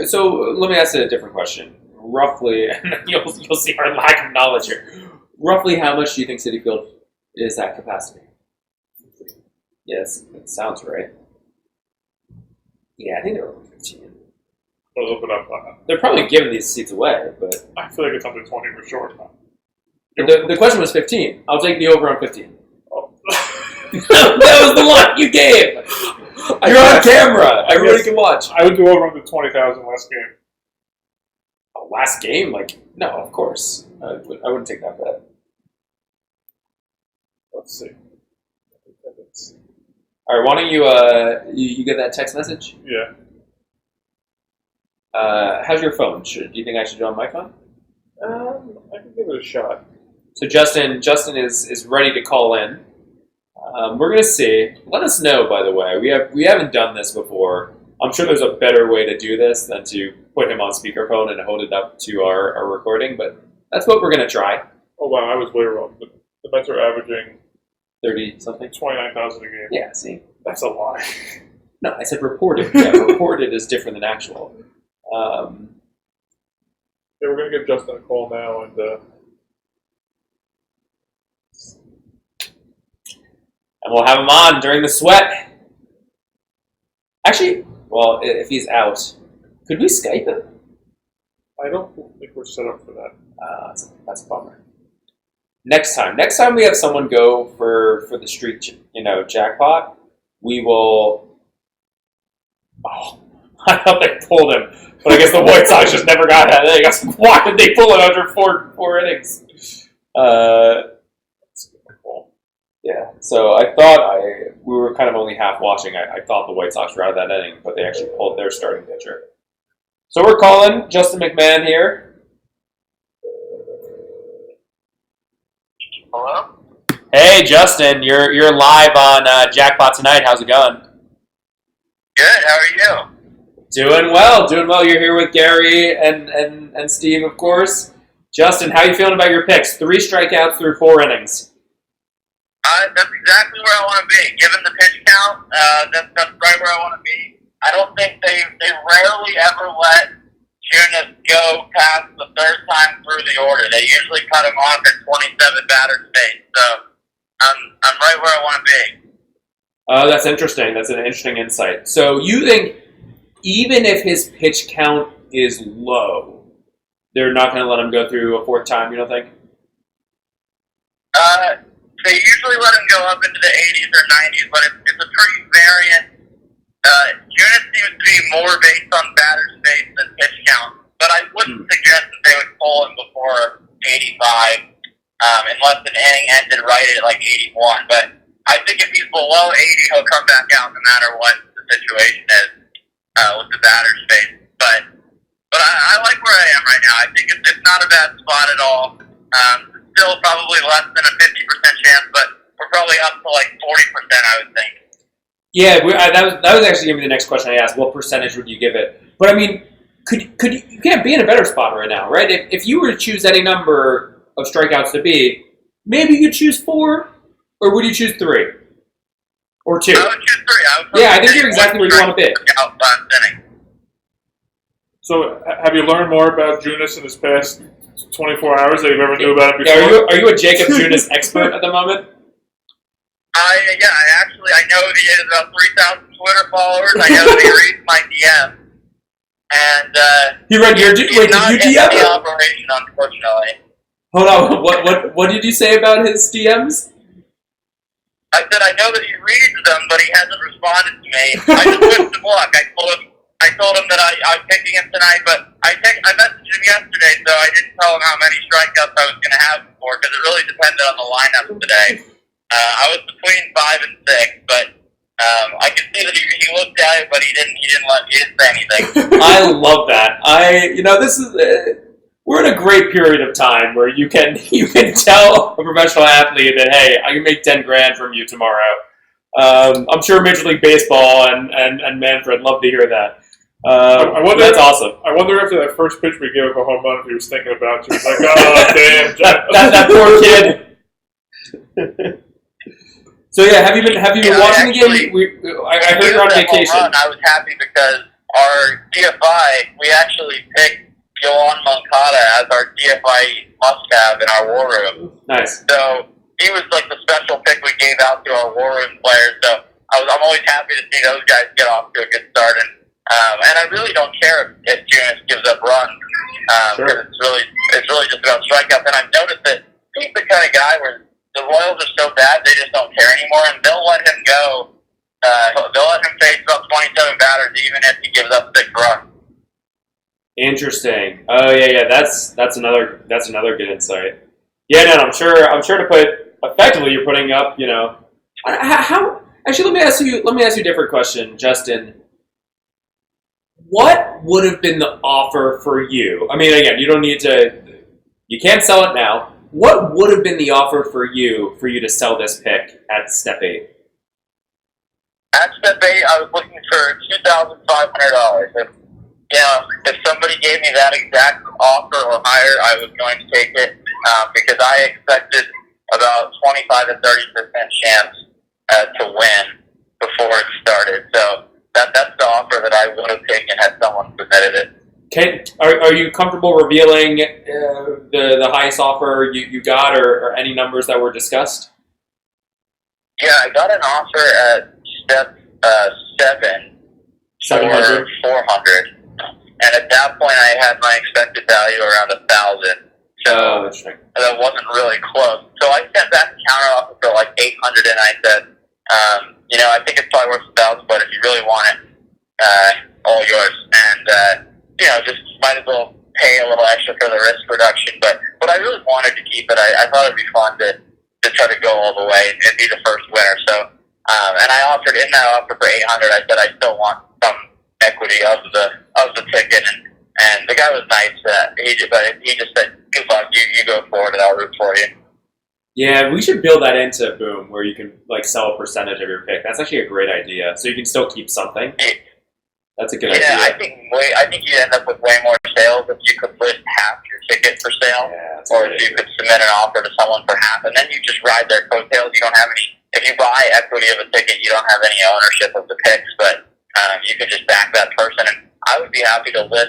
So let me ask you a different question. Roughly, and you'll see our lack of knowledge here. Roughly, how much do you think Citi Field is at capacity? Yes, that sounds right. Yeah, I think they're over 15. I'll look it up. They're probably giving these seats away, but I feel like it's under 20 for sure. The question was 15. I'll take the over on 15. Oh. That was the line you gave. You're on camera. Everybody can watch. I would do over under 20,000 last game. Last game? No, of course. I wouldn't take that bet. Let's see. All right, why don't you get that text message? Yeah. How's your phone? Do you think I should do it on my phone? I can give it a shot. So Justin is ready to call in. We're gonna see. Let us know, by the way. We haven't done this before. I'm sure there's a better way to do this than to put him on speakerphone and hold it up to our recording, but that's what we're gonna try. Oh wow, I was way wrong. The Mets are averaging 30 something. 29,000 a game. Yeah, see, that's a lie. No, I said reported. Yeah, reported is different than actual. Yeah, we're gonna give Justin a call now and. And we'll have him on during the sweat. Actually, well, if he's out, could we Skype him? I don't think we're set up for that. That's a bummer. Next time we have someone go for the street, jackpot, we will. Oh, I thought they pulled him, but I guess the White Sox just never got that. Why did they pull it after four innings? Yeah, so I thought we were kind of only half watching. I thought the White Sox were out of that inning, but they actually pulled their starting pitcher. So we're calling Justin McMahon here. Hello? Hey, Justin, you're live on Jackpot tonight. How's it going? Good. How are you? Doing well. You're here with Gary and Steve, of course. Justin, how are you feeling about your picks? 3 strikeouts through 4 innings. That's exactly where I want to be. Given the pitch count, that's right where I want to be. I don't think they rarely ever let Jonas go past the third time through the order. They usually cut him off at 27 batter space. So I'm right where I want to be. That's interesting. That's an interesting insight. So you think even if his pitch count is low, they're not going to let him go through a 4th time, you don't think? They usually let him go up into the 80s or 90s, but it's a pretty variant. Jonas seems to be more based on batter space than pitch count, but I wouldn't suggest that they would pull him before 85, unless an inning ended right at 81. But I think if he's below 80, he'll come back out no matter what the situation is. with the batter's face. But I like where I am right now. I think it's not a bad spot at all. Still probably less than a 50% chance, but we're probably up to like 40%, I would think. Yeah, that was actually going to be the next question I asked. What percentage would you give it? But I mean, could you can't be in a better spot right now, right? If you were to choose any number of strikeouts to be, maybe you'd choose 4, or would you choose 3? Or 2? I would choose 3. I think you're exactly where you want to be. So, have you learned more about Junis in this past 24 hours that you've ever knew about it before? Yeah, are you a Jacob Junis expert at the moment? I know that he has about 3,000 Twitter followers. I know that he reads my DM. And he read your DM? Wait, not did in you DM the him? operation, unfortunately. Hold on, what did you say about his DMs? I said I know that he reads them, but he hasn't responded to me. I just wished him luck. I told him that I'm picking him tonight, but I messaged him yesterday, so I didn't tell him how many strikeouts I was going to have before, because it really depended on the lineup today. I was between 5 and 6, but I could see that he looked at it, but he didn't say anything. I love that. This is we're in a great period of time where you can tell a professional athlete that, hey, I can make $10,000 from you tomorrow. I'm sure Major League Baseball and Manfred love to hear that. I wonder that's awesome. I wonder after that first pitch we gave up a home run if he was thinking about you. He's like, oh damn, that poor kid. So yeah, have you been watching the game? I heard you're on vacation. I was happy because our DFI, we actually picked Yohan Moncada as our DFI must-have in our war room. Nice. So he was like the special pick we gave out to our war room players. So I'm always happy to see those guys get off to a good start. And I really don't care if Junis gives up runs because it's really just about strikeouts. And I've noticed that he's the kind of guy where the Royals are so bad they just don't care anymore, and they'll let him go. They'll let him face about 27 batters even if he gives up 6 runs. Interesting. Oh yeah. That's another good insight. Yeah, no, I'm sure to put effectively you're putting up. How actually let me ask you a different question, Justin. What would have been the offer for you? I mean, again, you can't sell it now. What would have been the offer for you to sell this pick at step 8? At step 8, I was looking for $2,500. If somebody gave me that exact offer or higher, I was going to take it because I expected about 25 to 30% chance to win before it started. So that's the offer that I would have taken had someone submitted it. Are you comfortable revealing the highest offer you got or any numbers that were discussed? Yeah, I got an offer at step 7 $700 for $400. And at that point, I had my expected value around 1,000. So that's right. that wasn't really close. So I sent back a counter offer for like 800, and I said, I think it's probably worth 1,000, but if you really want it, all yours. And just might as well pay a little extra for the risk reduction. But I really wanted to keep it. I thought it'd be fun to try to go all the way and be the first winner. So and I offered in that offer for 800. I said I still want some equity of the ticket, and the guy was nice. He just said, "Good luck, you go forward, and I'll root for you." Yeah, we should build that into Boom, where you can sell a percentage of your pick. That's actually a great idea. So you can still keep something. That's a good idea. Yeah, I think you end up with way more sales if you could list half your ticket for sale, or if you could submit an offer to someone for half, and then you just ride their coattails. You don't have any. If you buy equity of a ticket, you don't have any ownership of the picks, but you could just back that person, and I would be happy to let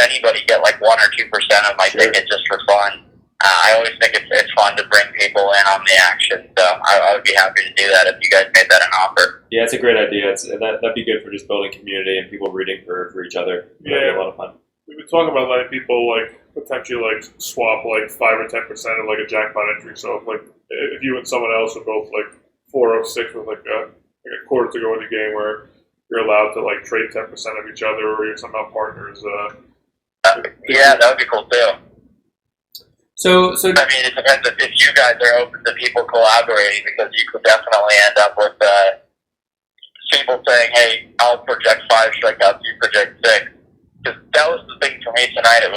anybody get like 1 or 2% of my ticket just for fun. I always think it's fun to bring people in on the action, so I would be happy to do that if you guys made that an offer. Yeah, it's a great idea. That'd be good for just building community and people rooting for each other. That'd be a lot of fun. We've been talking about letting people potentially swap 5 or 10% of a jackpot entry. So if you and someone else are both 4 or 6 with a quarter to go in the game, where you're allowed to trade 10% of each other, or you're somehow partners. Yeah, that would be cool too. So I mean, it depends if you guys are open to people collaborating, because you could definitely end up with people saying, hey, I'll project 5 strikeouts, you project 6. Because that was the thing for me tonight. I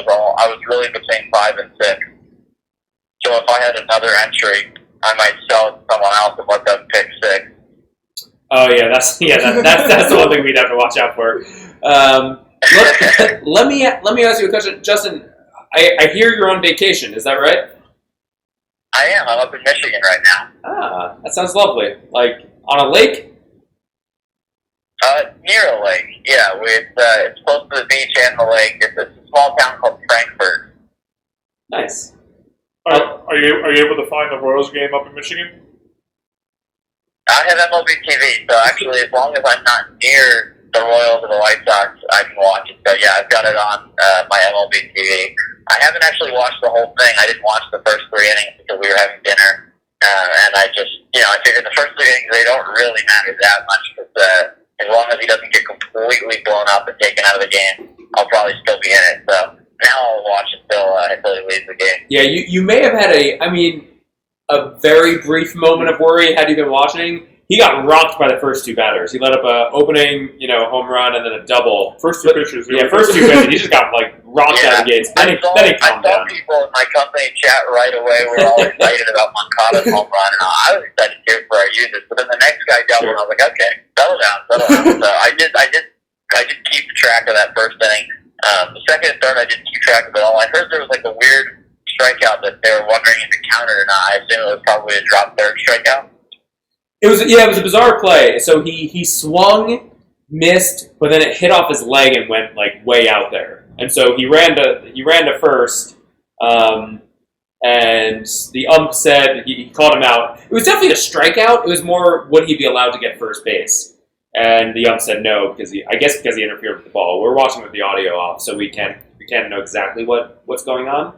was really between 5 and 6. So if I had another entry, I might sell it to someone else and let them pick 6. Oh yeah, that's the one thing we'd have to watch out for. Let me ask you a question, Justin. I hear you're on vacation. Is that right? I am. I'm up in Michigan right now. Ah, that sounds lovely. Like on a lake? Near a lake. Yeah, it's close to the beach and the lake. It's a small town called Frankfurt. Nice. Are you able to find the Royals game up in Michigan? I have MLB TV, so actually, as long as I'm not near the Royals or the White Sox, I can watch it. So yeah, I've got it on my MLB TV. I haven't actually watched the whole thing. I didn't watch the first 3 innings because we were having dinner, and I just, I figured the first 3 innings, they don't really matter that much because as long as he doesn't get completely blown up and taken out of the game, I'll probably still be in it. So now I'll watch until he leaves the game. Yeah, you may have had a very brief moment of worry had you been watching. He got rocked by the first 2 batters. He let up a opening, home run and then a double. First 2 pitches. Yeah, first 2 pitches. He just got rocked out of the gates. Then he calmed down. I saw people in my company chat right away. We're all excited about Moncada's home run, and I was excited too for our users. But then the next guy doubled, and I was like, okay, settle down. So I did keep track of that first inning. The second and third, I didn't keep track of it all. I heard there was a weird strikeout that they were wondering if it counted or not. I assume it was probably a drop third strikeout. It was a bizarre play. So he swung, missed, but then it hit off his leg and went way out there. And so he ran to first, and the ump said he called him out. It was definitely a strikeout. It was more would he be allowed to get first base, and the ump said no because he interfered with the ball. We're watching with the audio off, so we can't know exactly what's going on.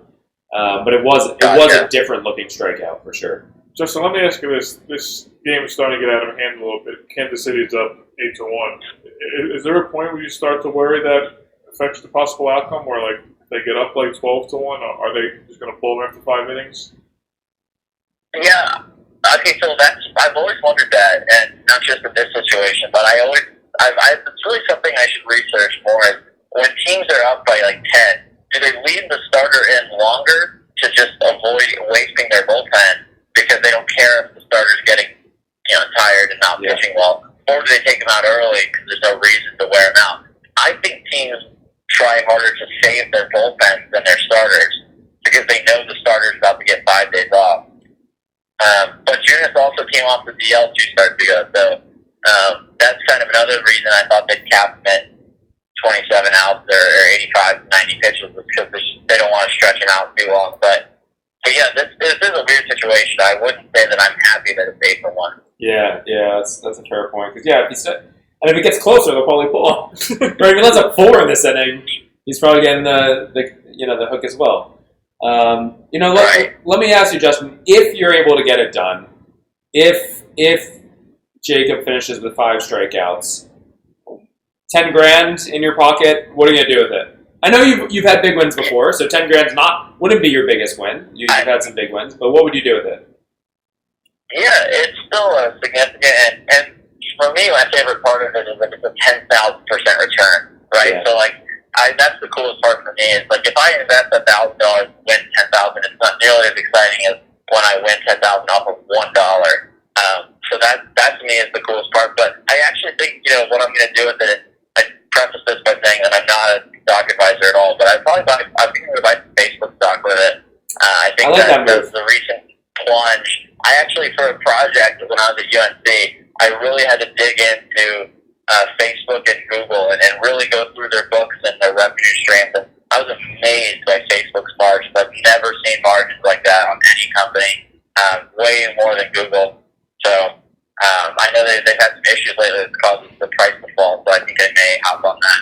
But it was a different looking strikeout for sure. Justin, let me ask you this. This game is starting to get out of hand a little bit. Kansas City's up 8-1. Is there a point where you start to worry that affects the possible outcome where, they get up 12-1? Or are they just going to pull them after 5 innings? Yeah. Okay, so I've always wondered that, and not just in this situation, but it's really something I should research more. Is when teams are up by 10, do they leave the starter in longer to just avoid wasting their bullpen because they don't care if the starter's getting tired and not pitching well, or do they take him out early because there's no reason to wear him out? I think teams try harder to save their bullpens than their starters because they know the starter's about to get 5 days off. But Junis also came off the DL 2 starts ago, so that's kind of another reason I thought they'd cap him at 27 outs or 85, 90 pitches because they don't want to stretch him out too long. But yeah, this is a weird situation. I wouldn't say that I'm happy that it's 8-1. Yeah, that's a fair point. Because if it gets closer, they'll probably pull him. Right? If he lets up 4 in this inning, he's probably getting the hook as well. Let me ask you, Justin, if you're able to get it done, if Jacob finishes with 5 strikeouts, $10,000 in your pocket, what are you gonna do with it? I know you've had big wins before, so $10,000 wouldn't be your biggest win. You've had some big wins, but what would you do with it? Yeah, it's still a significant, and for me, my favorite part of it is that it's a 10,000% return, right? Yeah. So that's the coolest part for me is if I invest $1,000, win $10,000, it's not nearly as exciting as when I win $10,000 off of $1. So that to me is the coolest part. But I actually think what I'm going to do with it. I preface this by saying that I'm not a stock advisor at all, but I'm going to buy some Facebook stock with it. I think that the recent plunge. I actually, for a project when I was at UNC, I really had to dig into Facebook and Google and really go through their books and their revenue streams. And I was amazed by Facebook's margins. I've never seen margins like that on any company, way more than Google. So I know they've had some issues lately that causes the price to fall, so I think I may hop on that.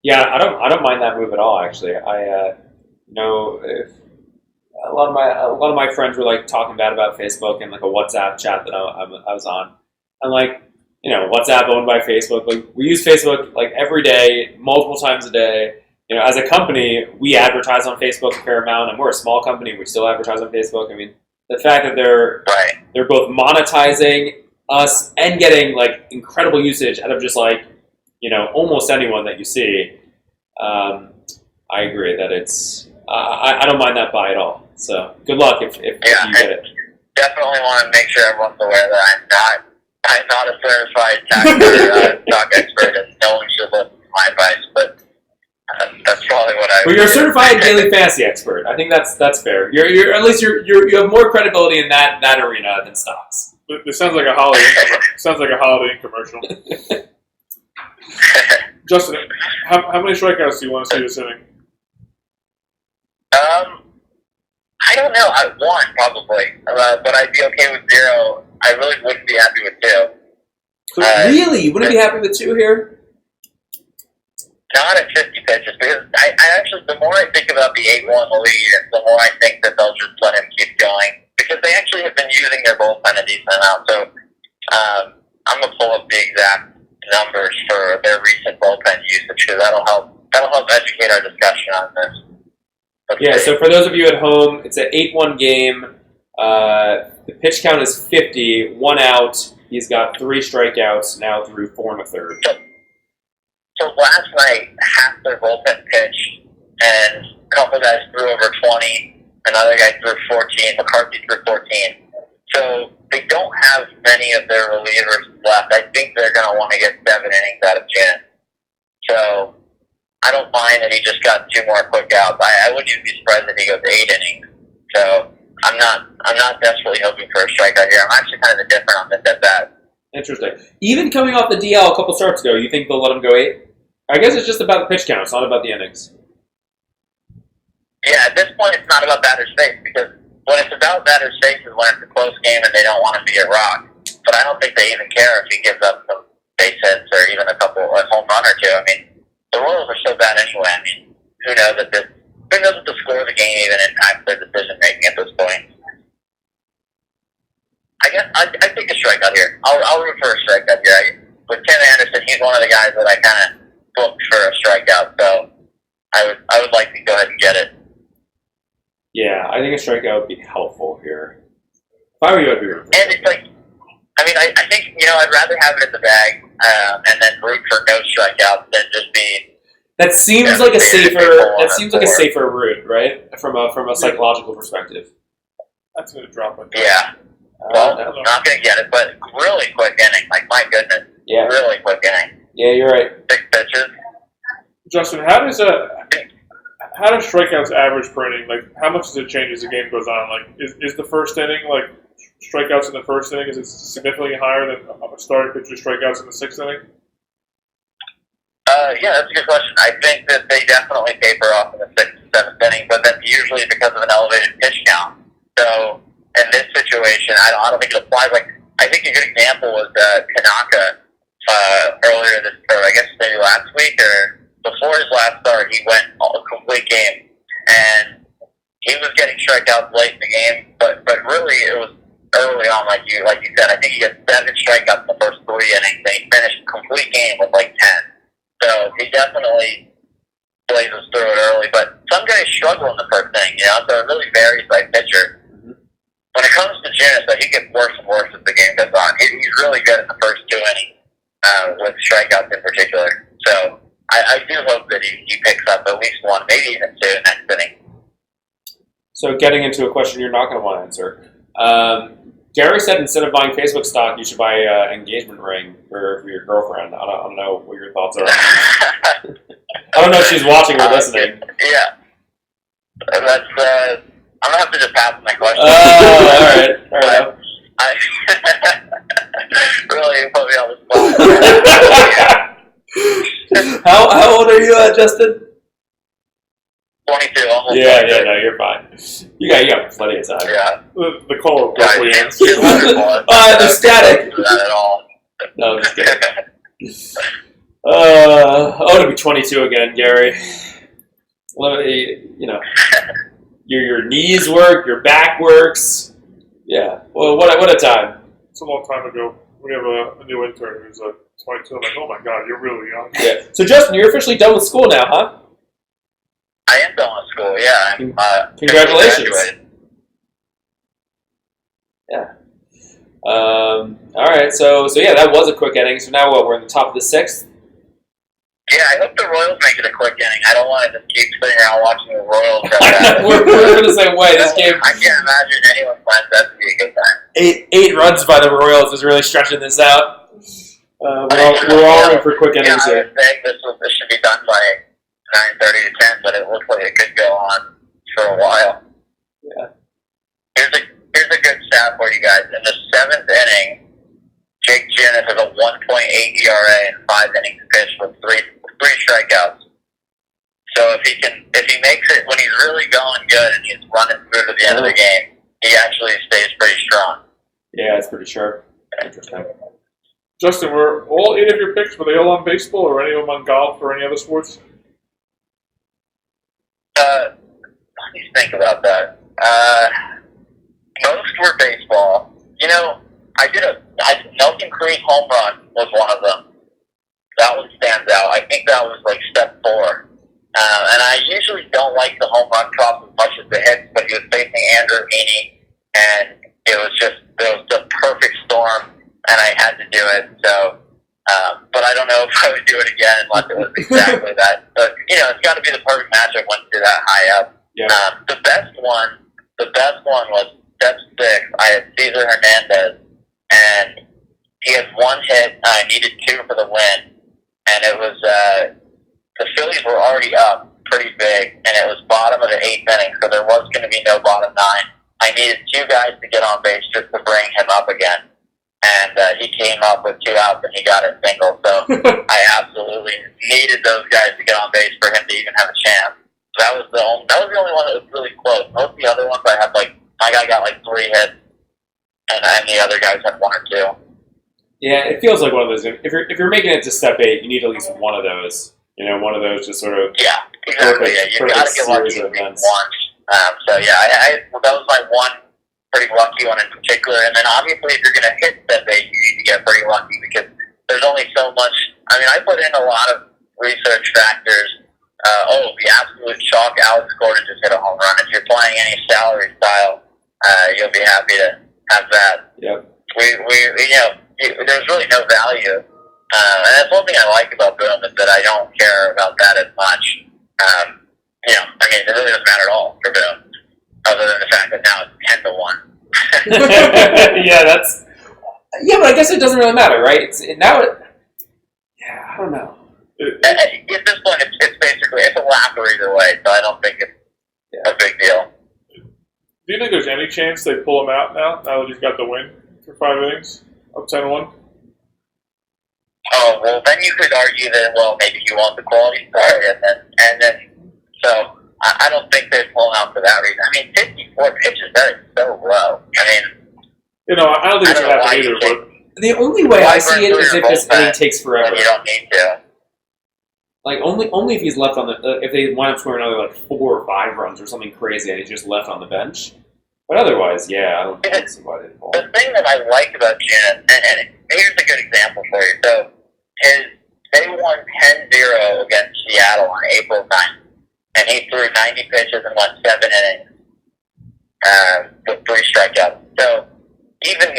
Yeah, I don't mind that move at all. Actually, if a lot of my friends were talking bad about Facebook and a WhatsApp chat that I was on. I'm WhatsApp owned by Facebook. We use Facebook every day, multiple times a day. As a company, we advertise on Facebook a fair amount, and we're a small company. We still advertise on Facebook. I mean, the fact that they're both monetizing us and getting like incredible usage out of just like, almost anyone that you see. I agree that it's, I don't mind that buy at all. So good luck if you get it. Definitely want to make sure everyone's aware that I'm not a certified tax stock expert, and no one should listen to my advice. But that's probably what I. Well, you're a certified daily fantasy expert. I think that's fair. You're at least you have more credibility in that arena than stocks. This sounds like a holiday commercial. Justin, how many strikeouts do you want to see this inning? I don't know. One probably, but I'd be okay with 0. I really wouldn't be happy with 2. So really, you wouldn't be happy with 2 here? Not at 50 pitches, because I actually, the more I think about the 8-1 lead, the more I think that they'll just let him keep going, because they actually have been using their bullpen a decent amount. So I'm gonna pull up the exact numbers for their recent bullpen usage, because that'll help educate our discussion on this. Yeah, so for those of you at home, it's an 8-1 game. The pitch count is 50, 1 out. He's got 3 strikeouts now through 4 1/3. So last night, half their bullpen pitched, and a couple guys threw over 20, another guy threw 14, McCarthy threw 14. So they don't have many of their relievers left. I think they're going to want to get 7 innings out of Jen. So I don't mind that he just got 2 more quick outs. I wouldn't even be surprised if he goes 8 innings. So I'm not desperately hoping for a strikeout here. I'm actually kind of indifferent on this at bat. Interesting. Even coming off the DL a couple starts ago, you think they'll let him go 8? I guess it's just about the pitch count. It's not about the innings. Yeah, at this point, it's not about batter's face, because when it's about batter's face is when it's a close game and they don't want him to get rocked. But I don't think they even care if he gives up some base hits or even a home run or 2. I mean, the Royals are so bad anyway. I mean, who knows if the score of the game even impacts their decision making at this point. I guess I think a strikeout here. I'll root for a strikeout here. With Tim Anderson, he's one of the guys that I kind of booked for a strikeout, so I would like to go ahead and get it. Yeah, I think a strikeout would be helpful here. If I were you, I'd be rooting for it. And it's like, I mean, I think, I'd rather have it in the bag and then root for no strikeouts than just be. That seems like a safer route, right? From a psychological perspective. That's going to drop it. Yeah. Well, not going to get it, but really quick inning. Like, my goodness. Yeah. Really quick inning. Yeah, you're right. 6 pitches. Justin, how does strikeouts average per inning? Like, how much does it change as the game goes on? Like, is the first inning, like, strikeouts in the first inning, is it significantly higher than a starting pitcher strikeouts in the 6th inning? Yeah, that's a good question. I think that they definitely taper off in the 6th and 7th inning, but that's usually because of an elevated pitch count. So in this situation, I don't think it applies. Like, I think a good example was Tanaka earlier this, or I guess maybe last week or before his last start. He went a complete game, and he was getting strikeouts late in the game, but really it was early on, like you said. I think he got 7 strikeouts in the first 3 innings, and he finished a complete game with like 10. So he definitely blazes through it early, but some guys struggle in the first inning, so it really varies by pitcher. When it comes to Janus, though, he gets worse and worse as the game goes on. He's really good in the first 2 innings, with strikeouts in particular. So I do hope that he picks up at least 1, maybe even 2 next inning. So getting into a question you're not going to want to answer. Gary said instead of buying Facebook stock, you should buy an engagement ring for your girlfriend. I don't know what your thoughts are on that. I don't know if she's watching or listening. Yeah. That's, I'm going to have to just pass my question. Oh, all right. Fair enough. Really put me on the spot. How old are you, Justin? 22, almost. Yeah, no, you're fine. You got plenty of time. Yeah. The call of Yeah, the static. Not at all. No, I'm just kidding. I want to be 22 again, Gary. Your knees work, your back works. Yeah. Well, what a time. It's a long time ago. We have a new intern who's 22. I'm like, oh my god, you're really young. Yeah. So Justin, you're officially done with school now, huh? I am done with school. Yeah. Congratulations. Graduated. Yeah. All right, so yeah, that was a quick inning. So now what? We're in the top of the sixth. Yeah, I hope the Royals make it a quick inning. I don't want to just keep sitting around watching the Royals. We're the same way. This game. I can't imagine anyone plans that to be a good time. Eight runs by the Royals is really stretching this out. We're all in for quick innings here. I was saying this should be done by 9:30 to 10, but it looks like it could go on for a while. Yeah. Here's a good stat for you guys. In the seventh inning, Jake Junis has a 1.8 ERA and 5 innings pitched with three strikeouts. So if he makes it when he's really going good and he's running through to the end of the game, he actually stays pretty strong. Yeah, it's pretty sharp. Interesting. Justin, were all 8 of your picks, were they all on baseball or any of them on golf or any other sports? Let me think about that. Most were baseball. You know, Nelson Cruz home run was one of them. That one stands out. I think that was like step 4. And I usually don't like the home run prop as much as the hits, but he was facing Andrew Heaney, and it was the perfect storm, and I had to do it. So, but I don't know if I would do it again unless it was exactly that. But you know, it's got to be the perfect matchup once you're that high up. Yeah. The best one was step 6. I had Cesar Hernandez, and he had 1 hit. I needed 2 for the win, and it was the Phillies were already up pretty big, and it was bottom of the 8th inning, so there was going to be no bottom 9. I needed 2 guys to get on base just to bring him up again, and he came up with 2 outs, and he got a single. So I absolutely needed those guys to get on base for him to even have a chance. That was the only one that was really close. Most of the other ones I had my guy got 3 hits, and the other guys had 1 or 2. Yeah, it feels like one of those. If you're making it to step 8, you need at least one of those. You know, one of those just sort of exactly. You got to get lucky with one. So yeah, that was my one pretty lucky one in particular. And then obviously, if you're going to hit step 8, you need to get pretty lucky because there's only so much. I mean, I put in a lot of research factors. The absolute chalk Alex Gordon just hit a home run. If you're playing any salary style, you'll be happy to have that. Yep. There's really no value. And that's one thing I like about Boom is that I don't care about that as much. It really doesn't matter at all for Boom, other than the fact that now it's 10 to 1. But I guess it doesn't really matter, right? I don't know. At this point, it's basically a laugher either way, so I don't think it's a big deal. Do you think there's any chance they pull him out now that he's got the win for 5 innings, up 10-1? Oh, well, then you could argue that, well, maybe you want the quality start, and then, so I don't think they'd pull him out for that reason. I mean, 54 pitches, that is so low. I mean, I don't think it's going to happen either, but the only way I see it is if this inning takes forever. You don't need to. Only if he's left on if they wind up scoring another 4 or 5 runs or something crazy and he's just left on the bench. But otherwise, I don't see why they'd pull. The thing that I like about Junis, and here's a good example for you. So, they won 10-0 against Seattle on April 9th, and he threw 90 pitches and won 7 innings with 3 strikeouts. So, even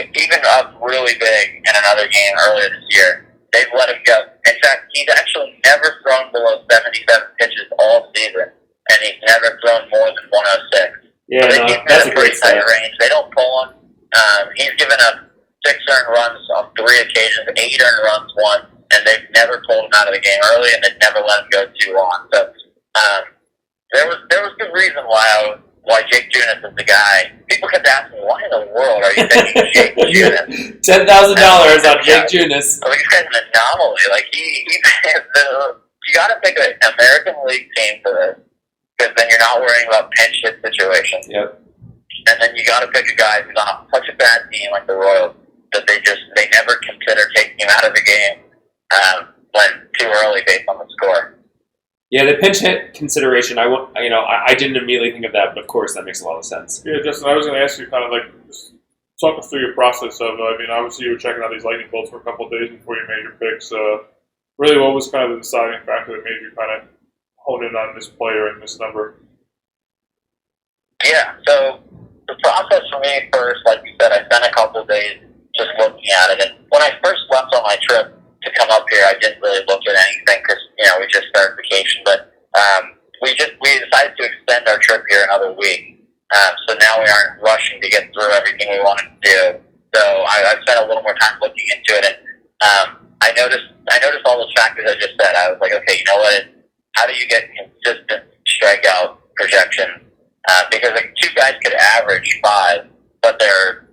up really big in another game earlier this year, they've let him go. In fact, he's actually never thrown below 77 pitches all season, and he's never thrown more than 106. Yeah, so they keep him that's in a a pretty great tight start. range. They don't pull him. He's given up 6 earned runs on 3 occasions, 8 earned runs once, and they've never pulled him out of the game early, and they've never let him go too long. So there was good reason why Jake Junis is the guy. People kept asking, why in the world are you thinking Jake Junis? $10,000 on Jake Junis. Well, this guy's an anomaly. You got to pick an American League team for this, because then you're not worrying about pinch hit situations. Yep. And then you got to pick a guy who's on such a bad team like the Royals that they never consider taking him out of the game when too early based on the score. Yeah, the pinch hit consideration. I didn't immediately think of that, but of course that makes a lot of sense. Yeah, Justin, I was going to ask you just talk us through your process of. Obviously you were checking out these lightning bolts for a couple of days before you made your picks. Really, what was kind of the deciding factor that made you kind of hone in on this player and this number? Yeah, so the process for me first, like you said, I spent a couple of days just looking at it. And when I first left on my trip to come up here, I didn't really look at anything because, we just started vacation. But we decided to extend our trip here another week. So now we aren't rushing to get through everything we wanted to do. So I've spent a little more time looking into it. And I noticed all those factors I just said. I was like, okay, you know what? How do you get consistent strikeout projections? Because two guys could average 5, but their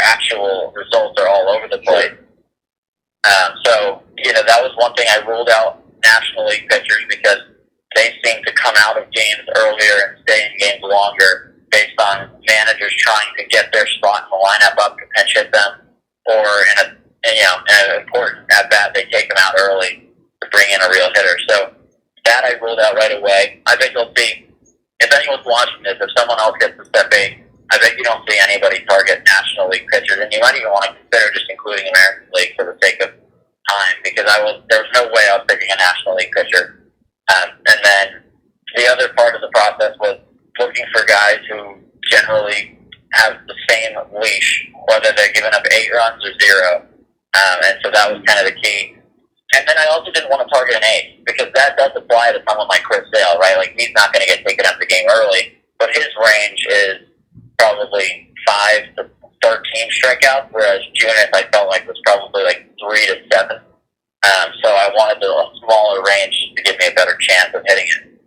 actual results are all over the place. So that was one thing I ruled out National League pitchers because they seem to come out of games earlier and stay in games longer based on managers trying to get their spot in the lineup up to pinch hit them, or in an important at bat they take them out early to bring in a real hitter. So that I ruled out right away. I bet you'll see, if anyone's watching this, if someone else gets to step 8, I bet you don't see anybody target National League pitchers, and you might even want to consider just including American League for the sake of time, because there was no way I was picking a National League pitcher. And then the other part of the process was looking for guys who generally have the same leash, whether they're giving up 8 runs or 0. And so that was kind of the key. And then I also didn't want to target an ace, because that does apply to someone like Chris Sale, right? Like, he's not going to get taken out the game early, but his range is probably 5 to 13 strikeouts, whereas Junis I felt like was probably like 3 to 7. So I wanted a smaller range to give me a better chance of hitting it.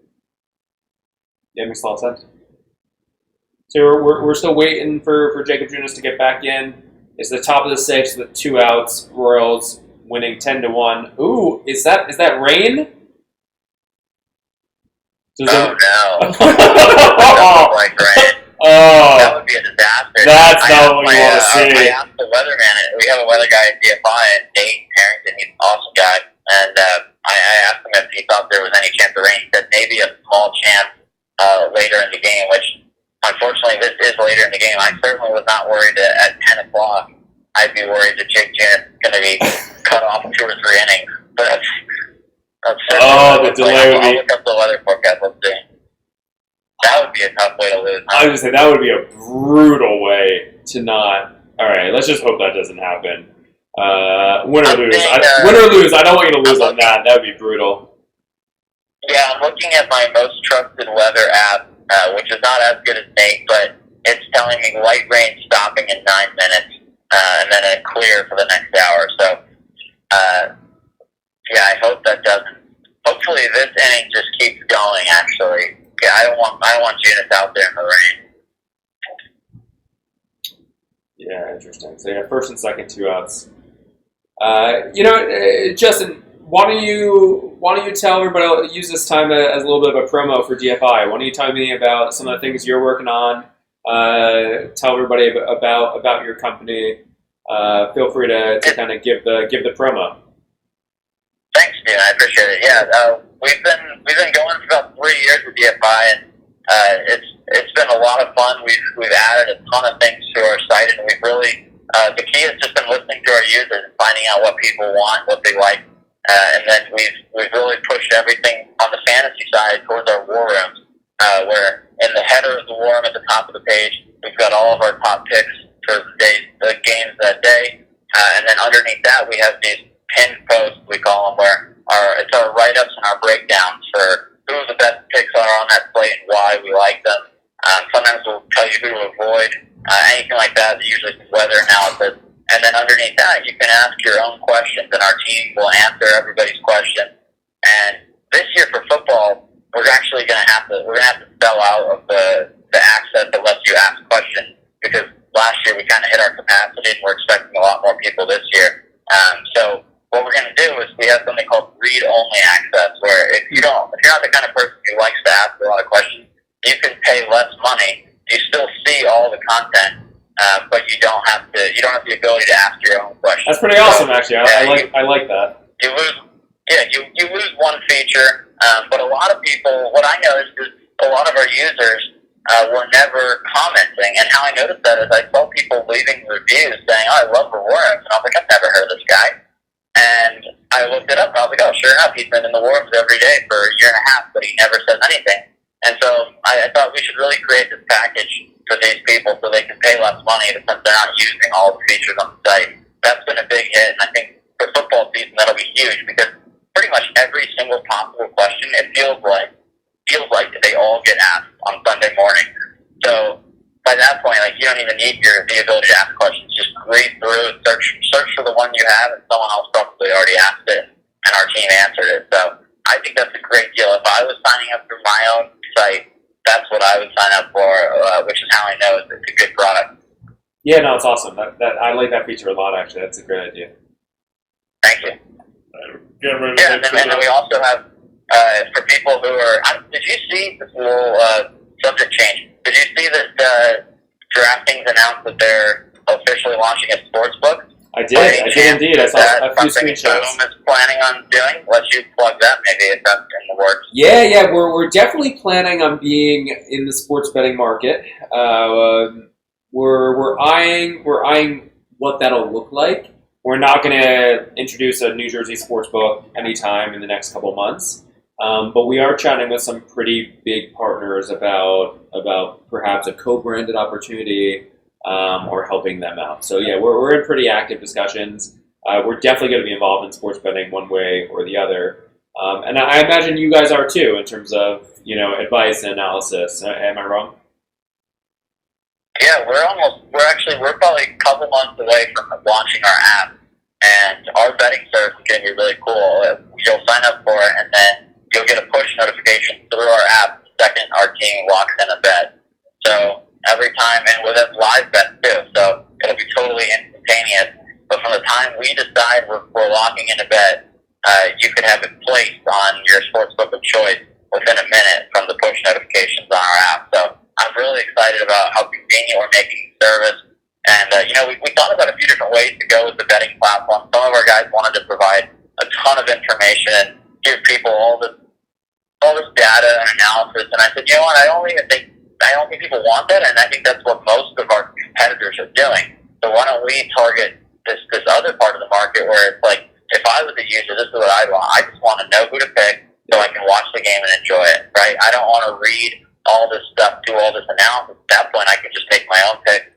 Yeah, makes a lot of sense. So we're still waiting for Jacob Junis to get back in. It's the top of the 6th with 2 outs. Royals winning 10-1. Ooh, is that rain? No. Like rain. Oh, that would be a disaster. That's not what you want to see. I asked the weatherman. We have a weather guy at DFI, Nate Harrington. He's an awesome guy. And I asked him if he thought there was any chance of rain. He said maybe a small chance later in the game, which unfortunately this is later in the game. I certainly was not worried that at 10 o'clock I'd be worried that Jake Junis is going to be cut off 2 or 3 innings. But that's the delay would be... I'll look up the weather forecast. Let's see. That would be a tough way to lose. I was going to say, that would be a brutal way to not... All right, let's just hope that doesn't happen. Win or lose. Win or lose. I don't want you to lose on that. That would be brutal. Yeah, I'm looking at my most trusted weather app, which is not as good as Nate, but it's telling me light rain stopping in 9 minutes, and then a clear for the next hour. So, I hope that doesn't... Hopefully this inning just keeps going, actually. Yeah, I don't want Junis out there in the rain. Yeah, interesting. So first and second, 2 outs. Justin, why don't you tell everybody, use this time as a little bit of a promo for DFI. Why don't you tell me about some of the things you're working on? Tell everybody about your company. Feel free to kind of give the promo. Thanks, Steven. I appreciate it. Yeah, we've been going for about 3 years with DFI, and it's been a lot of fun. We've added a ton of things to our site, and we've really the key has just been listening to our users and finding out what people want, what they like, and then we've really pushed everything on the fantasy side towards our war rooms, where in the header of the war room at the top of the page, we've got all of our top picks for the games that day, and then underneath that we have these pinned posts, we call them, where it's our write-ups and our breakdowns for who the best picks are on that slate and why we like them. Sometimes we'll tell you who to avoid, anything like that. Usually some weather analysis. And then underneath that, you can ask your own questions, and our team will answer everybody's questions. And this year for football, we're actually going to have to sell out of the access that lets you ask questions, because last year we kind of hit our capacity, and we're expecting a lot more people this year. So what we're going to do is we have something called read-only access, where if you're not the kind of person who likes to ask a lot of questions, you can pay less money. You still see all the content, but you don't have the ability to ask your own questions. That's pretty awesome, actually. I like that. You lose one feature, but a lot of people. What I noticed is a lot of our users were never commenting, and how I noticed that is I saw people leaving reviews saying, "Oh, I love the Worms," and I was like, "I've never heard of this guy." And I looked it up, and I was like, "Oh, sure enough, he's been in the Worms every day for a year and a half, but he never says anything." And so I thought we should really create this package for these people so they can pay less money since they're not using all the features on the site. That's been a big hit, and I think for football season that'll be huge because pretty much every single possible question, it feels like they all get asked on Sunday morning. So by that point, like, you don't even need the ability to ask questions. Just read through, search for the one you have, and someone else probably already asked it, and our team answered it. So I think that's a great deal. If I was signing up through my own site, that's what I would sign up for, which is how I know it's a good product. Yeah, no, it's awesome. I like that feature a lot, actually. That's a great idea. Thank you. And then we also have, for people who are, did you see this little subject change? Did you see that DraftKings announced that they're officially launching a sports book? I did indeed. I saw a few screenshots. Boom is planning on doing. Let's you plug that maybe if that's in the works. Yeah, we're definitely planning on being in the sports betting market. We're eyeing what that'll look like. We're not going to introduce a New Jersey sports book anytime in the next couple months, but we are chatting with some pretty big partners about perhaps a co-branded opportunity or helping them out. So yeah, we're in pretty active discussions. We're definitely going to be involved in sports betting one way or the other, and I imagine you guys are too in terms of advice and analysis. Am I wrong? Yeah, we're probably a couple months away from launching our app, and our betting service is going to be really cool. You'll sign up for it, and then you'll get a push notification through our app the second our team locks in a bet. So every time, and with us live bets too, so it'll be totally instantaneous. But from the time we decide we're locking in a bet, you could have it placed on your sportsbook of choice within a minute from the push notifications on our app. So I'm really excited about how convenient we're making the service. And, we thought about a few different ways to go with the betting platform. Some of our guys wanted to provide a ton of information and give people all this data and analysis. And I said, you know what, I don't think people want that, and I think that's what most of our competitors are doing. So why don't we target this other part of the market where it's like, if I was a user, this is what I want. I just want to know who to pick so I can watch the game and enjoy it, right? I don't want to read all this stuff, do all this analysis. At that point, I can just make my own pick.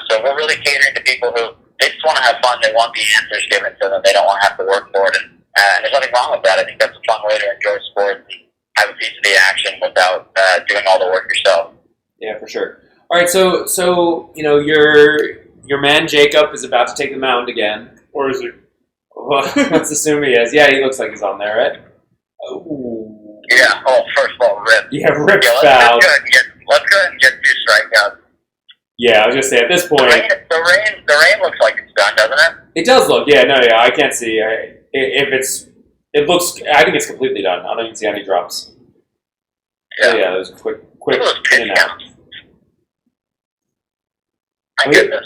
So we're really catering to people who, they just want to have fun. They want the answers given to them. They don't want to have to work for it. And there's nothing wrong with that. I think that's a fun way to enjoy sports and have a piece of the action without doing all the work yourself. Yeah, for sure. All right, so your man Jacob is about to take the mound again. Or is he? Well, let's assume he is. Yeah, he looks like he's on there, right? Ooh. Yeah. Oh, first of all, rip. Yeah, rip foul. Let's go ahead and get 2 strikeouts. Yeah, I was gonna say at this point, the rain looks like it's done, doesn't it? It does look. Yeah, no, yeah, I can't see it looks. I think it's completely done. I don't even see any drops. Yeah, so, yeah, it was a quick in and out. My goodness.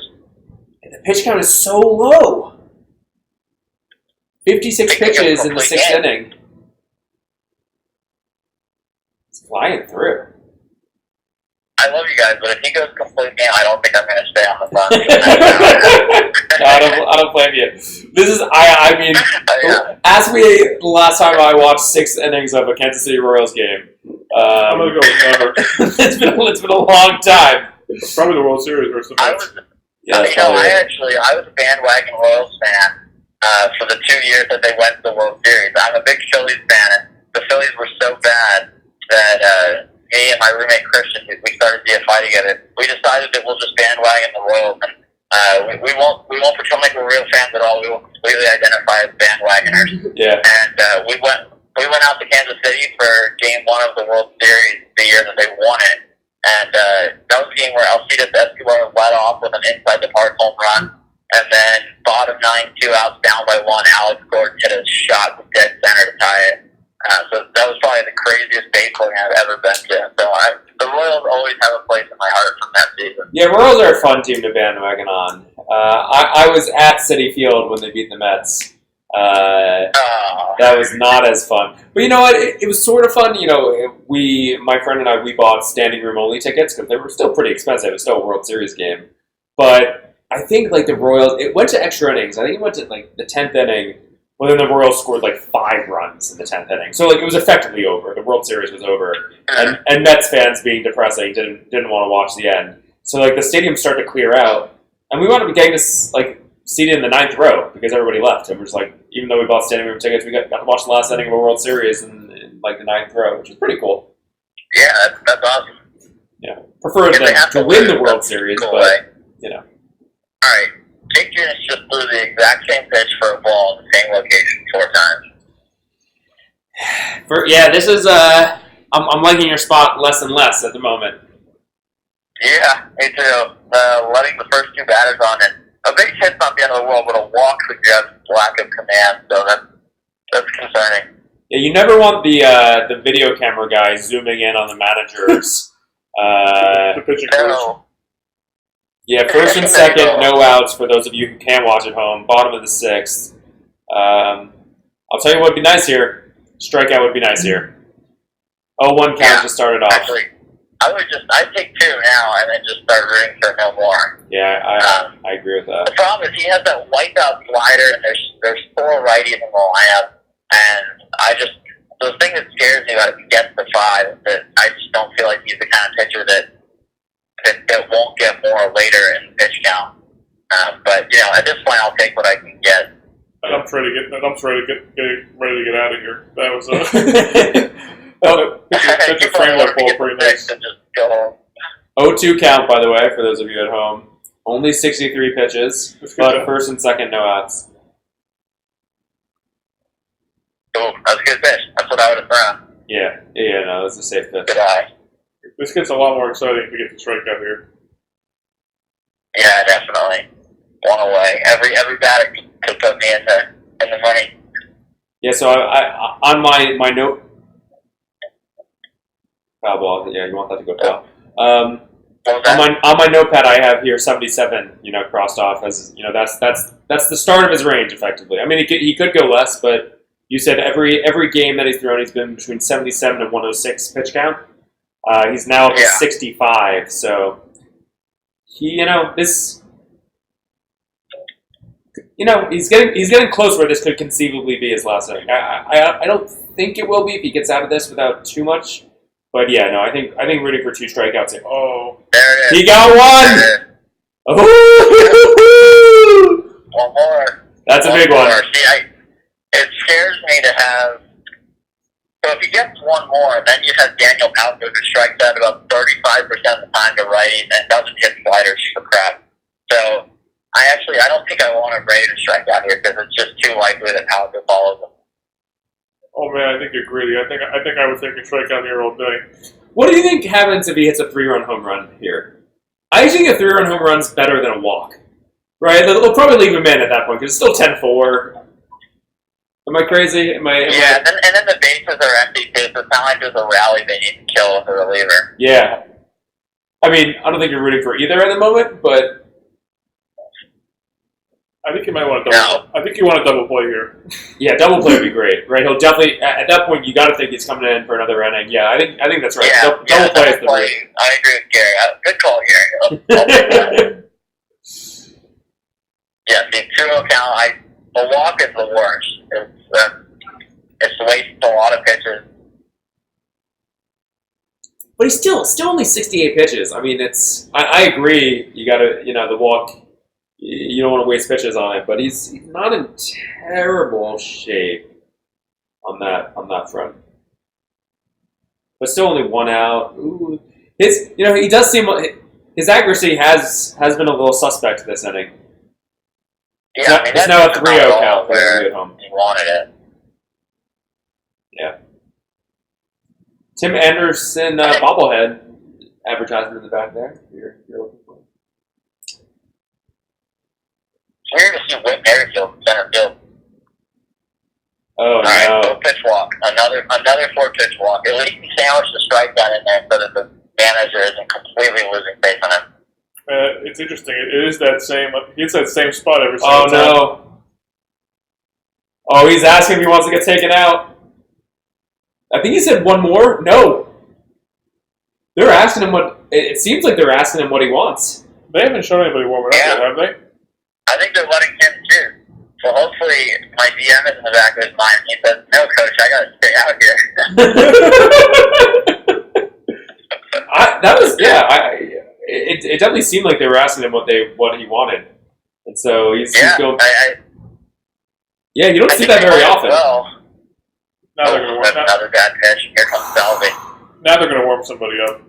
The pitch count is so low. 56 pitches in the 6th inning. It's flying through. I love you guys, but if he goes complete game, I don't think I'm going to stay on the phone. I don't blame you. This is, I mean, ask me the last time I watched 6 innings of a Kansas City Royals game. I'm going to go with never. It's been a long time. It's probably the World Series or something. I was a bandwagon Royals fan for the 2 years that they went to the World Series. I'm a big Phillies fan, and the Phillies were so bad that me and my roommate Christian, we started DFI together. We decided that we'll just bandwagon the Royals, and we won't pretend like we're real fans at all. We will completely identify as bandwagoners. Yeah. And we went out to Kansas City for Game 1 of the World Series the year that they won it. And that was a game where Alcides Escobar led off with an inside the park home run. And then bottom 9, 2 outs, down by 1, Alex Gordon hit a shot to dead center to tie it. So that was probably the craziest baseball game I've ever been to. So the Royals always have a place in my heart from that season. Yeah, Royals are a fun team to bandwagon on. I was at Citi Field when they beat the Mets. That was not as fun. But you know what? It was sort of fun. You know, my friend and I, we bought standing room only tickets because they were still pretty expensive. It was still a World Series game. But I think like the Royals, it went to extra innings. I think it went to like the 10th inning. Well, then the Royals scored like 5 runs in the 10th inning. So like it was effectively over. The World Series was over. And Mets fans being depressing didn't want to watch the end. So like the stadiums start to clear out, and we want to be getting this like seated in the 9th row because everybody left, and we're just like, even though we bought standing room tickets, we got to watch the last inning of a World Series in like the 9th row, which is pretty cool. Yeah, that's awesome. Yeah, prefer to win the World Series, cool, but right? you know. All right, Jake Junis just threw the exact same pitch for a ball in the same location 4 times. This is I'm liking your spot less and less at the moment. Yeah, me too. Letting the first 2 batters on, and a big hit's not the end of the world, but a walk suggests lack of command, so that's concerning. Yeah, you never want the video camera guy zooming in on the managers. The pitching coach. Yeah, first and second, no outs for those of you who can't watch at home. Bottom of the 6th. I'll tell you what would be nice here. Strikeout would be nice here. 0-1 count to start it off. Actually, I'd take 2 now and then just start rooting for no more. Yeah, I agree with that. The problem is he has that wipeout slider, and there's 4 righties in the lineup, and the thing that scares me about it, he gets the 5, is that I just don't feel like he's the kind of pitcher that won't get more later in the pitch count. But at this point, I'll take what I can get. And I'm ready to get out of here. That was that's a framework ball pretty nice. And just go home. 0-2 count, by the way, for those of you at home. Only 63 pitches, but first and second, no outs. Cool. That's a good pitch. That's what I would have thrown. Yeah, no, that's a safe pitch. Good eye. This gets a lot more exciting if we get the strikeout here. Yeah, definitely. 1 away. Every batter could put me in the money. Yeah, so I on my note. Foul ball. Yeah, you want that to go foul. On my notepad, I have here 77. Crossed off as that's the start of his range, effectively. I mean, he could go less, but you said every game that he's thrown, he's been between 77 and 106 pitch count. He's now up to 65. So he's getting close where this could conceivably be his last inning. I don't think it will be if he gets out of this without too much. But yeah, no, I think rooting for 2 strikeouts here. Oh, there it is. He got 1. Oh, 1 more. That's a big one. See, it scares me to have. So if he gets 1 more, then you have Daniel Palco who strikes out about 35% of the time to righties and doesn't hit sliders for crap. So I don't think I want him ready to strike out here because it's just too likely that Palco follows him. Oh man, I think you're greedy. I think I would take a strikeout here all day. What do you think happens if he hits a 3-run home run here? I actually think a 3-run home run's better than a walk. Right? They'll probably leave him in at that point because it's still 10-4. Am I crazy? And then the bases are empty too, so it's not like there's a rally they need to kill with a reliever. Yeah. I mean, I don't think you're rooting for either at the moment, but I think you might want to double. I think you want to double play here. Yeah, double play would be great, right? He'll definitely at that point. You got to think he's coming in for another inning. Yeah, I think that's right. Double play is the move. I agree with Gary. Good call, Gary. I'll take that. Yeah, see, 2-0 count. The walk is the worst. It's wasting a lot of pitches. But he's still only 68 pitches. I mean, I agree. You got to the walk. You don't want to waste pitches on it, but he's not in terrible shape on that front. But still only 1 out. Ooh. He does seem his accuracy has been a little suspect this inning. Yeah, it's now a 3-0 count for at home. He wanted it. Yeah. Tim Anderson bobblehead advertisement in the back there. You're looking for. It's weird to see Whit Merrifield in center field. Oh, All no. right, pitch walk. Another 4-pitch walk. At least he sandwiched the strikeout in there so that the manager isn't completely losing faith on him. It's interesting. It is that same. It's that same spot every time. single time. No! Oh, he's asking if he wants to get taken out. I think he said 1 more. No. They're asking him what. It seems like they're asking him what he wants. They haven't shown anybody warming up yet, have they? I think they're letting him choose. So hopefully my DM is in the back of his mind. He says, "No, coach, I got to stay out here." it definitely seemed like they were asking him what he wanted, and so he's going. Yeah, you don't see that very often. Well, Now they're going to warm. another bad pitch. Here comes Salvi. Now they're going to warm somebody up.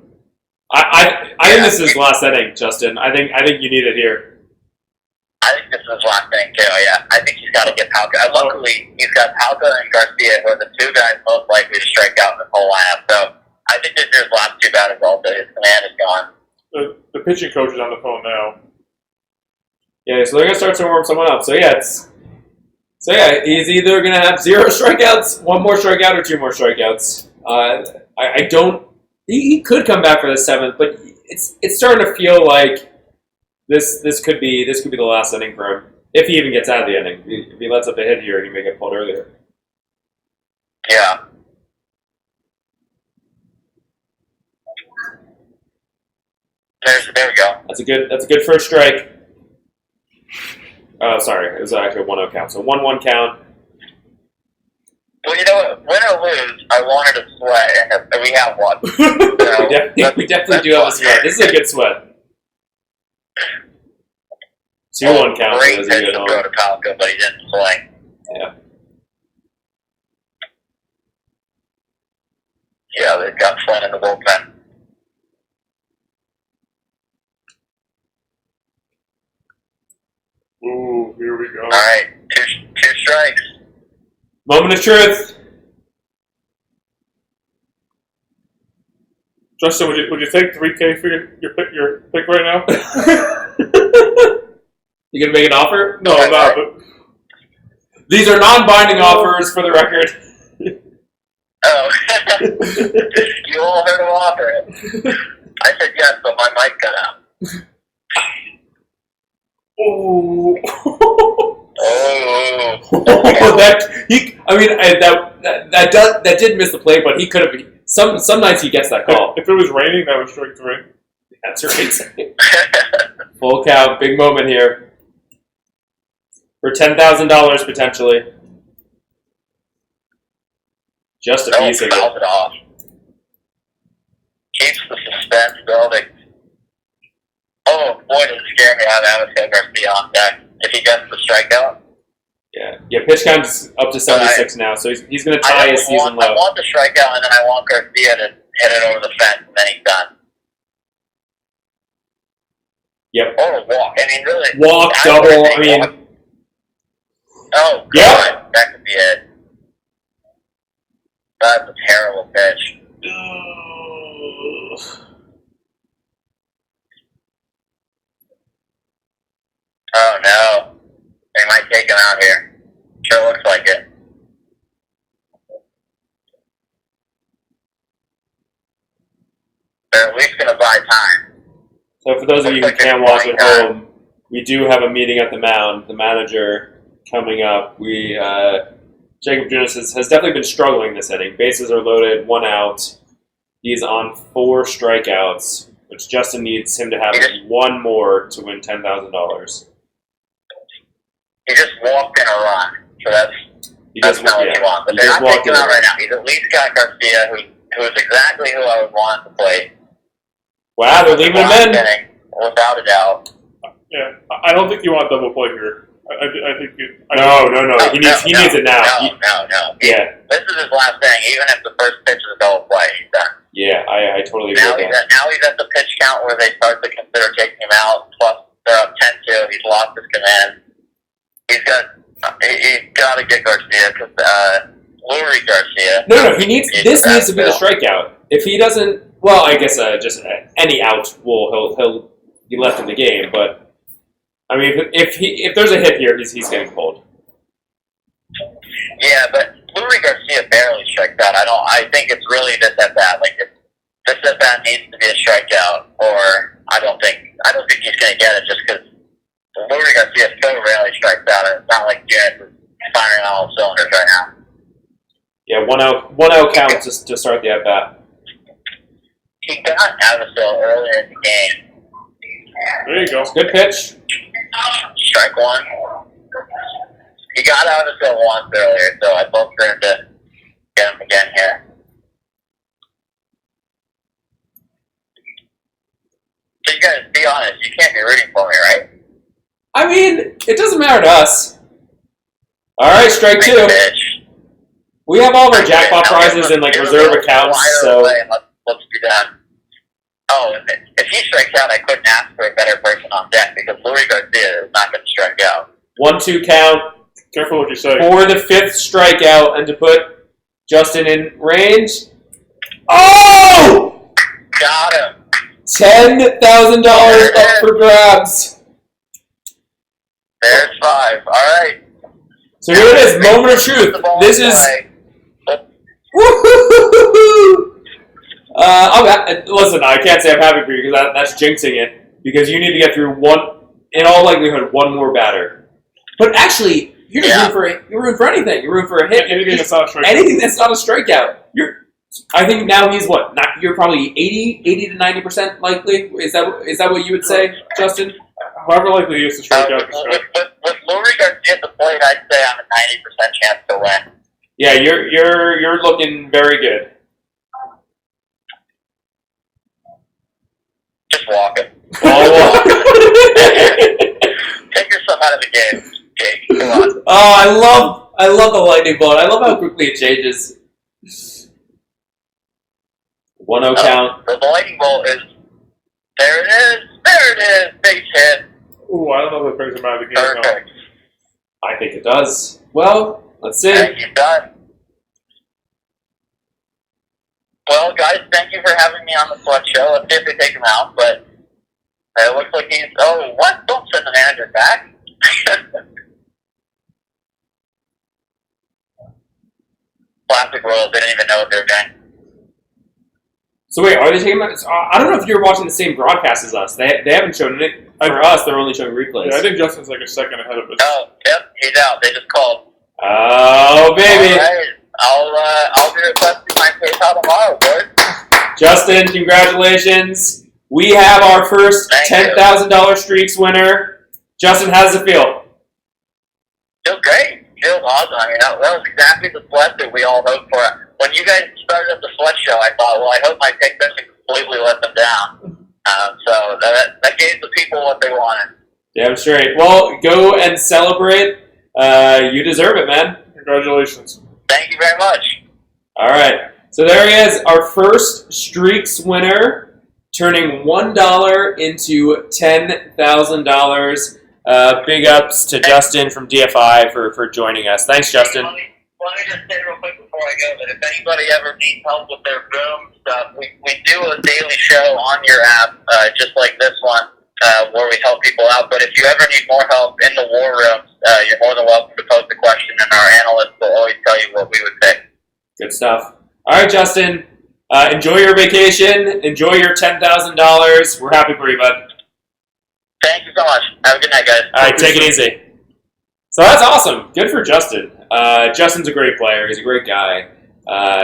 I think this is his last inning, Justin. I think you need it here. I think this is his last inning too. Yeah, I think he's got to get Palka. Luckily, he's got Palka and Garcia, who are the two guys most likely to strike out in the whole lineup. So I think this is his last two batters. Also, his command is gone. The pitching coach is on the phone now. Yeah, so they're gonna start to warm someone up. So yeah, he's either gonna have 0 strikeouts, 1 more strikeout, or 2 more strikeouts. I don't. He could come back for the 7th, but it's starting to feel like this could be the last inning for him if he even gets out of the inning. If he lets up a hit here, he may get pulled earlier. Yeah. There we go. That's a good first strike. Oh, sorry, it was actually a 1-0 count. So 1-1 count. Well, you know what? Win or lose, I wanted a sweat, and we have one. So we definitely do have a sweat. This is a good sweat. 2-1 count. Great pitch to throw to Palka, but he didn't swing. Yeah. Yeah, they've got Flynn in the bullpen. Ooh, here we go. All right, two strikes. Moment of truth. Justin, would you take $3K for your pick right now? You gonna make an offer? No, I'm not. But these are non-binding offers, for the record. Oh, you all heard him offer it. I said yes, but my mic cut out. Oh. Oh. That did miss the play, but he could have. Some nights he gets that call. if it was raining, that was strike 3. That's right. Full count, big moment here for $10,000 potentially. Just a piece of it off. Keeps the suspense building. Oh boy, does it scare me how that was Garcia on deck. If he gets the strikeout. Yeah. Pitch count is up to 76 now, so he's going to tie his season low. I want the strikeout, and then I want Garcia to hit it over the fence, and then he's done. Yep. Or a walk. I mean, really. Walk, double. I mean. Walk. Oh, God. Yep. That could be it. That's a terrible pitch. Oh, no. They might take him out here. Sure looks like it. They're at least going to buy time. So for those of you who can't watch at home, we do have a meeting at the mound. The manager coming up. Jacob Junis has definitely been struggling this inning. Bases are loaded, 1 out. He's on 4 strikeouts, which Justin needs him to have 1 more to win $10,000. He just walked in a run, so that's not what you want. But they're not taking him out right now. He's at least got Garcia, who is exactly who I would want to play. Wow, they're leaving him in. Without a doubt. Yeah, I don't think you want double play here. I think you. No. He needs it now. No. Yeah. This is his last thing. Even if the first pitch is a double play, he's done. Yeah, I totally agree with that. Now he's at the pitch count where they start to consider taking him out. Plus, they're up 10-2. He's lost his command. He's got to get Garcia because Lurie Garcia. No. Needs to be the strikeout. If he doesn't, well, I guess just any out he'll be left in the game. But I mean, if there's a hit here, he's getting pulled. Yeah, but Lurie Garcia barely strikes out. I think it's really this at bat. Like this at bat needs to be a strikeout, or I don't think he's going to get it just because Lurie Garcia so rarely strikes out. And it's not like Jared is firing on all cylinders right now. Yeah, 1-0 count to start the at bat. He got Avastil earlier in the game. There you go. Good pitch. Strike 1. He got Avastil once earlier, so I'd love for him to get him again here. So you guys, be honest. You can't be rooting for me, right? I mean, it doesn't matter to us. All right, strike two. Bitch. We have all of our jackpot prizes in like reserve accounts, so. Let's be done. Oh, if he strikes out, I couldn't ask for a better person on deck because Louis Garcia is not going to strike out. 1-2 count. Careful what you say. For the fifth strikeout, and to put Justin in range. Oh! Got him. $10,000 up for grabs. There's 5. All right. So here it is, moment of truth. This is. Woo-hoo-hoo-hoo-hoo! Listen, I can't say I'm happy for you because that's jinxing it. Because you need to get through in all likelihood, one more batter. But actually, you're just rooting for anything. You're rooting for a hit. Anything that's not a strikeout. Anything that's not a strikeout. I think now he's what? You're probably 80 to 90% likely. Is that what you would say, Justin? However likely he is to strike out. With Louis Garcia at the plate, I'd say I'm a 90% chance to win. Yeah, you're looking very good. Just walk it. Oh, Take yourself out of the game, Jake. Come on. Oh, I love the lightning bolt. I love how quickly it changes. 1-0 count. The lightning bolt is there. It is. Base hit. Ooh, I don't know if it brings him out of the game. Perfect. No. I think it does. Well, let's see. Thank you, done. Well, guys, thank you for having me on the Sweat Show. Let's see if they take him out, but it looks like he's... Oh, what? Don't send the manager back. Classic Royals, they didn't even know what they were doing. So wait, are they taking him out? I don't know if you're watching the same broadcast as us. They haven't shown it. For us, they're only showing replays. Yeah, I think Justin's like a second ahead of us. Oh, yep, he's out. They just called. Oh, baby. All right. I'll be requesting my PayPal tomorrow, boys. Justin, congratulations. We have our first $10,000 Streaks winner. Justin, how does it feel? Feels great. Feels awesome. I mean, that was exactly the sweat that we all hoped for. When you guys started up the Sweat Show, I thought, well, I hope my pick doesn't completely let them down. So that gave the people what they wanted. Damn straight. Well, go and celebrate. You deserve it, man. Congratulations. Thank you very much. All right. So there he is, our first Streaks winner, turning $1 into $10,000. Big ups to Justin from DFI for joining us. Thanks, Justin. Let me just say real quick before I go that if anybody ever needs help with their boom stuff, we do a daily show on your app, just like this one, where we help people out. But if you ever need more help in the war rooms, you're more than welcome to post a question, and our analysts will always tell you what we would pick. Good stuff. All right, Justin. Enjoy your vacation. Enjoy your $10,000. We're happy for you, bud. Thank you so much. Have a good night, guys. All right, take it easy. So that's awesome. Good for Justin. Justin's a great player. He's a great guy.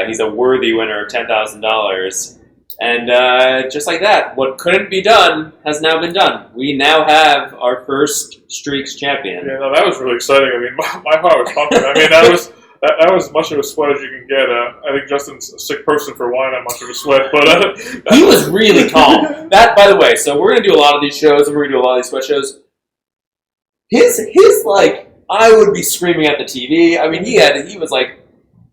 He's a worthy winner of $10,000. And just like that, what couldn't be done has now been done. We now have our first Streaks champion. Yeah, no, that was really exciting. I mean, my heart was pumping. I mean, that was as much of a sweat as you can get. I think Justin's a sick person for wanting that much of a sweat, but he was really calm. That, by the way, so we're gonna do a lot of these shows, and we're gonna do a lot of these sweat shows. His like, I would be screaming at the TV. I mean, he was like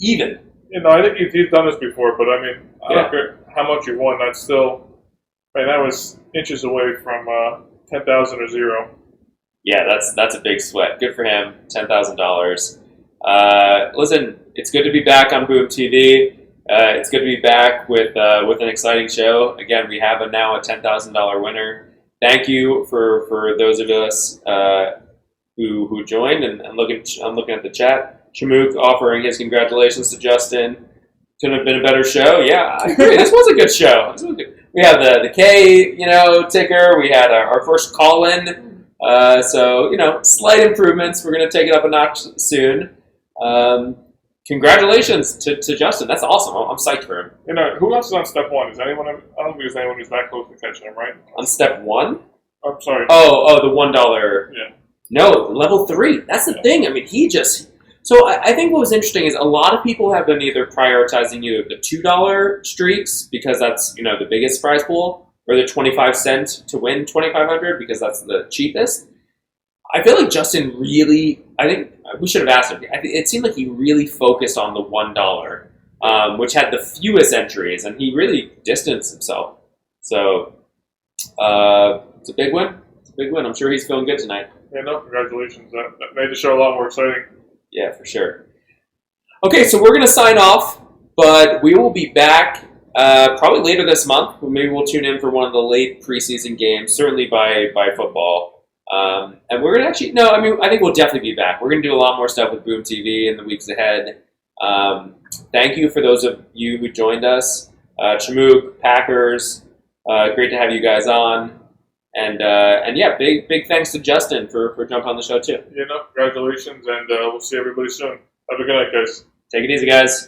even. You know, I think he's done this before, but I mean, I don't care how much you won. That's still, I mean, that was inches away from 10,000 or zero. Yeah, that's a big sweat. Good for him. $10,000. Listen, it's good to be back on Boom TV. It's good to be back with an exciting show. Again, we have now a $10,000 winner. Thank you for those of us who joined and I'm looking at the chat. Shamook offering his congratulations to Justin. Couldn't have been a better show. Yeah, I agree. This was a good show. We have the K, ticker. We had our first call-in. So, slight improvements. We're going to take it up a notch soon. Congratulations to Justin. That's awesome. I'm psyched for him. Who else is on step one? Is anyone? I don't think there's anyone who's that close to catching him, right? On step one? I'm sorry. Oh, the $1. Yeah. No, level 3. That's the thing. I mean, he just... So I think what was interesting is a lot of people have been either prioritizing the $2 streaks because that's, the biggest prize pool, or the 25 cent to win 2,500 because that's the cheapest. I feel like Justin really, I think we should have asked him. It seemed like he really focused on the $1, which had the fewest entries, and he really distanced himself. So it's a big win. It's a big win. I'm sure he's feeling good tonight. Yeah, no, congratulations. That made the show a lot more exciting. Yeah, for sure. Okay, so we're going to sign off, but we will be back probably later this month. Maybe we'll tune in for one of the late preseason games, certainly by football. And we're going to actually, no, I mean, I think we'll definitely be back. We're going to do a lot more stuff with Boom TV in the weeks ahead. Thank you for those of you who joined us. Chmook, Packers, great to have you guys on. And yeah, big thanks to Justin for jumping on the show too. Yeah, no, congratulations, and we'll see everybody soon. Have a good night, guys. Take it easy, guys.